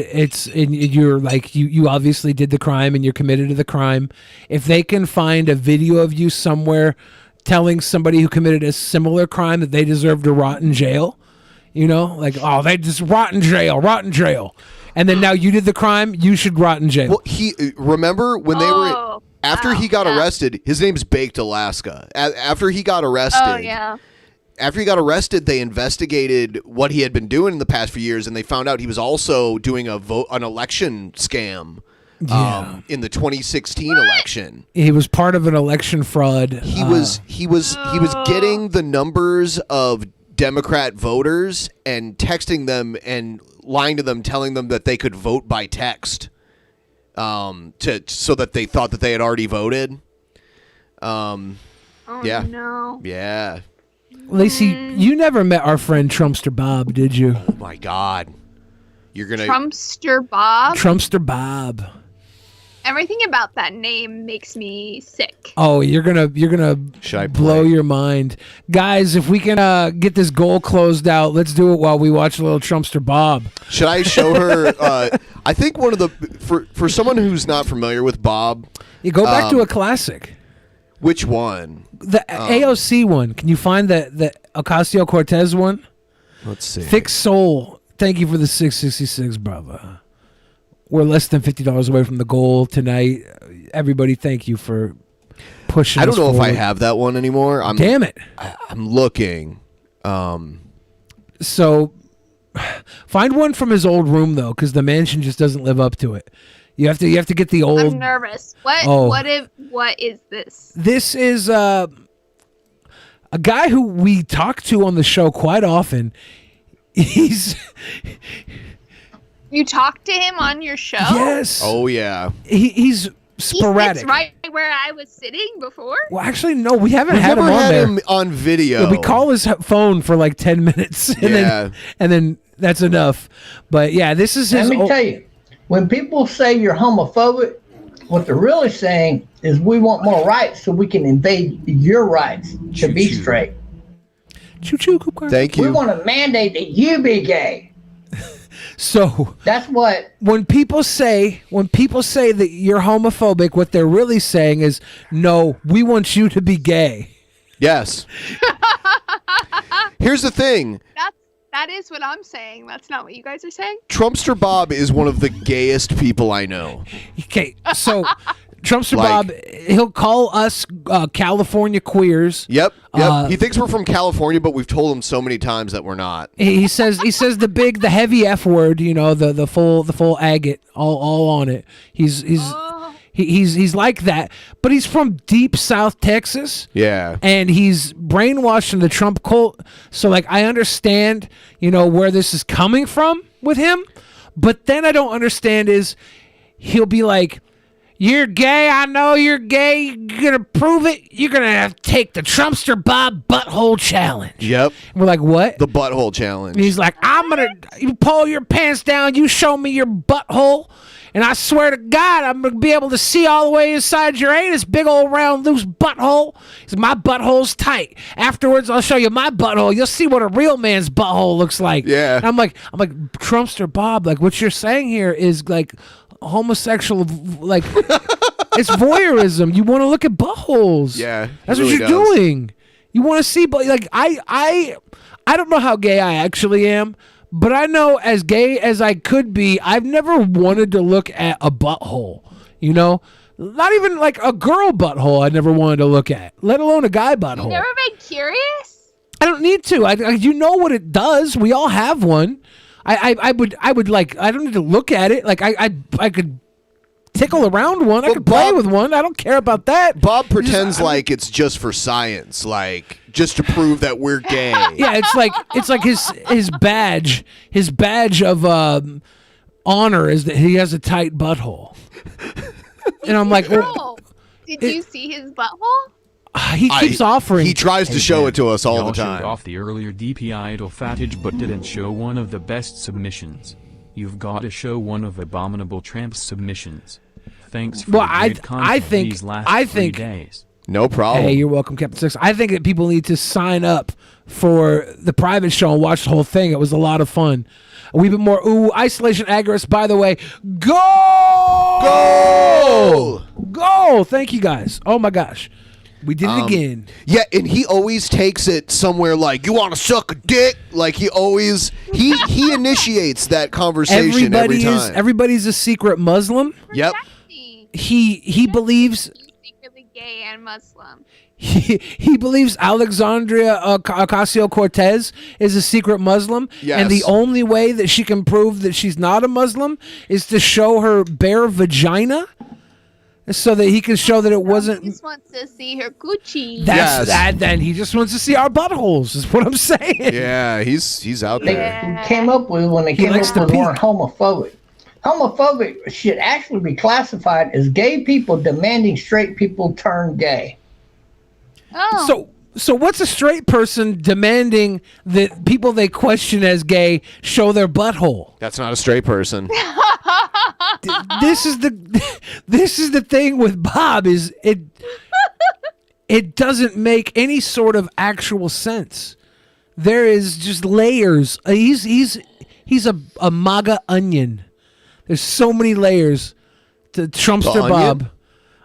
you're like, you obviously did the crime and you're committed to the crime, if they can find a video of you somewhere telling somebody who committed a similar crime that they deserve to rot in jail, you know, like, oh, they just rot in jail. And then now you did the crime, you should rot in jail. Well, remember when they were, after he got arrested, his name's Baked Alaska. After he got arrested. After he got arrested, they investigated what he had been doing in the past few years, and they found out he was also doing an election scam in the 2016 election. He was part of an election fraud. He was getting the numbers of Democrat voters and texting them and lying to them, telling them that they could vote by text, so that they thought that they had already voted. No. Yeah. Laci, you never met our friend Trumpster Bob, did you? Oh my God. You're gonna Trumpster Bob? Trumpster Bob. Everything about that name makes me sick. Oh, you're gonna blow your mind, guys. If we can get this goal closed out, let's do it while we watch a little Trumpster Bob. Should I show her? I think one of the for someone who's not familiar with Bob, you go back to a classic. Which one? The AOC one. Can you find the Ocasio-Cortez one? Let's see. Thick Soul. Thank you for the 666, brother. We're less than $50 away from the goal tonight. Everybody, thank you for pushing. I don't know forward. if I have that one anymore. Damn it! I'm looking. So, find one from his old room though, because the mansion just doesn't live up to it. You have to get the old. I'm nervous. What is this? This is a guy who we talk to on the show quite often. He's. You talked to him on your show? Yes. Oh yeah. He's sporadic. He sits right where I was sitting before. Well, actually, no, we haven't had him on there. Him on video. Yeah, we call his phone for like 10 minutes, and then that's enough. But yeah, this is his. Let me tell you, when people say you're homophobic, what they're really saying is we want more rights so we can invade your rights to be straight. Choo-choo. Thank you. We want to mandate that you be gay. So that's what when people say that you're homophobic, what they're really saying is, no, we want you to be gay. Yes. Here's the thing. That is what I'm saying. That's not what you guys are saying. Trumpster Bob is one of the gayest people I know. Okay, so Trumpster Bob, he'll call us California queers. Yep. He thinks we're from California, but we've told him so many times that we're not. He says the heavy F word, you know, the full agate, all on it. He's He's like that, but he's from deep South Texas. Yeah. And he's brainwashed in the Trump cult. So like I understand, where this is coming from with him, but then I don't understand is he'll be like, "You're gay. I know you're gay. You're gonna prove it. You're gonna have to take the Trumpster Bob butthole challenge." Yep. And we're like, "What?" The butthole challenge. And he's like, you pull your pants down, you show me your butthole, and I swear to God, I'm going to be able to see all the way inside your anus, big old round loose butthole. He's my butthole's tight. Afterwards, I'll show you my butthole. You'll see what a real man's butthole looks like. Yeah. And I'm like, Trumpster Bob, like what you're saying here is like homosexual, like it's voyeurism. You want to look at buttholes. Yeah. That's really what you're does. doing. You want to see, but like I don't know how gay I actually am, but I know as gay as I could be, I've never wanted to look at a butthole. Not even like a girl butthole. I never wanted to look at, let alone a guy butthole. You never been curious? I don't need to. You know what it does. We all have one. I would like. I don't need to look at it. Like I could tickle around one. I could play with one. I don't care about that. Bob pretends like it's just for science, like just to prove that we're gay. Yeah, it's like his badge. His badge of honor is that he has a tight butthole. And I'm like, Girl, did you see his butthole? He keeps offering. He tries to show it to us all Y'all the time. showed off the earlier DP idol footage but didn't show one of the best submissions. You've got to show one of Abominable Tramp's submissions. Thanks for the great content these last 3 days. No problem. Hey, you're welcome, Captain Six. I think that people need to sign up for the private show and watch the whole thing. It was a lot of fun. A wee bit more. Ooh, Isolation Agorist, by the way. Go! Thank you, guys. Oh, my gosh. We did it again. Yeah, and he always takes it somewhere like, you want to suck a dick? Like he always, he initiates that conversation every time. Everybody's a secret Muslim. Yep. He believes... Secretly gay and Muslim. He believes Alexandria Ocasio-Cortez is a secret Muslim, Yes. and the only way that she can prove that she's not a Muslim is to show her bare vagina, so that he can show that it wasn't. He just wants to see her Gucci. That's that. Then he just wants to see our buttholes. Is what I'm saying. Yeah, he's out there. They came up with when they He came likes up to with the peek. word homophobic. Homophobic should actually be classified as gay people demanding straight people turn gay. Oh. So what's a straight person demanding that people they question as gay show their butthole? That's not a straight person. This is the thing with Bob is it doesn't make any sort of actual sense. There is just layers. He's a MAGA onion. There's so many layers to Trumpster Bob.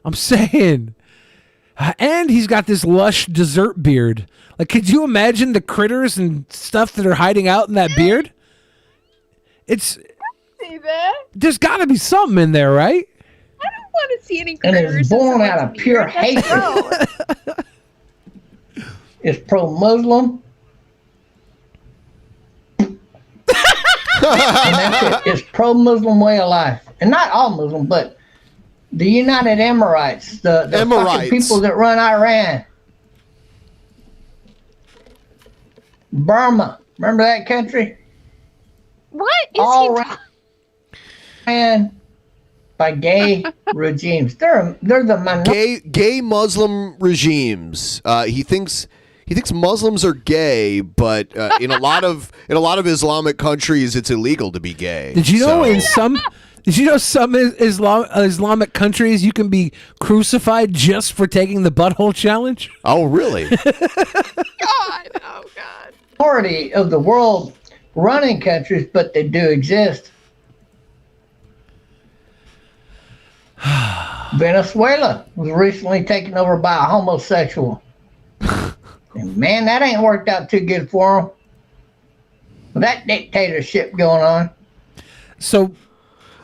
I'm saying. And he's got this lush dessert beard. Like, could you imagine the critters and stuff that are hiding out in that beard? See that? There's got to be something in there, right? I don't want to see any And critters. it's born out of pure hatred. It's pro-Muslim. And that's it. It's pro-Muslim way of life. And not all Muslim, but the United Emirates, the fucking people that run Iran. Burma. Remember that country? What is all he ran by gay regimes. They're the minority. Gay Muslim regimes. He thinks Muslims are gay, but in a lot of Islamic countries, it's illegal to be gay. Did you know some Islamic countries you can be crucified just for taking the butthole challenge? Oh, really? Majority of the world running countries, but they do exist. Venezuela was recently taken over by a homosexual. And man, that ain't worked out too good for them. With that dictatorship going on. So,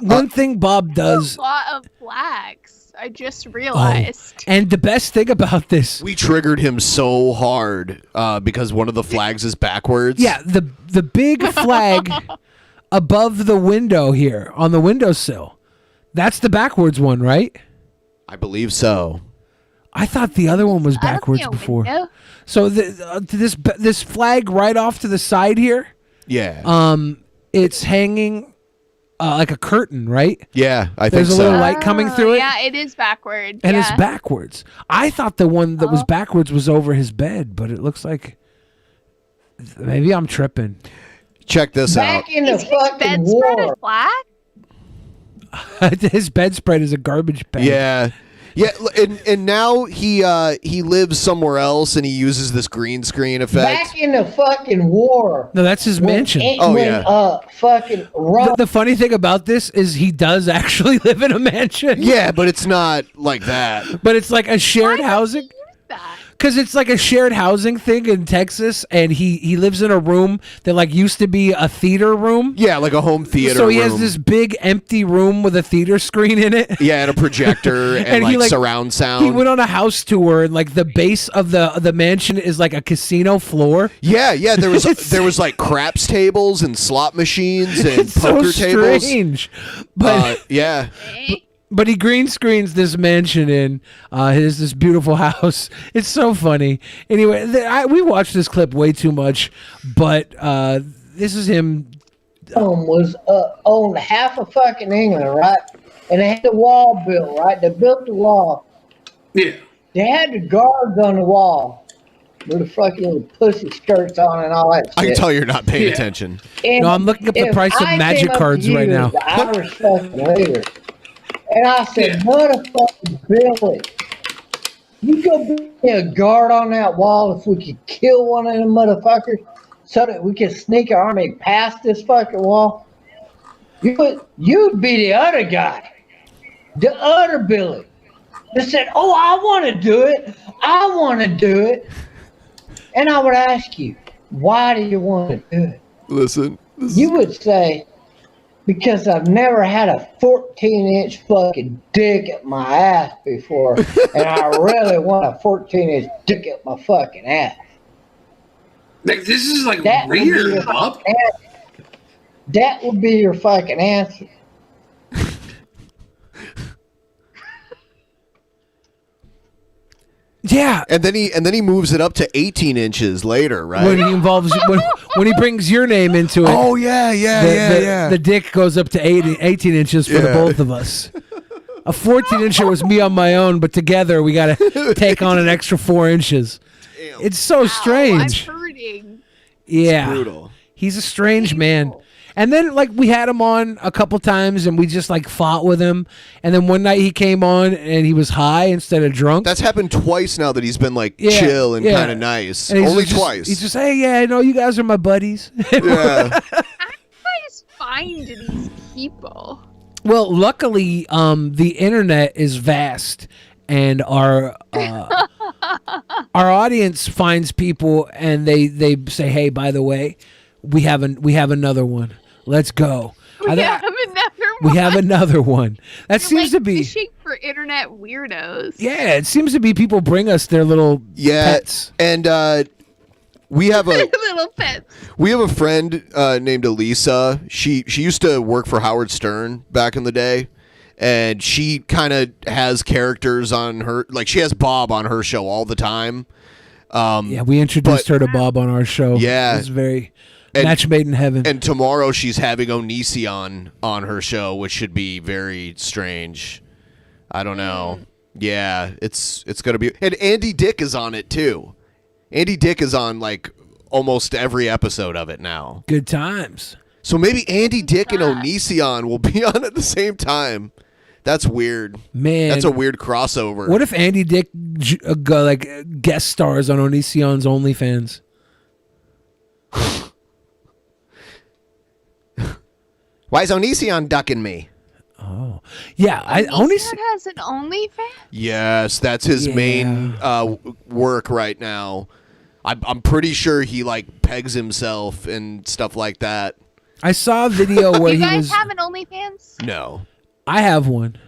one thing Bob does. A lot of flags. I just realized. And the best thing about this, we triggered him so hard because one of the flags is backwards. Yeah, the big flag above the window here on the windowsill. That's the backwards one, right? I believe so. I thought the other one was I don't backwards see a before. window. So this flag right off to the side here, Yeah. it's hanging like a curtain, right? Yeah, I think There's a so. little light coming through it, Yeah, it is backward. and yeah. it's backwards. I thought the one that was backwards was over his bed, but it looks like maybe I'm tripping. Check this out. Back in the Is his fucking bedspread war. flat? His bedspread is a garbage bag. Yeah. Yeah, and now he lives somewhere else and he uses this green screen effect. Back in the fucking war. No, that's his mansion. Fucking The funny thing about this is he does actually live in a mansion. Yeah, but it's not like that. But it's like a shared housing. Because it's like a shared housing thing in Texas, and he lives in a room that like used to be a theater room. Yeah, like a home theater So he has room. this big empty room with a theater screen in it. Yeah, and a projector and he, like surround sound. He went on a house tour, and like the base of the mansion is like a casino floor. Yeah, there was like craps tables and slot machines and It's poker so tables. strange, but yeah. But he green screens this mansion in his this beautiful house. It's so funny. Anyway, we watched this clip way too much, but this is him. Was owned half of fucking England, right? And they had the wall built, right? They built the wall. Yeah. They had the guards on the wall with the fucking little pussy skirts on and all that shit. I can tell you're not paying attention. And No, I'm looking up the if price of I magic came up cards to you right now. as the Irish fucking leader, and I said, motherfucking Billy, you go be a guard on that wall if we could kill one of them motherfuckers so that we could sneak our army past this fucking wall. You'd be the other guy, the other Billy, that said, oh, I want to do it. I want to do it. And I would ask you, why do you want to do it? Listen. You would say, because I've never had a 14-inch fucking dick at my ass before, and I really want a 14-inch dick at my fucking ass. Like, this is like That would be weird, your Bob. fucking answer. That would be your fucking answer. Yeah, and then he moves it up to 18 inches later, right? When he involves when he brings your name into it. Oh yeah. The dick goes up to 18 inches for the both of us. A 14-incher was me on my own, but together we got to take on an extra 4 inches. Damn. It's so strange. I'm hurting. Yeah, it's brutal. He's a strange man. And then, like, we had him on a couple times, and we just, like, fought with him. And then one night he came on, and he was high instead of drunk. That's happened twice now that he's been, like, chill and kind of nice. And Only twice. He's just, hey, yeah, I know you guys are my buddies. Yeah. How do you guys find these people? Well, luckily, the internet is vast, and our audience finds people, and they say, hey, by the way, we have another one. Let's go. We have another one. We have another one. That You're, seems like, to be fishing for internet weirdos. Yeah, it seems to be people bring us their little pets. And we have a little pets. we have a friend named Elisa. She used to work for Howard Stern back in the day, and she kind of has characters on her. Like, she has Bob on her show all the time. Yeah, we introduced her to Bob on our show. Yeah. It was very match made in heaven. And tomorrow she's having Onision on her show, which should be very strange. I don't know. Yeah, it's gonna be. And Andy Dick is on it too. Andy Dick is on like almost every episode of it now. Good times. So maybe Andy Dick and Onision will be on at the same time. That's weird. Man, that's a weird crossover. What if Andy Dick guest stars on Onision's OnlyFans? Why is Onision ducking me? Oh, yeah. Onision has an OnlyFans? Yes, that's his main work right now. I'm pretty sure he like pegs himself and stuff like that. I saw a video where you he guys was. have an OnlyFans? No. I have one.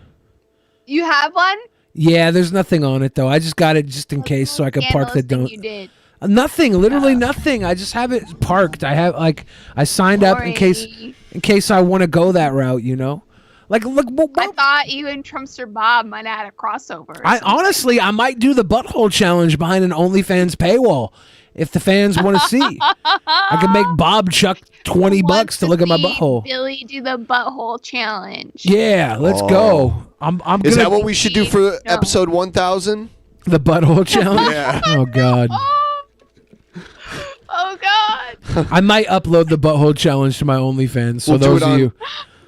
You have one? Yeah, there's nothing on it though. I just got it just in case so I could park the don't. You did. Nothing, literally nothing. I just have it parked. I signed up in case I want to go that route, you know. Like, look. I thought you and Trumpster Bob might have had a crossover. Honestly, I might do the butthole challenge behind an OnlyFans paywall if the fans want to see. I could make Bob chuck $20 to look at my butthole. Billy do the butthole challenge. Yeah, let's go. I'm Is that what we should do for episode 1000? The butthole challenge? Yeah. Oh, God. Oh, God. I might upload the butthole challenge to my OnlyFans. So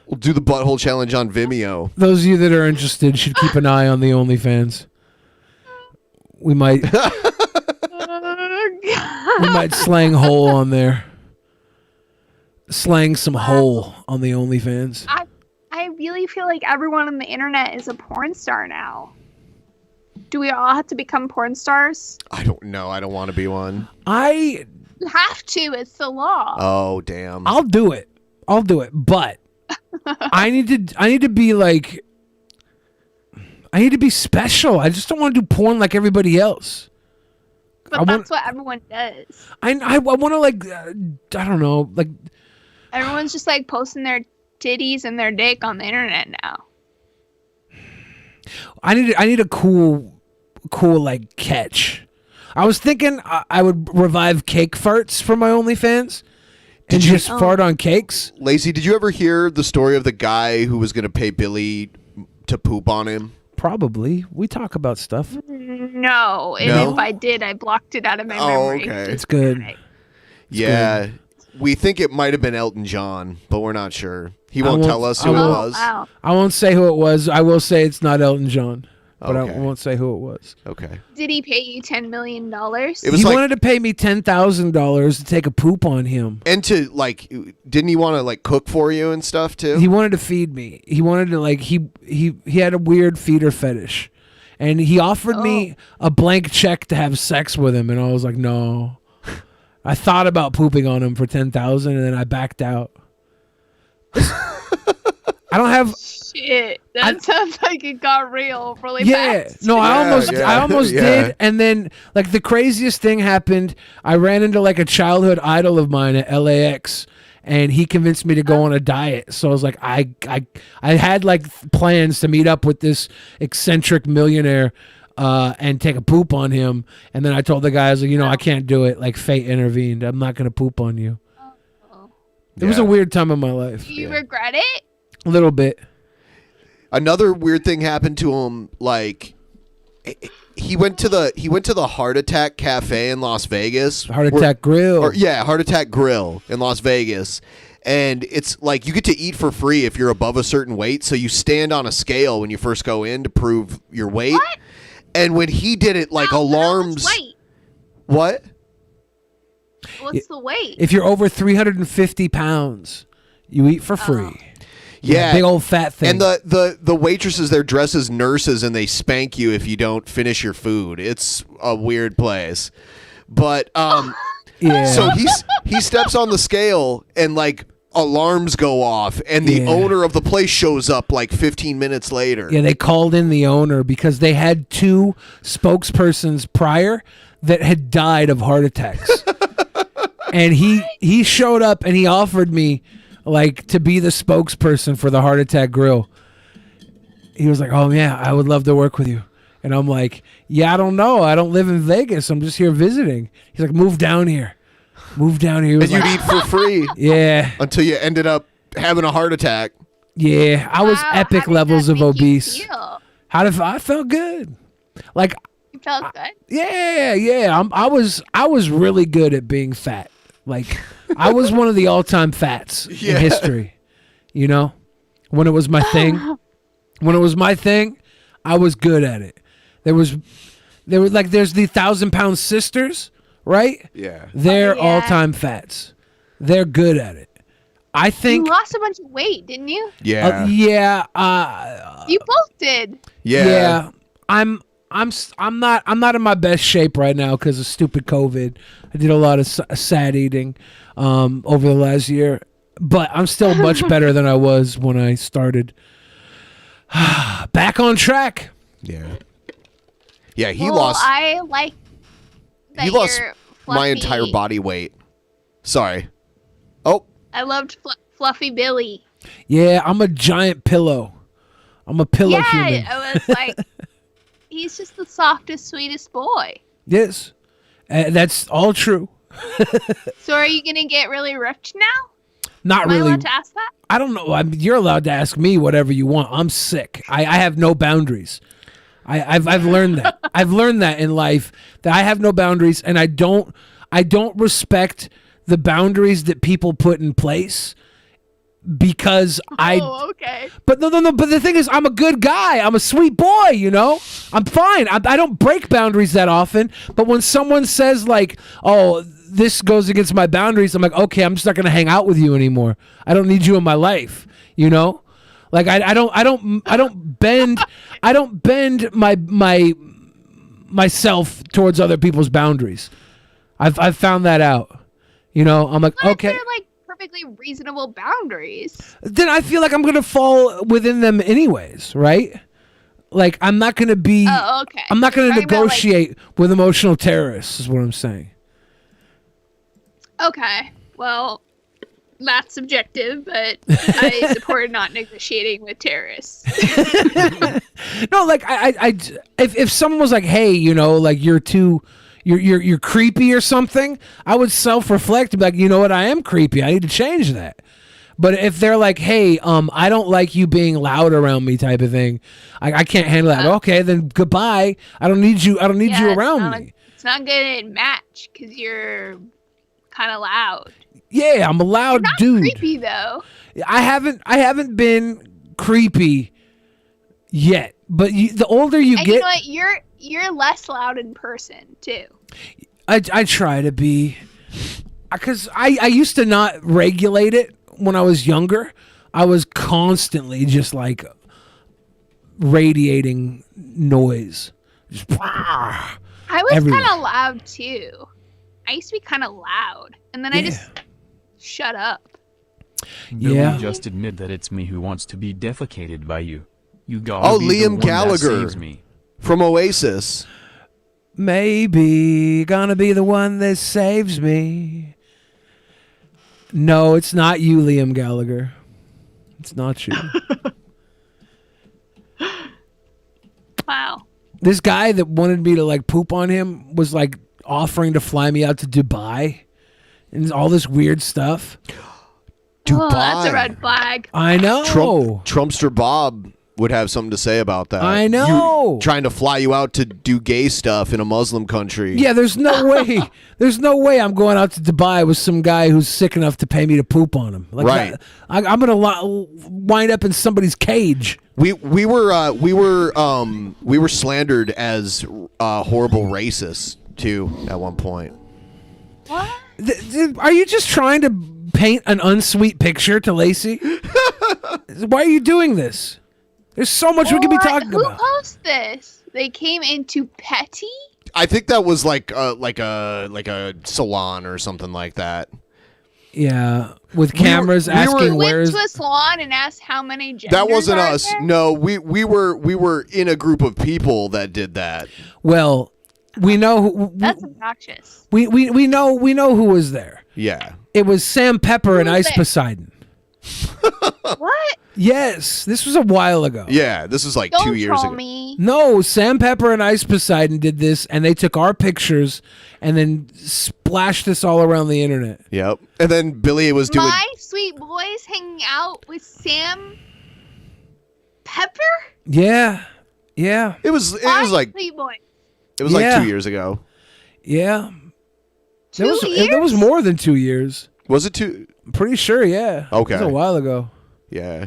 We'll do the butthole challenge on Vimeo. Those of you that are interested should keep an eye on the OnlyFans. We might slang hole on there. Slang some hole on the OnlyFans. I really feel like everyone on the internet is a porn star now. Do we all have to become porn stars? I don't know. I don't want to be one. You have to. It's the law. Oh, damn. I'll do it. But I need to be like, I need to be special. I just don't want to do porn like everybody else. But that's what everyone does. I want to like, I don't know, like. Everyone's just like posting their titties and their dick on the internet now. I need a cool like catch. I was thinking I would revive cake farts for my OnlyFans. And just fart on cakes? Laci, did you ever hear the story of the guy who was going to pay Billy to poop on him? Probably. We talk about stuff. No, and if I did, I blocked it out of my memory. Okay. It's good. Yeah. We think it might have been Elton John, but we're not sure. He won't tell us who it was. Wow. I won't say who it was. I will say it's not Elton John. But Okay. I won't say who it was. Okay. Did he pay you $10 million? He wanted to pay me $10,000 to take a poop on him. And to like, didn't he want to like cook for you and stuff too? He wanted to feed me. He wanted to like he had a weird feeder fetish, and he offered me a blank check to have sex with him, and I was like, no. I thought about pooping on him for $10,000, and then I backed out. I don't have. Shit, that sounds like it got real really fast. No, I almost did, and then like the craziest thing happened. I ran into like a childhood idol of mine at LAX, and he convinced me to go on a diet. So I was like, I had like plans to meet up with this eccentric millionaire, and take a poop on him, and then I told the guy, I was like, I can't do it. Like fate intervened. I'm not gonna poop on you. It was a weird time in my life. Do you regret it? A little bit. Another weird thing happened to him. Like, he went to the Heart Attack Cafe in Las Vegas. Heart Attack Grill. Heart Attack Grill in Las Vegas. And it's like you get to eat for free if you're above a certain weight. So you stand on a scale when you first go in to prove your weight. What? And when he did it, like alarms. What? What's the weight? If you're over 350 pounds, you eat for free. Yeah, big old fat thing. And the waitresses, they're dressed as nurses, and they spank you if you don't finish your food. It's a weird place. But so he steps on the scale, and like alarms go off, and the owner of the place shows up like 15 minutes later. Yeah, they called in the owner because they had 2 spokespersons prior that had died of heart attacks. And he showed up and he offered me like to be the spokesperson for the Heart Attack Grill. He was like, "Oh yeah, I would love to work with you." And I'm like, "Yeah, I don't know. I don't live in Vegas. I'm just here visiting." He's like, "Move down here. Move down here." And you'd eat for free. Yeah. Until you ended up having a heart attack. Yeah, I was epic levels of obese. I felt good. Like you felt good? Yeah. I was really good at being fat. Like I was one of the all-time fats in history. You know? When it was my thing. When it was my thing, I was good at it. There's the 1,000-pound sisters, right? Yeah. They're all-time fats. They're good at it. I think you lost a bunch of weight, didn't you? Yeah. You both did. Yeah. I'm not in my best shape right now because of stupid COVID. I did a lot of sad eating over the last year, but I'm still much better than I was when I started. Back on track. Yeah. Yeah, he Well, lost. I like that He lost you're my fluffy. entire body weight. Sorry. Oh. I loved Fluffy Billy. Yeah, I'm a giant pillow. I'm a pillow human. Yeah, it was like, he's just the softest, sweetest boy. Yes, that's all true. So are you going to get really ripped now? Not Am really. I allowed to ask that? I don't know. You're allowed to ask me whatever you want. I'm sick. I have no boundaries. I've learned that. I've learned that in life, that I have no boundaries, and I don't respect the boundaries that people put in place because okay. But no. But the thing is, I'm a good guy. I'm a sweet boy. You know, I'm fine. I don't break boundaries that often. But when someone says like, "Oh, this goes against my boundaries," I'm like, okay, I'm just not gonna hang out with you anymore. I don't need you in my life. You know, like I don't bend myself towards other people's boundaries. I've found that out. You know, I'm like, But okay. they're like perfectly reasonable boundaries. Then I feel like I'm gonna fall within them anyways, right? Like I'm not gonna be. Oh, okay. I'm not gonna Talking about, like- negotiate with emotional terrorists. Is what I'm saying. Okay, well, that's subjective, but I support not negotiating with terrorists. No, like if someone was like, hey, you know, like you're creepy or something, I would self-reflect and be like, you know what, I am creepy. I need to change that. But if they're like, hey, I don't like you being loud around me, type of thing, I can't handle that. Okay, then goodbye. I don't need you. I don't need you around me. It's not gonna match because you're kind of loud. Yeah, I'm a loud Not dude. creepy though. I haven't been creepy yet. But the older you And get, you know what? You're less loud in person too. I try to be, because I used to not regulate it when I was younger. I was constantly just like radiating noise. Just, I was everywhere. kind of loud too. I used to be kind of loud, and then I just shut up. Billy, Yeah. just admit that it's me who wants to be defecated by you. You gotta Oh, be the Liam one that Gallagher saves me. from Oasis. Maybe gonna be the one that saves me. No, it's not you, Liam Gallagher. It's not you. Wow. This guy that wanted me to like poop on him was like offering to fly me out to Dubai and all this weird stuff. Oh, that's a red flag. I know. Trumpster Bob would have something to say about that. I know. Trying to fly you out to do gay stuff in a Muslim country. Yeah, there's no way. There's no way I'm going out to Dubai with some guy who's sick enough to pay me to poop on him. Like, Right. I'm gonna wind up in somebody's cage. We were slandered as horrible racists too at one point. Are you just trying to paint an unsweet picture to Laci? Why are you doing this? There's so much we could be talking Who about. posted this? They came into petty? I think that was like a salon or something like that. Yeah, with cameras asking Went where's. to a salon and asked how many genders That wasn't are us. there? No, we were in a group of people that did that. Well, we know. That's obnoxious. We know who was there. Yeah. It was Sam Pepper and Who was Ice there? Poseidon. What? Yes, this was a while ago. Yeah, this was like Don't 2 years troll ago. me. No, Sam Pepper and Ice Poseidon did this, and they took our pictures and then splashed this all around the internet. Yep. And then Billy was doing. My sweet boys hanging out with Sam Pepper? Yeah, yeah, It was My like sweet boy. Yeah. 2 years ago. yeah. 2 There was more than 2 years. Was it 2? I'm pretty sure. Yeah. Okay. It was a while ago. Yeah.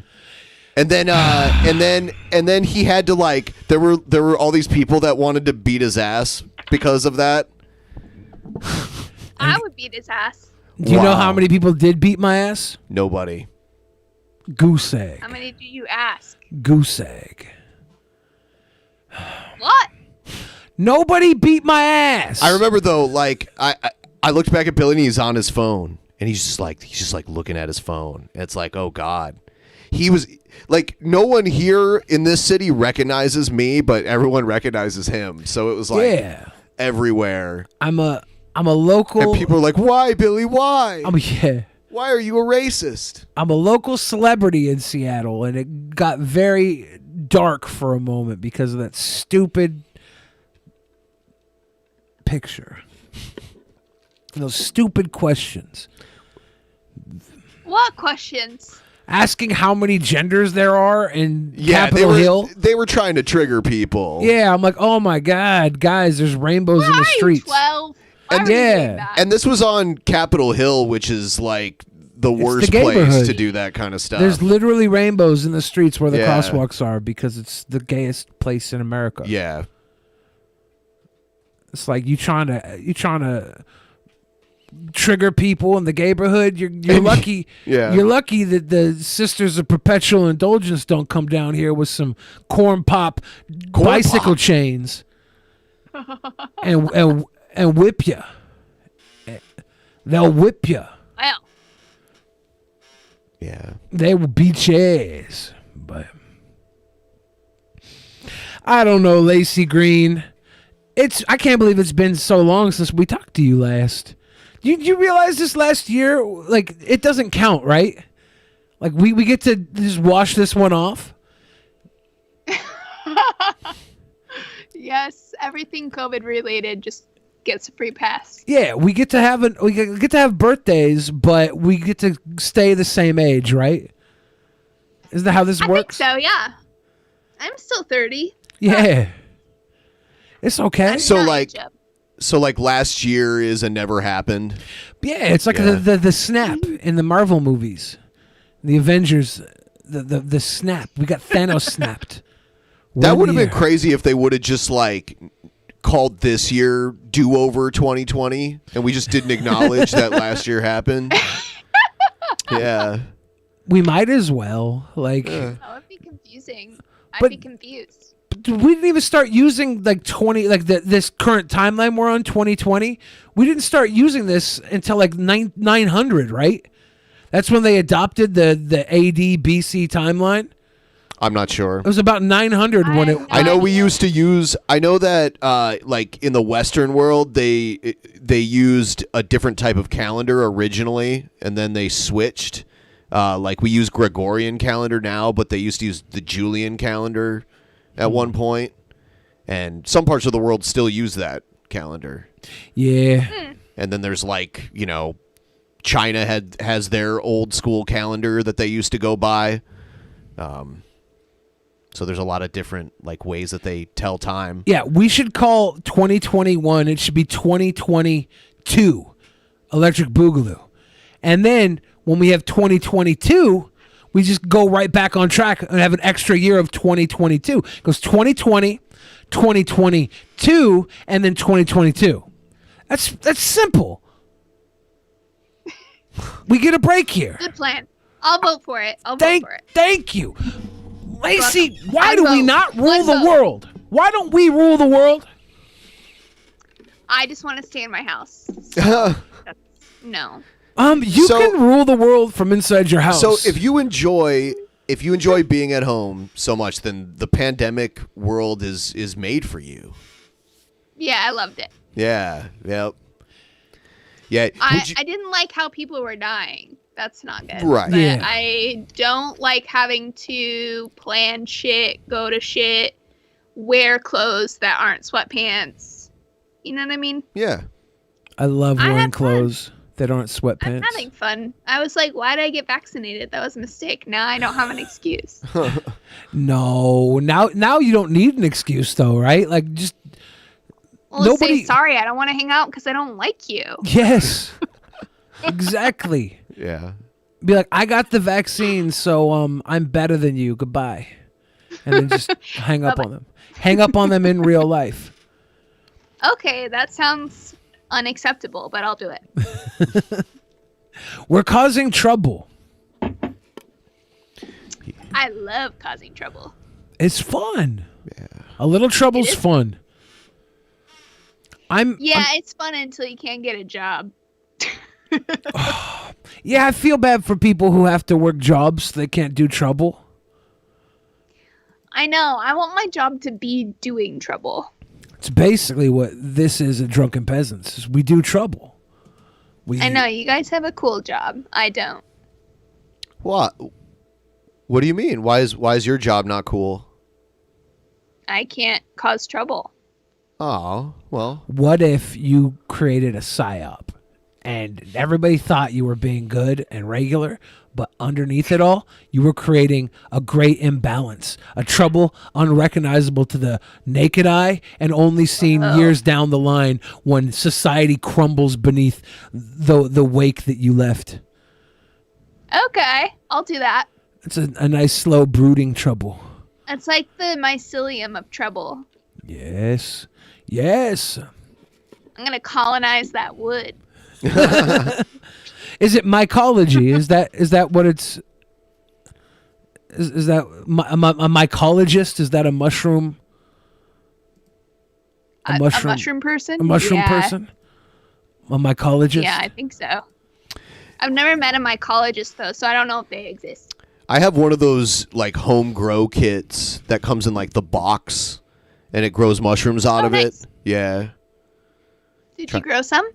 And then and then he had to like there were all these people that wanted to beat his ass because of that. I would beat his ass. Do you know Wow. how many people did beat my ass? Nobody. Goose egg. How many do you ask? Goose egg. What? Nobody beat my ass. I remember though, like I looked back at Billy and he's on his phone and he's just like looking at his phone. And it's like, oh God. He was like, no one here in this city recognizes me, but everyone recognizes him. So it was like Yeah. everywhere. I'm a local. And people are like, why, Billy? Why? Yeah. Why are you a racist? I'm a local celebrity in Seattle, and it got very dark for a moment because of that stupid picture. Those stupid questions. What questions? Asking how many genders there are in Capitol Hill. They were trying to trigger people. Yeah, I'm like, oh my God, guys, there's rainbows in the streets. 12. And and this was on Capitol Hill, which is like the worst the place neighborhood. to do that kind of stuff. There's literally rainbows in the streets where the Yeah. crosswalks are because it's the gayest place in America. Yeah. It's like you trying to trigger people in the neighborhood. You're lucky. Yeah. You're lucky that the Sisters of Perpetual Indulgence don't come down here with some corn pop bicycle chains and whip you. They'll whip you. Well, Yeah. They will beat your ass. But I don't know, Laci Green. I can't believe it's been so long since we talked to you last. You realize this last year, like, it doesn't count, right? Like, we get to just wash this one off. yes, everything COVID related just gets a free pass. Yeah, we get to have birthdays, but we get to stay the same age, right? Is that how this I works? think so, yeah. I'm still 30. Yeah. It's okay. So like last year is a never happened. Yeah, it's like the snap in the Marvel movies. The Avengers, the snap. We got Thanos snapped. That would have been crazy if they would have just like called this year Do Over 2020 and we just didn't acknowledge that last year happened. Yeah. We might as well. Like That would be confusing. I'd be confused. we didn't even start using like this current timeline we're on, 2020. We didn't start using this until like 900, right? That's when they adopted the AD BC timeline. I'm not sure. It was about 900 when it. I know we used to use. I know that like in the Western world, they used a different type of calendar originally, and then they switched. Like we use Gregorian calendar now, but they used to use the Julian calendar at one point, and some parts of the world still use that calendar. Yeah. And then there's like China has their old school calendar that they used to go by. So there's a lot of different like ways that they tell time. Yeah, we should call 2021. It should be 2022 Electric Boogaloo. And then when we have 2022, we just go right back on track and have an extra year of 2022. It goes 2020, 2022, and then 2022. That's simple. We get a break here. Good plan. I'll vote for it. Thank you. Laci, why do we not rule the world? Why don't we rule the world? I just want to stay in my house. No. You can rule the world from inside your house. So if you enjoy being at home so much, then the pandemic world is made for you. Yeah, I loved it. Yeah. Yep. Yeah. I didn't like how people were dying. That's not good. Right. But Yeah. I don't like having to plan shit, go to shit, wear clothes that aren't sweatpants. You know what I mean? Yeah. I love wearing clothes that aren't sweatpants. I'm having fun. I was like, why did I get vaccinated? That was a mistake. Now I don't have an excuse. No, now you don't need an excuse though, right? Like just Well, say sorry. I don't want to hang out because I don't like you. Yes. Exactly. Yeah. Be like, I got the vaccine, so I'm better than you. Goodbye. And then just hang up on them. Hang up on them in real life. Okay, that sounds unacceptable, but I'll do it. We're causing trouble. I love causing trouble. It's fun. Yeah. A little trouble's fun. It's fun until you can't get a job. Yeah, I feel bad for people who have to work jobs that can't do trouble. I know. I want my job to be doing trouble. It's basically what this is at Drunken Peasants. Is we do trouble. I know you guys have a cool job. I don't. What? What do you mean? Why is your job not cool? I can't cause trouble. Oh, well. What if you created a psyop and everybody thought you were being good and regular, but underneath it all, you were creating a great imbalance, a trouble unrecognizable to the naked eye and only seen years down the line when society crumbles beneath the wake that you left? Okay, I'll do that. It's a nice, slow, brooding trouble. It's like the mycelium of trouble. Yes. Yes. I'm gonna colonize that wood. Is it mycology? Is that what it's? Is that a mycologist? Is that a mushroom? A mushroom person? A mushroom person? A mycologist? Yeah, I think so. I've never met a mycologist though, so I don't know if they exist. I have one of those like home grow kits that comes in like the box, and it grows mushrooms out of it. Yeah. Did you grow some?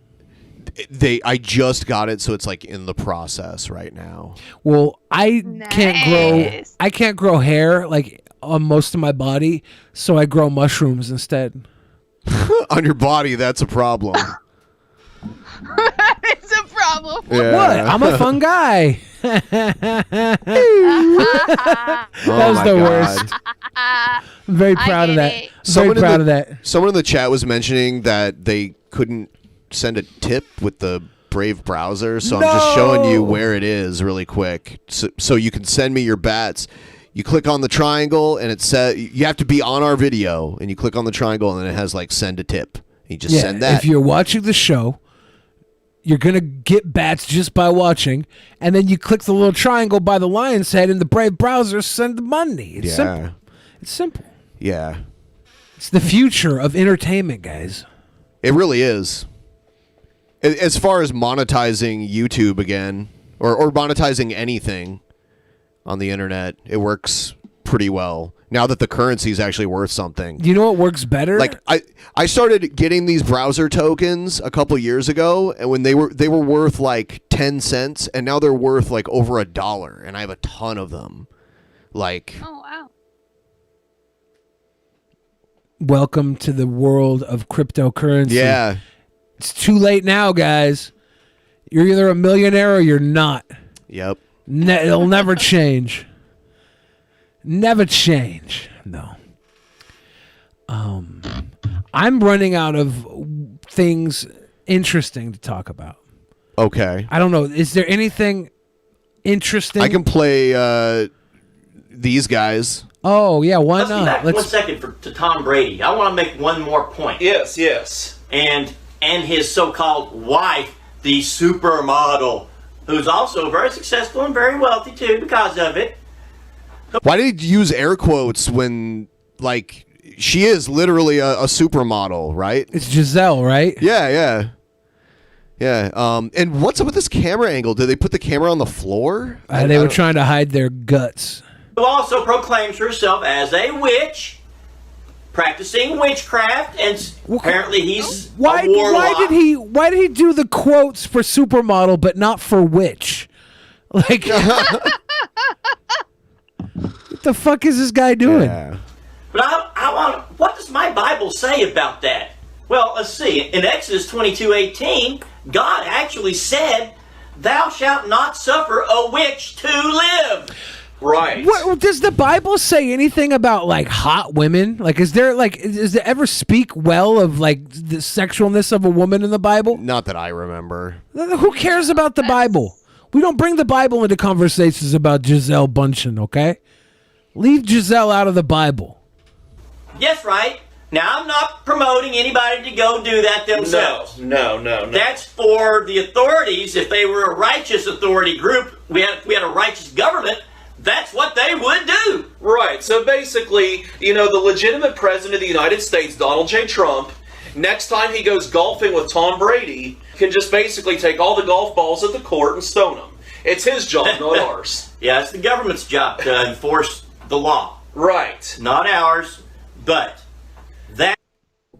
I just got it, so it's like in the process right now. Well, I can't grow hair like on most of my body, so I grow mushrooms instead. On your body, that's a problem. It's a problem. Yeah. What? I'm a fun guy. That was the worst. I'm very proud of that. Very proud of that. Someone in the chat was mentioning that they couldn't send a tip with the Brave browser, so I'm just showing you where it is really quick, so you can send me your bats. You click on the triangle, and it says you have to be on our video, and you click on the triangle, and then it has like send a tip. You just send that. If you're watching the show, you're gonna get bats just by watching, and then you click the little triangle by the lion's head in the Brave browser. Send the money. It's simple. It's simple. Yeah. It's the future of entertainment, guys. It really is. As far as monetizing YouTube again, or monetizing anything on the internet, it works pretty well. Now that the currency is actually worth something. You know what works better? Like I started getting these browser tokens a couple years ago, and when they were worth like 10 cents, and now they're worth like over $1, and I have a ton of them. Like, oh wow. Welcome to the world of cryptocurrency. Yeah. It's too late now, guys. You're either a millionaire or you're not. Yep. It'll never change. Never change. No. I'm running out of things interesting to talk about. Okay. I don't know. Is there anything interesting? I can play these guys. Oh, yeah. Why Let's not? be back 1 second to Tom Brady. I want to make one more point. Yes. And his so-called wife, the supermodel, who's also very successful and very wealthy too because of it. Why did you use air quotes when, like, she is literally a supermodel, right? It's Giselle, right? Yeah. And what's up with this camera angle? Did they put the camera on the floor? They were trying to hide their guts. Who also proclaims herself as a witch, practicing witchcraft, and apparently he's a warlock. Why did he do the quotes for supermodel but not for witch? Like, what the fuck is this guy doing? Yeah. But I want. What does my Bible say about that? Well, let's see. In Exodus 22:18, God actually said, "Thou shalt not suffer a witch to live." Right. What does the Bible say anything about like hot women? Like, does it ever speak well of like the sexualness of a woman in the Bible? Not that I remember. Who cares about the Bible? We don't bring the Bible into conversations about Giselle Bundchen, okay? Leave Giselle out of the Bible. Yes, right. Now, I'm not promoting anybody to go do that themselves. No. That's for the authorities. If they were a righteous authority group, we had a righteous government, that's what they would do. Right. So basically, the legitimate president of the United States, Donald J. Trump, next time he goes golfing with Tom Brady, can just basically take all the golf balls at the court and stone them. It's his job, not ours. Yeah, it's the government's job to enforce the law. Right. Not ours, but that.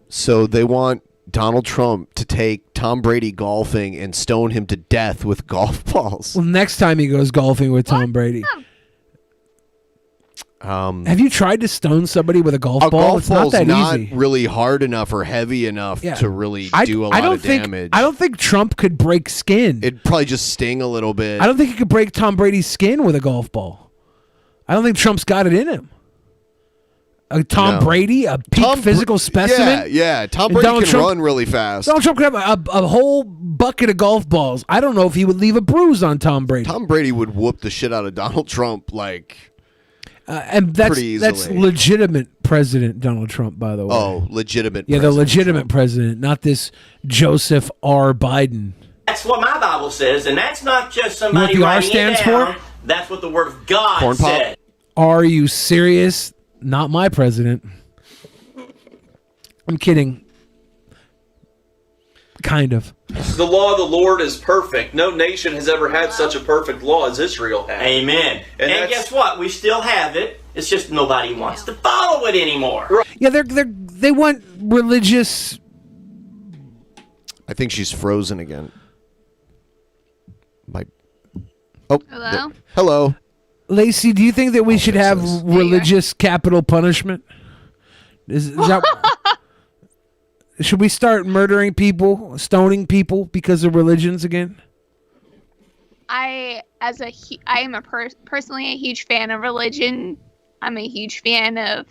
So they want Donald Trump to take Tom Brady golfing and stone him to death with golf balls. Well, next time he goes golfing with Tom Brady. Have you tried to stone somebody with a golf ball? Golf It's not ball's that not easy. really hard enough or heavy enough to really do a lot of damage. I don't think Trump could break skin. It'd probably just sting a little bit. I don't think he could break Tom Brady's skin with a golf ball. I don't think Trump's got it in him. Tom Brady, a peak physical specimen. Yeah. Tom And Brady Donald can Trump- run really fast. Donald Trump could have a whole bucket of golf balls. I don't know if he would leave a bruise on Tom Brady. Tom Brady would whoop the shit out of Donald Trump and pretty that's easily. legitimate President Donald Trump, by the way. Oh, legitimate. Yeah, the legitimate president, not this Joseph R. Biden. That's what my Bible says, and that's not just You know what somebody the R writing stands it down. for? That's what the Word of God Corn pop? said. Are you serious? Not my president. I'm kidding. Kind of. The law of the Lord is perfect. No nation has ever had such a perfect law as Israel had. Amen. And guess what? We still have it. It's just nobody wants to follow it anymore. Yeah, they want religious. I think she's frozen again. Oh, Hello? Hello. Laci, do you think that we should have religious capital punishment? Is that? Should we start murdering people, stoning people because of religions again? I am personally a huge fan of religion. I'm a huge fan of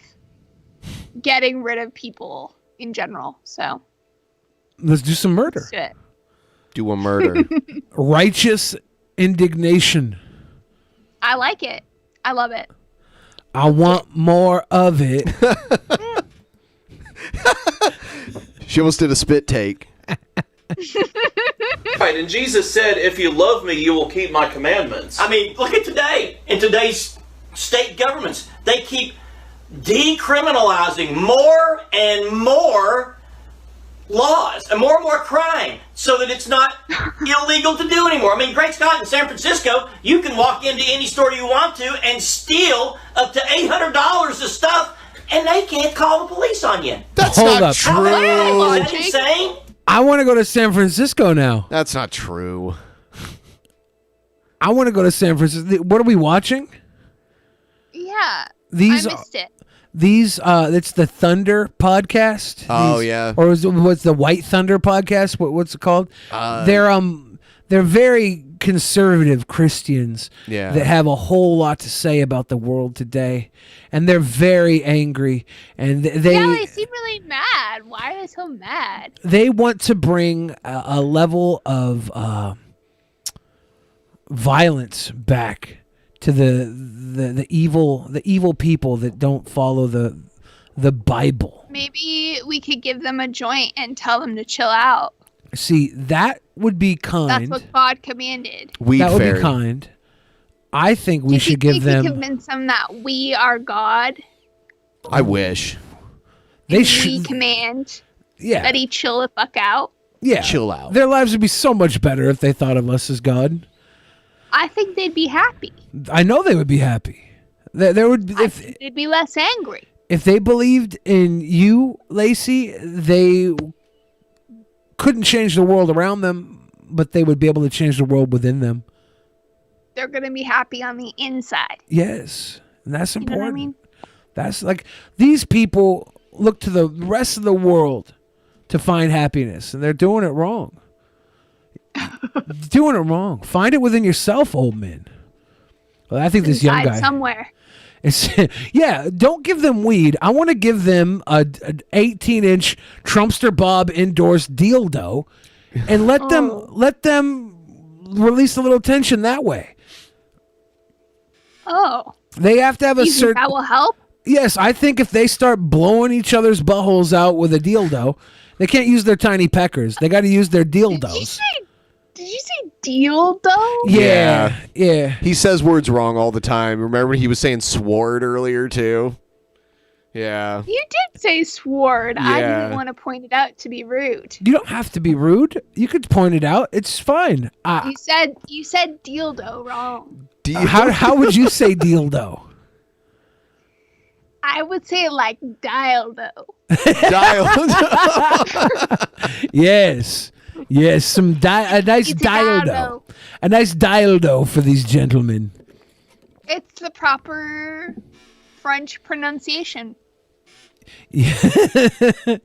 getting rid of people in general. So Let's do some murder. let's do it. Do a murder. Righteous indignation. I like it. I love it. I want more of it. She almost did a spit take. Right, and Jesus said, if you love me, you will keep my commandments. I mean, look at today. In today's state governments, they keep decriminalizing more and more laws and more crime so that it's not illegal to do anymore. I mean, great Scott, in San Francisco, you can walk into any store you want to and steal up to $800 of stuff, and they can't call the police on you. That's Hold not up. true. Is that insane? I want to go to San Francisco now. That's not true. I want to go to San Francisco. What are we watching? Yeah. These I missed it. It's the Thunder podcast. Oh, yeah. Or what's the White Thunder podcast? What's it called? They're very conservative Christians Yeah. that have a whole lot to say about the world today, and they're very angry, and Yeah, they seem really mad. Why are they so mad? they want to bring a level of violence back to the evil people that don't follow the Bible. Maybe we could give them a joint and tell them to chill out. See, that would be That's kind. what God commanded. That would be kind. I think we should give We them. convince them that we are God. I wish. They We should. command Yeah. that he chill the fuck out. Yeah, chill out. Their lives would be so much better if they thought of us as God. I think they'd be happy. I know they would be happy. There would be, They'd be less angry. if they believed in you, Laci, they couldn't change the world around them, but they would be able to change the world within them. They're going to be happy on the inside. Yes, and that's You know important. what I mean? That's like these people look to the rest of the world to find happiness, and they're doing it wrong. Doing it wrong. Find it within yourself, old man. Well, I think this young Inside guy. somewhere. It's, yeah, don't give them weed. I want to give them an 18-inch Trumpster Bob endorsed dildo, and let them release a little tension that way. Oh. They have to have a You think certain. that will help? Yes, I think if they start blowing each other's buttholes out with a dildo, they can't use their tiny peckers. They got to use their dildos. Did you say dildo? Yeah. He says words wrong all the time. Remember he was saying sword earlier too? Yeah. You did say sword. I Yeah. didn't want to point it out to be rude. You don't have to be rude. You could point it out. It's fine. You said dildo wrong. How would you say dildo? I I would say like dildo. Yes. Yes, some a nice dildo. A nice dildo for these gentlemen. It's the proper French pronunciation. I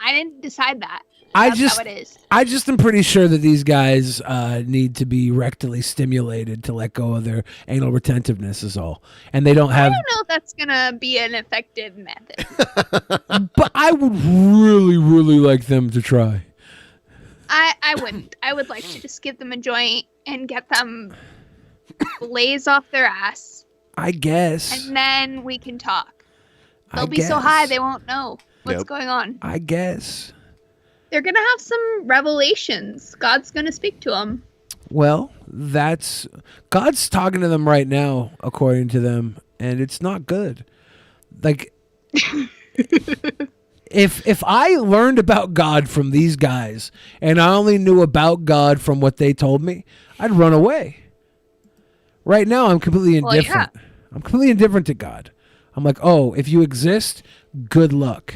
didn't decide that. That's how it is. I just am pretty sure that these guys need to be rectally stimulated to let go of their anal retentiveness is all. And they don't have... I don't know if that's going to be an effective method. But I would really, really like them to try. I wouldn't. I would like to just give them a joint and get them blaze off their ass. I guess. And then we can talk. They'll be so high they won't know what's going on. I guess. They're going to have some revelations. God's going to speak to them. Well, God's talking to them right now, according to them, and it's not good. Like, if I learned about God from these guys, and I only knew about God from what they told me, I'd run away. Right now, I'm completely indifferent. Yeah. I'm completely indifferent to God. I'm like, oh, if you exist, good luck.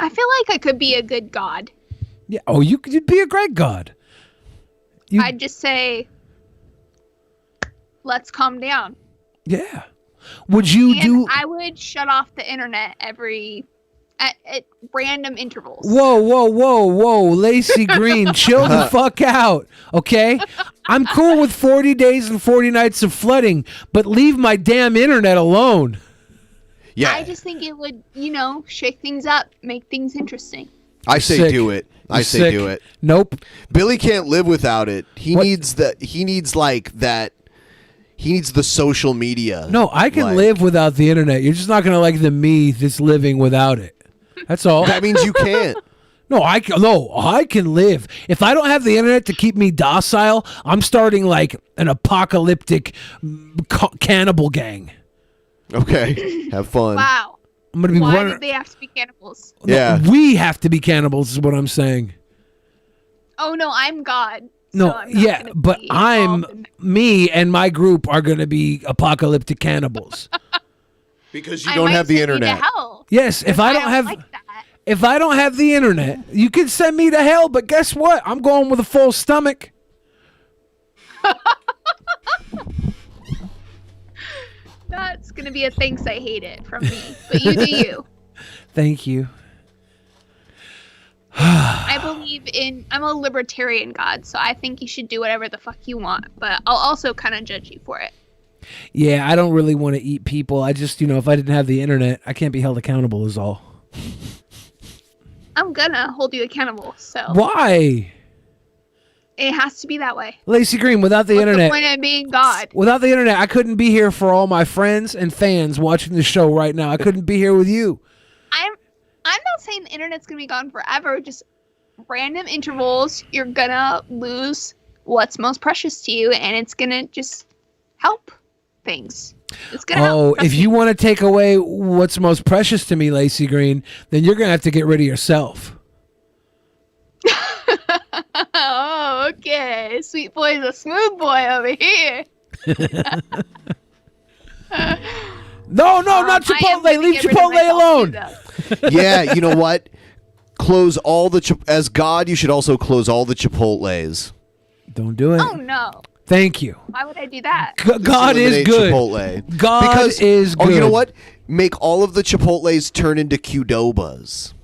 I feel like I could be a good God. Yeah. Oh, you'd be a great God. I'd just say, let's calm down. Yeah. Would you I would shut off the internet at random intervals. Whoa, Laci Green, chill the fuck out, okay? I'm cool with 40 days and 40 nights of flooding, but leave my damn internet alone. Yeah. I just think it would, shake things up, make things interesting. I say do it. I say do it. Nope. Billy can't live without it. He needs the social media. No, I can live without the internet. You're just not going to like the me that's living without it. That's all. That means you can't. No, I can live. If I don't have the internet to keep me docile, I'm starting like an apocalyptic cannibal gang. Okay, have fun. Wow. I'm gonna be Why running. did they have to be cannibals? Yeah, we have to be cannibals. Is what I'm saying. Oh no, I'm God. No, so I'm yeah, but me and my group are gonna be apocalyptic cannibals. Because you don't have the internet. Yes, if I don't have the internet, you can send me to hell. But guess what? I'm going with a full stomach. That's gonna be a thanks I hate it from me, but you do you. Thank you. I'm a libertarian God, so I think you should do whatever the fuck you want, but I'll also kind of judge you for it. Yeah, I don't really want to eat people. I just, if I didn't have the internet, I can't be held accountable is all. I'm gonna hold you accountable, so. Why? It has to be that way. Laci Green, without the internet. What's the point of being God? Without the internet, I couldn't be here for all my friends and fans watching the show right now. I couldn't be here with you. I'm not saying the internet's gonna be gone forever. Just random intervals, you're gonna lose what's most precious to you, and it's gonna just help things. It's gonna help. If you want to take away what's most precious to me, Laci Green, then you're gonna have to get rid of yourself. Oh, okay. Sweet boy's a smooth boy over here. No, not Chipotle. Leave Chipotle alone. Yeah, you know what? Close all the as God, you should also close all the Chipotles. Don't do it. Oh no. Thank you. Why would I do that? God is good. Chipotle. God is good. Oh, you know what? Make all of the Chipotles turn into Qdobas.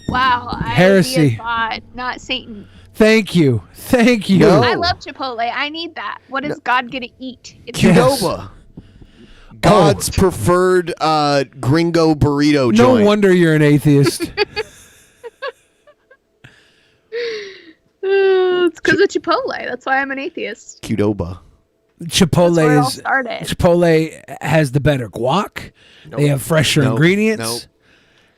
Wow, Heresy. I would be a God, not Satan. Thank you. No. I love Chipotle. I need that. What is God gonna eat? Qdoba. God's preferred gringo burrito joint. No wonder you're an atheist. It's because of Chipotle. That's why I'm an atheist. Qdoba. Chipotle has the better guac. Nope. They have fresher ingredients. Nope.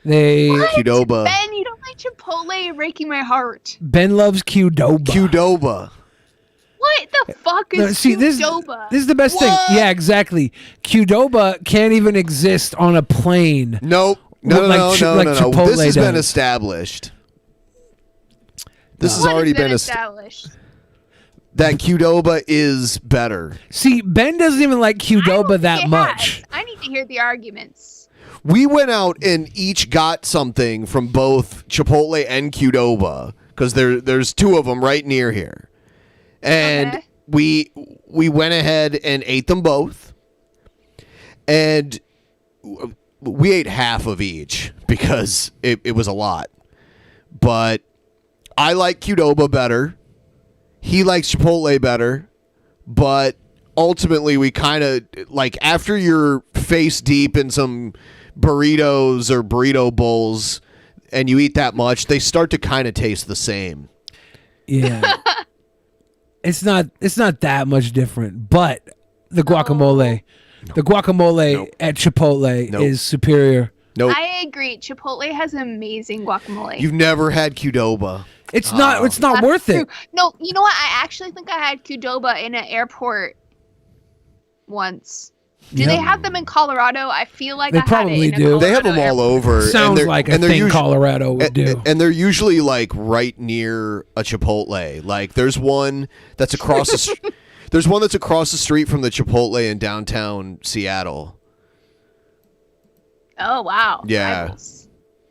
Qdoba. Ben, you don't like Chipotle? You're breaking my heart. Ben loves Qdoba. Qdoba. What the fuck is Qdoba? This is the best thing. Yeah, exactly. Qdoba can't even exist on a plane. Nope. No. Chipotle This has been does. established. This has already been established. that Qdoba is better. See, Ben doesn't even like Qdoba that much. I need to hear the arguments. We went out and each got something from both Chipotle and Qdoba because there's two of them right near here, and we went ahead and ate them both, and we ate half of each because it was a lot. But I like Qdoba better. He likes Chipotle better, but ultimately we kind of like after you're face deep in some burritos or burrito bowls and you eat that much, they start to kind of taste the same. Yeah. It's not that much different, but the guacamole at Chipotle is superior. Nope. I agree. Chipotle has amazing guacamole. You've never had Qdoba. It's not worth it. No, you know what? I actually think I had Qdoba in an airport once. Do they have them in Colorado? I feel like they probably do. They have them all over. Sounds like a thing Colorado would do. And they're usually like right near a Chipotle. Like there's one that's across the there's one that's across the street from the Chipotle in downtown Seattle. Oh wow! Yeah,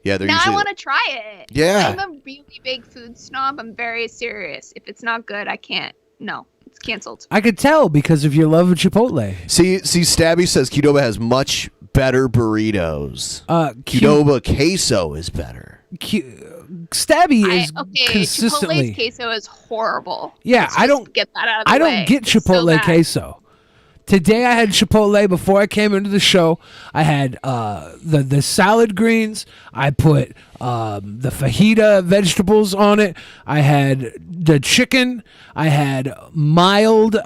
yeah. They're now usually, I want to try it. Yeah. I'm a really big food snob. I'm very serious. If it's not good, I can't. No, it's canceled. I could tell because of your love of Chipotle. See, Stabby says Qdoba has much better burritos. Qdoba queso is better. Stabby is consistently. Chipotle's queso is horrible. Yeah, Let's I don't get that out of the I way. don't get It's so Chipotle bad. queso. Today I had Chipotle before I came into the show. I had the salad greens. I put the fajita vegetables on it. I had the chicken. I had mild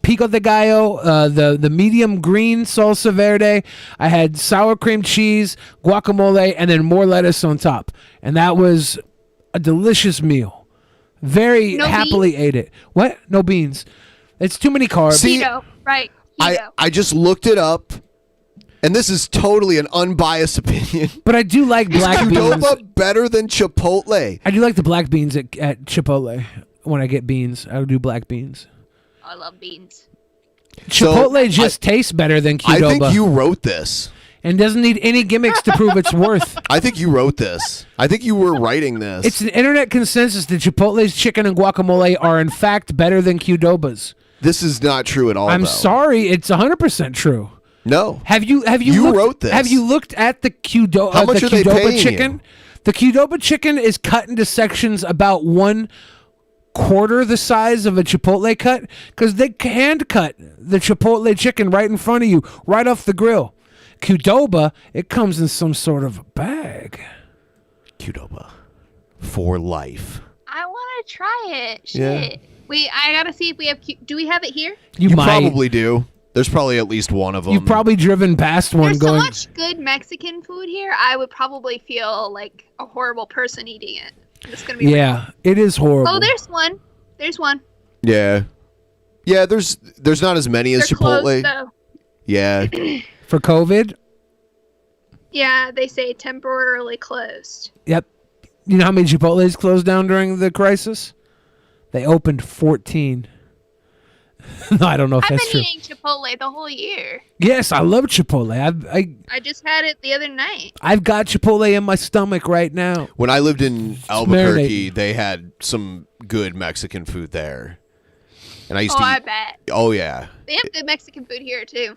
pico de gallo, the medium green salsa verde. I had sour cream cheese, guacamole, and then more lettuce on top. And that was a delicious meal. Very happily ate it. What? No beans. It's too many carbs. Keto, right? Keto. I just looked it up, and this is totally an unbiased opinion. But I do like black beans. Qdoba better than Chipotle. I do like the black beans at Chipotle. When I get beans, I'll do black beans. I love beans. Chipotle just tastes better than Qdoba. I think you wrote this. And doesn't need any gimmicks to prove its worth. I think you wrote this. I think you were writing this. It's an internet consensus that Chipotle's chicken and guacamole are in fact better than Qdoba's. This is not true at all. I'm though. sorry, it's 100% true. No. Have you You looked, wrote this. Have you looked at the Qdoba? How much the are they Qdoba paying you? chicken? The Qdoba chicken is cut into sections about 1/4 the size of a Chipotle cut because they hand cut the Chipotle chicken right in front of you, right off the grill. Qdoba, it comes in some sort of bag. Qdoba for life. I want to try it. Shit. Yeah. Wait, I gotta see if we have. Do we have it here? You might. probably do. There's probably at least one of them. You've probably driven past one There's so going. much good Mexican food here. I would probably feel like a horrible person eating it. It's gonna be. Yeah, it is horrible. Oh, there's one. There's one. Yeah. Yeah, there's not as many as They're Chipotle. closed, though. Yeah. For COVID? Yeah, they say temporarily closed. Yep. You know how many Chipotle's closed down during the crisis? They opened 14. No, I don't know if I've that's been true. eating Chipotle the whole year. Yes, I love Chipotle. I just had it the other night. I've got Chipotle in my stomach right now. When I lived in Albuquerque, they had some good Mexican food there. And I used to I eat. bet. Oh yeah. They have good Mexican food here too.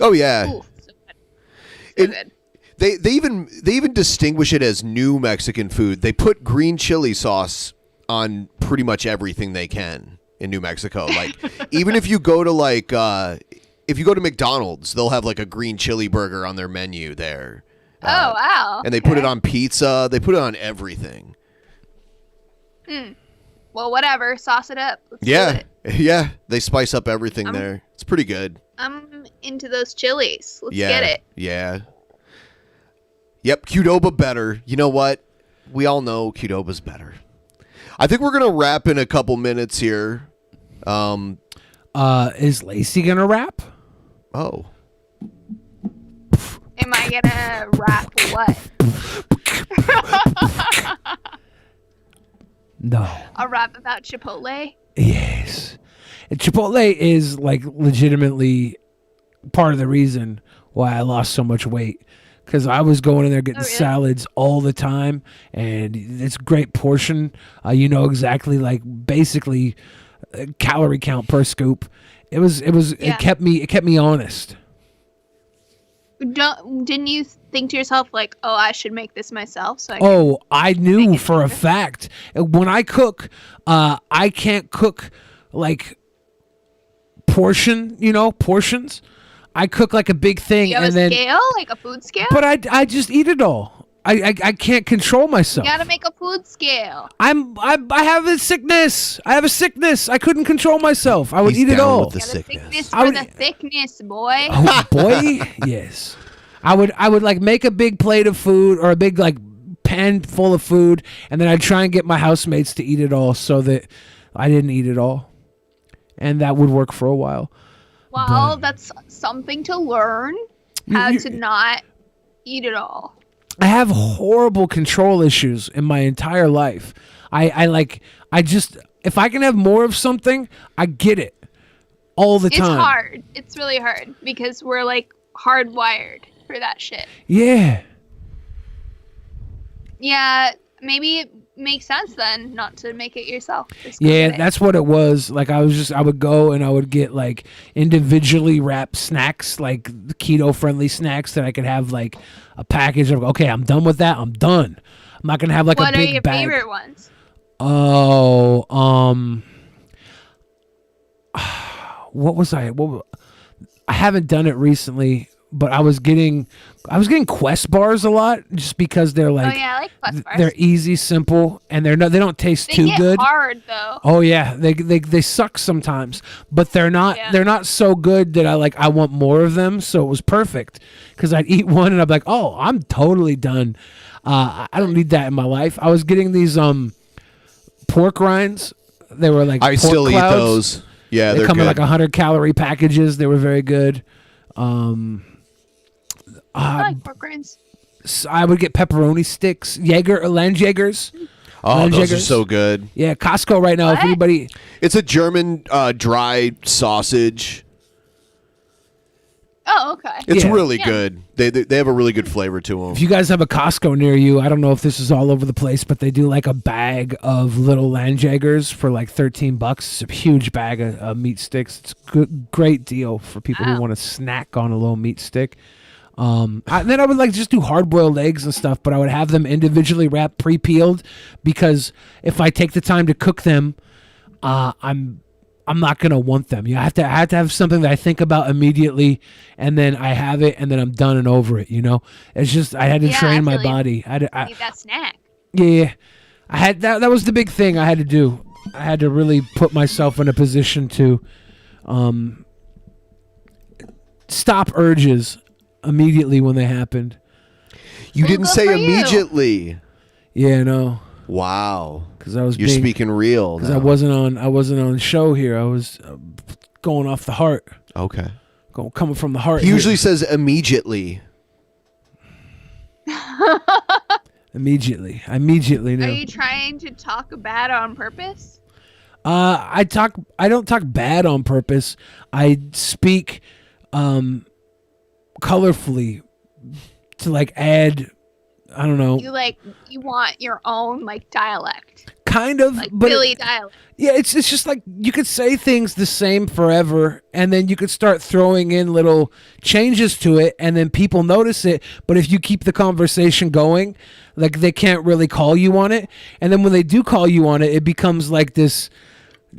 Oh yeah. Ooh, so good. So good. They even distinguish it as new Mexican food. They put green chili sauce on pretty much everything they can in New Mexico. Like even if you go to McDonald's, they'll have like a green chili burger on their menu there. Oh wow. And they put it on pizza. They put it on everything. Well, whatever. Sauce it up. Let's do Yeah. it. Yeah. They spice up everything there. It's pretty good. I'm into those chilies. Let's Yeah. get it. Yeah. Yep, Qdoba better. You know what? We all know Qdoba's better. I think we're gonna wrap in a couple minutes here. Is Lacey gonna rap? Oh. Am I gonna rap what? No. A rap about Chipotle? Yes. And Chipotle is like legitimately part of the reason why I lost so much weight. Because I was going in there getting salads all the time, and it's a great portion. You know exactly, like basically, calorie count per scoop. It kept me honest. Didn't you think to yourself like, oh, I should make this myself? I knew for a fact when I cook, I can't cook like portions. I cook like a big thing, You have and a then scale, like a food scale? but I just eat it all. I can't control myself. You gotta make a food scale. I have a sickness. I have a sickness. I couldn't control myself. I would eat it all. This for the thickness, boy. Oh boy, yes. I would like make a big plate of food or a big like pan full of food, and then I'd try and get my housemates to eat it all so that I didn't eat it all, and that would work for a while. Well, that's something to learn. How to not eat it all. I have horrible control issues in my entire life. I just if I can have more of something, I get it all the time. It's hard. It's really hard because we're like hardwired for that shit. Yeah. Yeah, maybe it makes sense then not to make it yourself. Yeah, that's what it was. Like I would go and I would get like individually wrapped snacks, like keto friendly snacks that I could have like a package of. Okay, I'm done with that. I'm done. I'm not gonna have like a big bag. What are your favorite ones? Oh, what was I? I haven't done it recently, but I was getting Quest bars a lot just because they're like, oh yeah, I like Quest bars. They're easy, simple, and they don't taste too good. They get hard though. Oh yeah, they suck sometimes, but they're not so good that I want more of them. So it was perfect because I'd eat one and I'd be like, oh, I'm totally done. I don't need that in my life. I was getting these pork rinds. They were like I pork still clouds. eat those. Yeah, they they're come good. in like 100-calorie packages. They were very good. I like pork rinds. I would get pepperoni sticks, Land Jaegers. Oh, Land those are Jaegers. so good. Yeah, Costco right now. If anybody, it's a German dry sausage. Oh, okay. It's really good. They have a really good flavor to them. if you guys have a Costco near you, I don't know if this is all over the place, but they do like a bag of little Land Jaegers for like $13. It's a huge bag of meat sticks. It's a great deal for people who want to snack on a little meat stick. Then I would like just do hard-boiled eggs and stuff, but I would have them individually wrapped, pre-peeled, because if I take the time to cook them, I'm not gonna want them. I have to have something that I think about immediately, and then I have it, and then I'm done and over it. It's just I had to train my body. I need that snack. Yeah, I had that. That was the big thing I had to do. I had to really put myself in a position to stop urges immediately when they happened. You didn't say immediately. Yeah, no. Wow. Because you're speaking real. Because I wasn't on show here. I was going off the heart. Okay. Coming from the heart. He usually says immediately. Immediately. I immediately know. Are you trying to talk bad on purpose? I don't talk bad on purpose. I speak colorfully to like add, I don't know. You want your own like dialect. Kind of, like but Philly dialect. Yeah, it's just like you could say things the same forever, and then you could start throwing in little changes to it, and then people notice it. But if you keep the conversation going, like they can't really call you on it, and then when they do call you on it, it becomes like this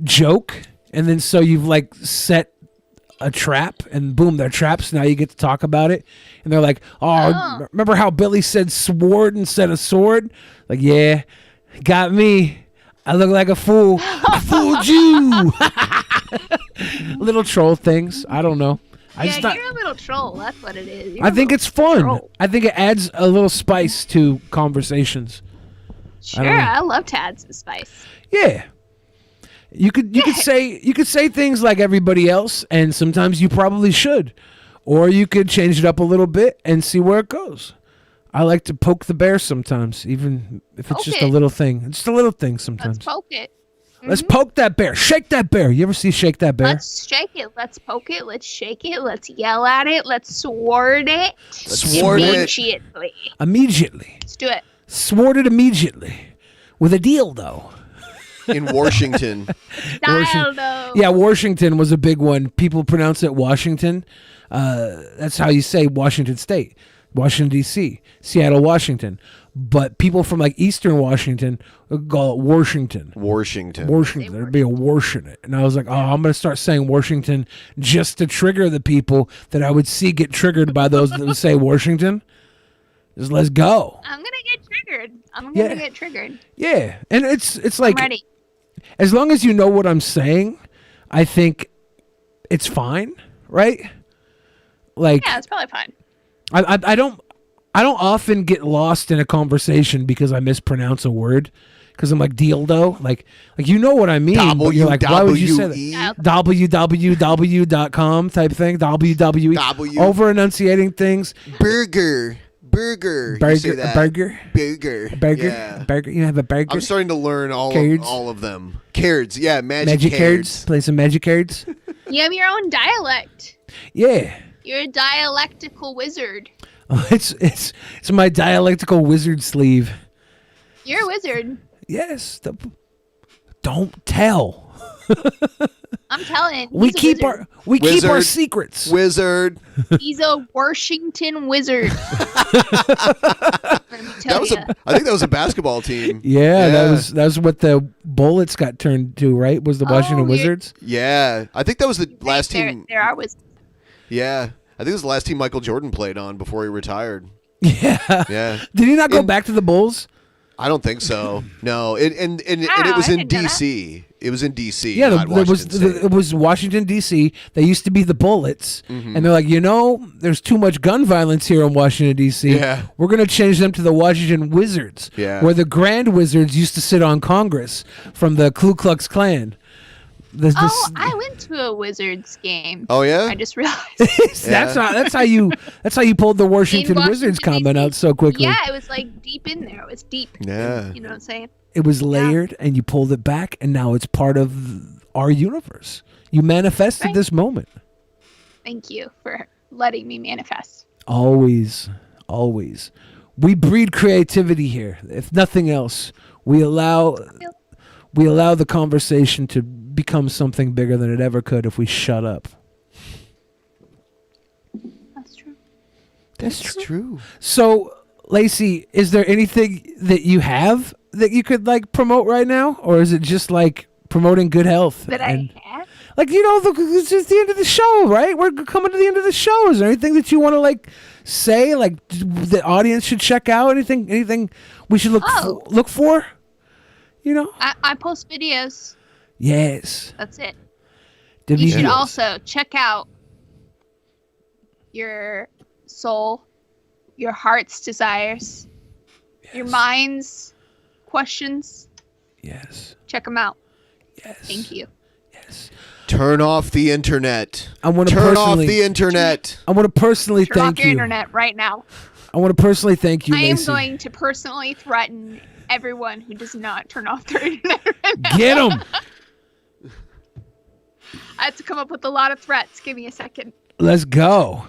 joke, and then so you've like set a trap, and boom, they're traps. Now you get to talk about it, and they're like, "Oh, remember how Billy said sword instead of sword?" Like, yeah, got me. I look like a fool. I fooled you. Little troll things. I don't know. You're a little troll. That's what it is. I think it's fun. I think it adds a little spice to conversations. Sure, I love to add some spice. Yeah. You could say things like everybody else, and sometimes you probably should, or you could change it up a little bit and see where it goes. I like to poke the bear sometimes, even if it's just a little thing. It's just a little thing sometimes. Let's poke it. Let's poke that bear. Shake that bear. You ever see Shake That Bear? Let's shake it. Let's poke it. Let's shake it. Let's yell at it. Let's sword it. Sword it. Immediately. Immediately. Let's do it. Sword it immediately. With a dildo. In Washington. Dildo. Yeah, Washington was a big one. People pronounce it Washington. That's how you say Washington State. Washington, D.C., Seattle, Washington. But people from like Eastern Washington call it Washington. Washington. There'd be a wash in it. And I was like, I'm going to start saying Washington just to trigger the people that I would see get triggered by those that would say Washington. Just let's go. I'm going to get triggered. I'm going to get triggered. Yeah. And it's like, I'm ready. As long as you know what I'm saying, I think it's fine, right? Like, yeah, it's probably fine. I don't often get lost in a conversation because I mispronounce a word. Because I'm like dildo, like you know what I mean. But you're like, why would you say that? www.com type thing. WWE. Over enunciating things. Burger. You say that. Burger. Yeah. Burger. You have a burger. I'm starting to learn all of them. Cards. Yeah, magic cards. Play some magic cards. You have your own dialect. Yeah. You're a dialectical wizard. It's my dialectical wizard sleeve. You're a wizard. Yes. Don't tell. I'm telling. We keep our secrets. Wizard. He's a Washington wizard. I think that was a basketball team. Yeah, that was what the Bullets got turned to, right? Was the Washington Wizards? Yeah, I think that was the last team. There are wizards. Yeah, I think it was the last team Michael Jordan played on before he retired. Yeah. Did he not go back to the Bulls? I don't think so. No, and it was in D.C. It was in D.C. Yeah, it was Washington D.C. They used to be the Bullets, and they're like, there's too much gun violence here in Washington D.C. Yeah. We're gonna change them to the Washington Wizards, where the Grand Wizards used to sit on Congress from the Ku Klux Klan. I went to a Wizards game. Oh yeah, I just realized. That's how you pulled the Washington Wizards comment out so quickly. Yeah, it was like deep in there. It was deep. Yeah, you know what I'm saying. It was layered, and you pulled it back, and now it's part of our universe. You manifested this moment. Thank you for letting me manifest. Always. We breed creativity here. If nothing else, we allow the conversation to become something bigger than it ever could if we shut up. That's true. So, Laci, is there anything that you have that you could like promote right now, or is it just like promoting good health? That I have? Like, it's just the end of the show, right? We're coming to the end of the show. Is there anything that you want to like say, like the audience should check out? Anything we should look for? I post videos. Yes. That's it. You should also check out your soul, your heart's desires, your mind's questions. Yes. Check them out. Yes. Thank you. Yes. Turn off the internet. I want to turn off the internet. I want to personally Turn thank off your you. internet right now. I want to personally thank you, I am Laci. going to personally threaten everyone who does not turn off their internet right now. Get them. I have to come up with a lot of threats. Give me a second. Let's go.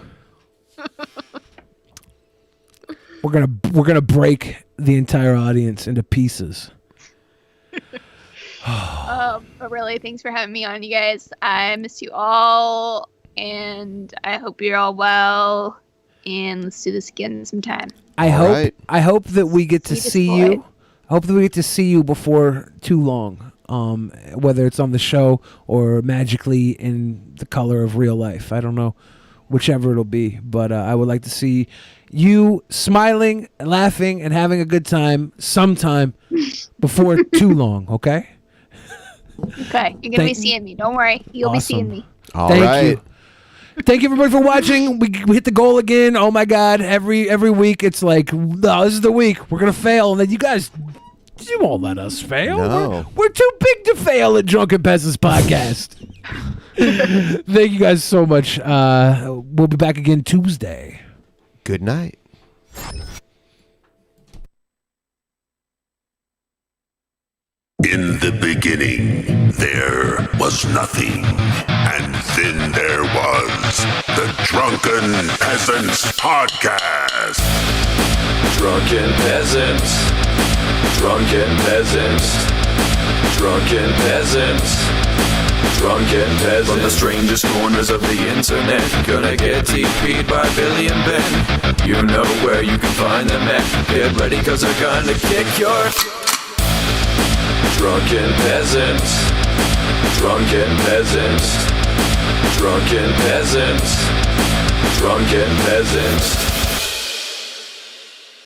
We're gonna break the entire audience into pieces. But really, thanks for having me on, you guys. I miss you all, and I hope you're all well. And let's do this again sometime. I hope that we get to see you. I hope that we get to see you before too long. Whether it's on the show or magically in the color of real life. I don't know, whichever it'll be. But I would like to see you smiling, laughing, and having a good time sometime before too long, okay? Okay, you're going to be seeing me. Don't worry. You'll be seeing me. Thank you. Thank you, everybody, for watching. We hit the goal again. Oh, my God. Every week, it's like, no, this is the week. We're going to fail. And then you guys... You won't let us fail. No. We're too big to fail at Drunken Peasants Podcast. Thank you guys so much. We'll be back again Tuesday. Good night. In the beginning, there was nothing. And then there was the Drunken Peasants Podcast. Drunken Peasants. Drunken Peasants. Drunken Peasants. Drunken Peasants. From the strangest corners of the internet, gonna get TP'd by Billy and Ben. You know where you can find them at. Get ready, cause they're gonna kick your... Drunken Peasants. Drunken Peasants. Drunken Peasants. Drunken Peasants.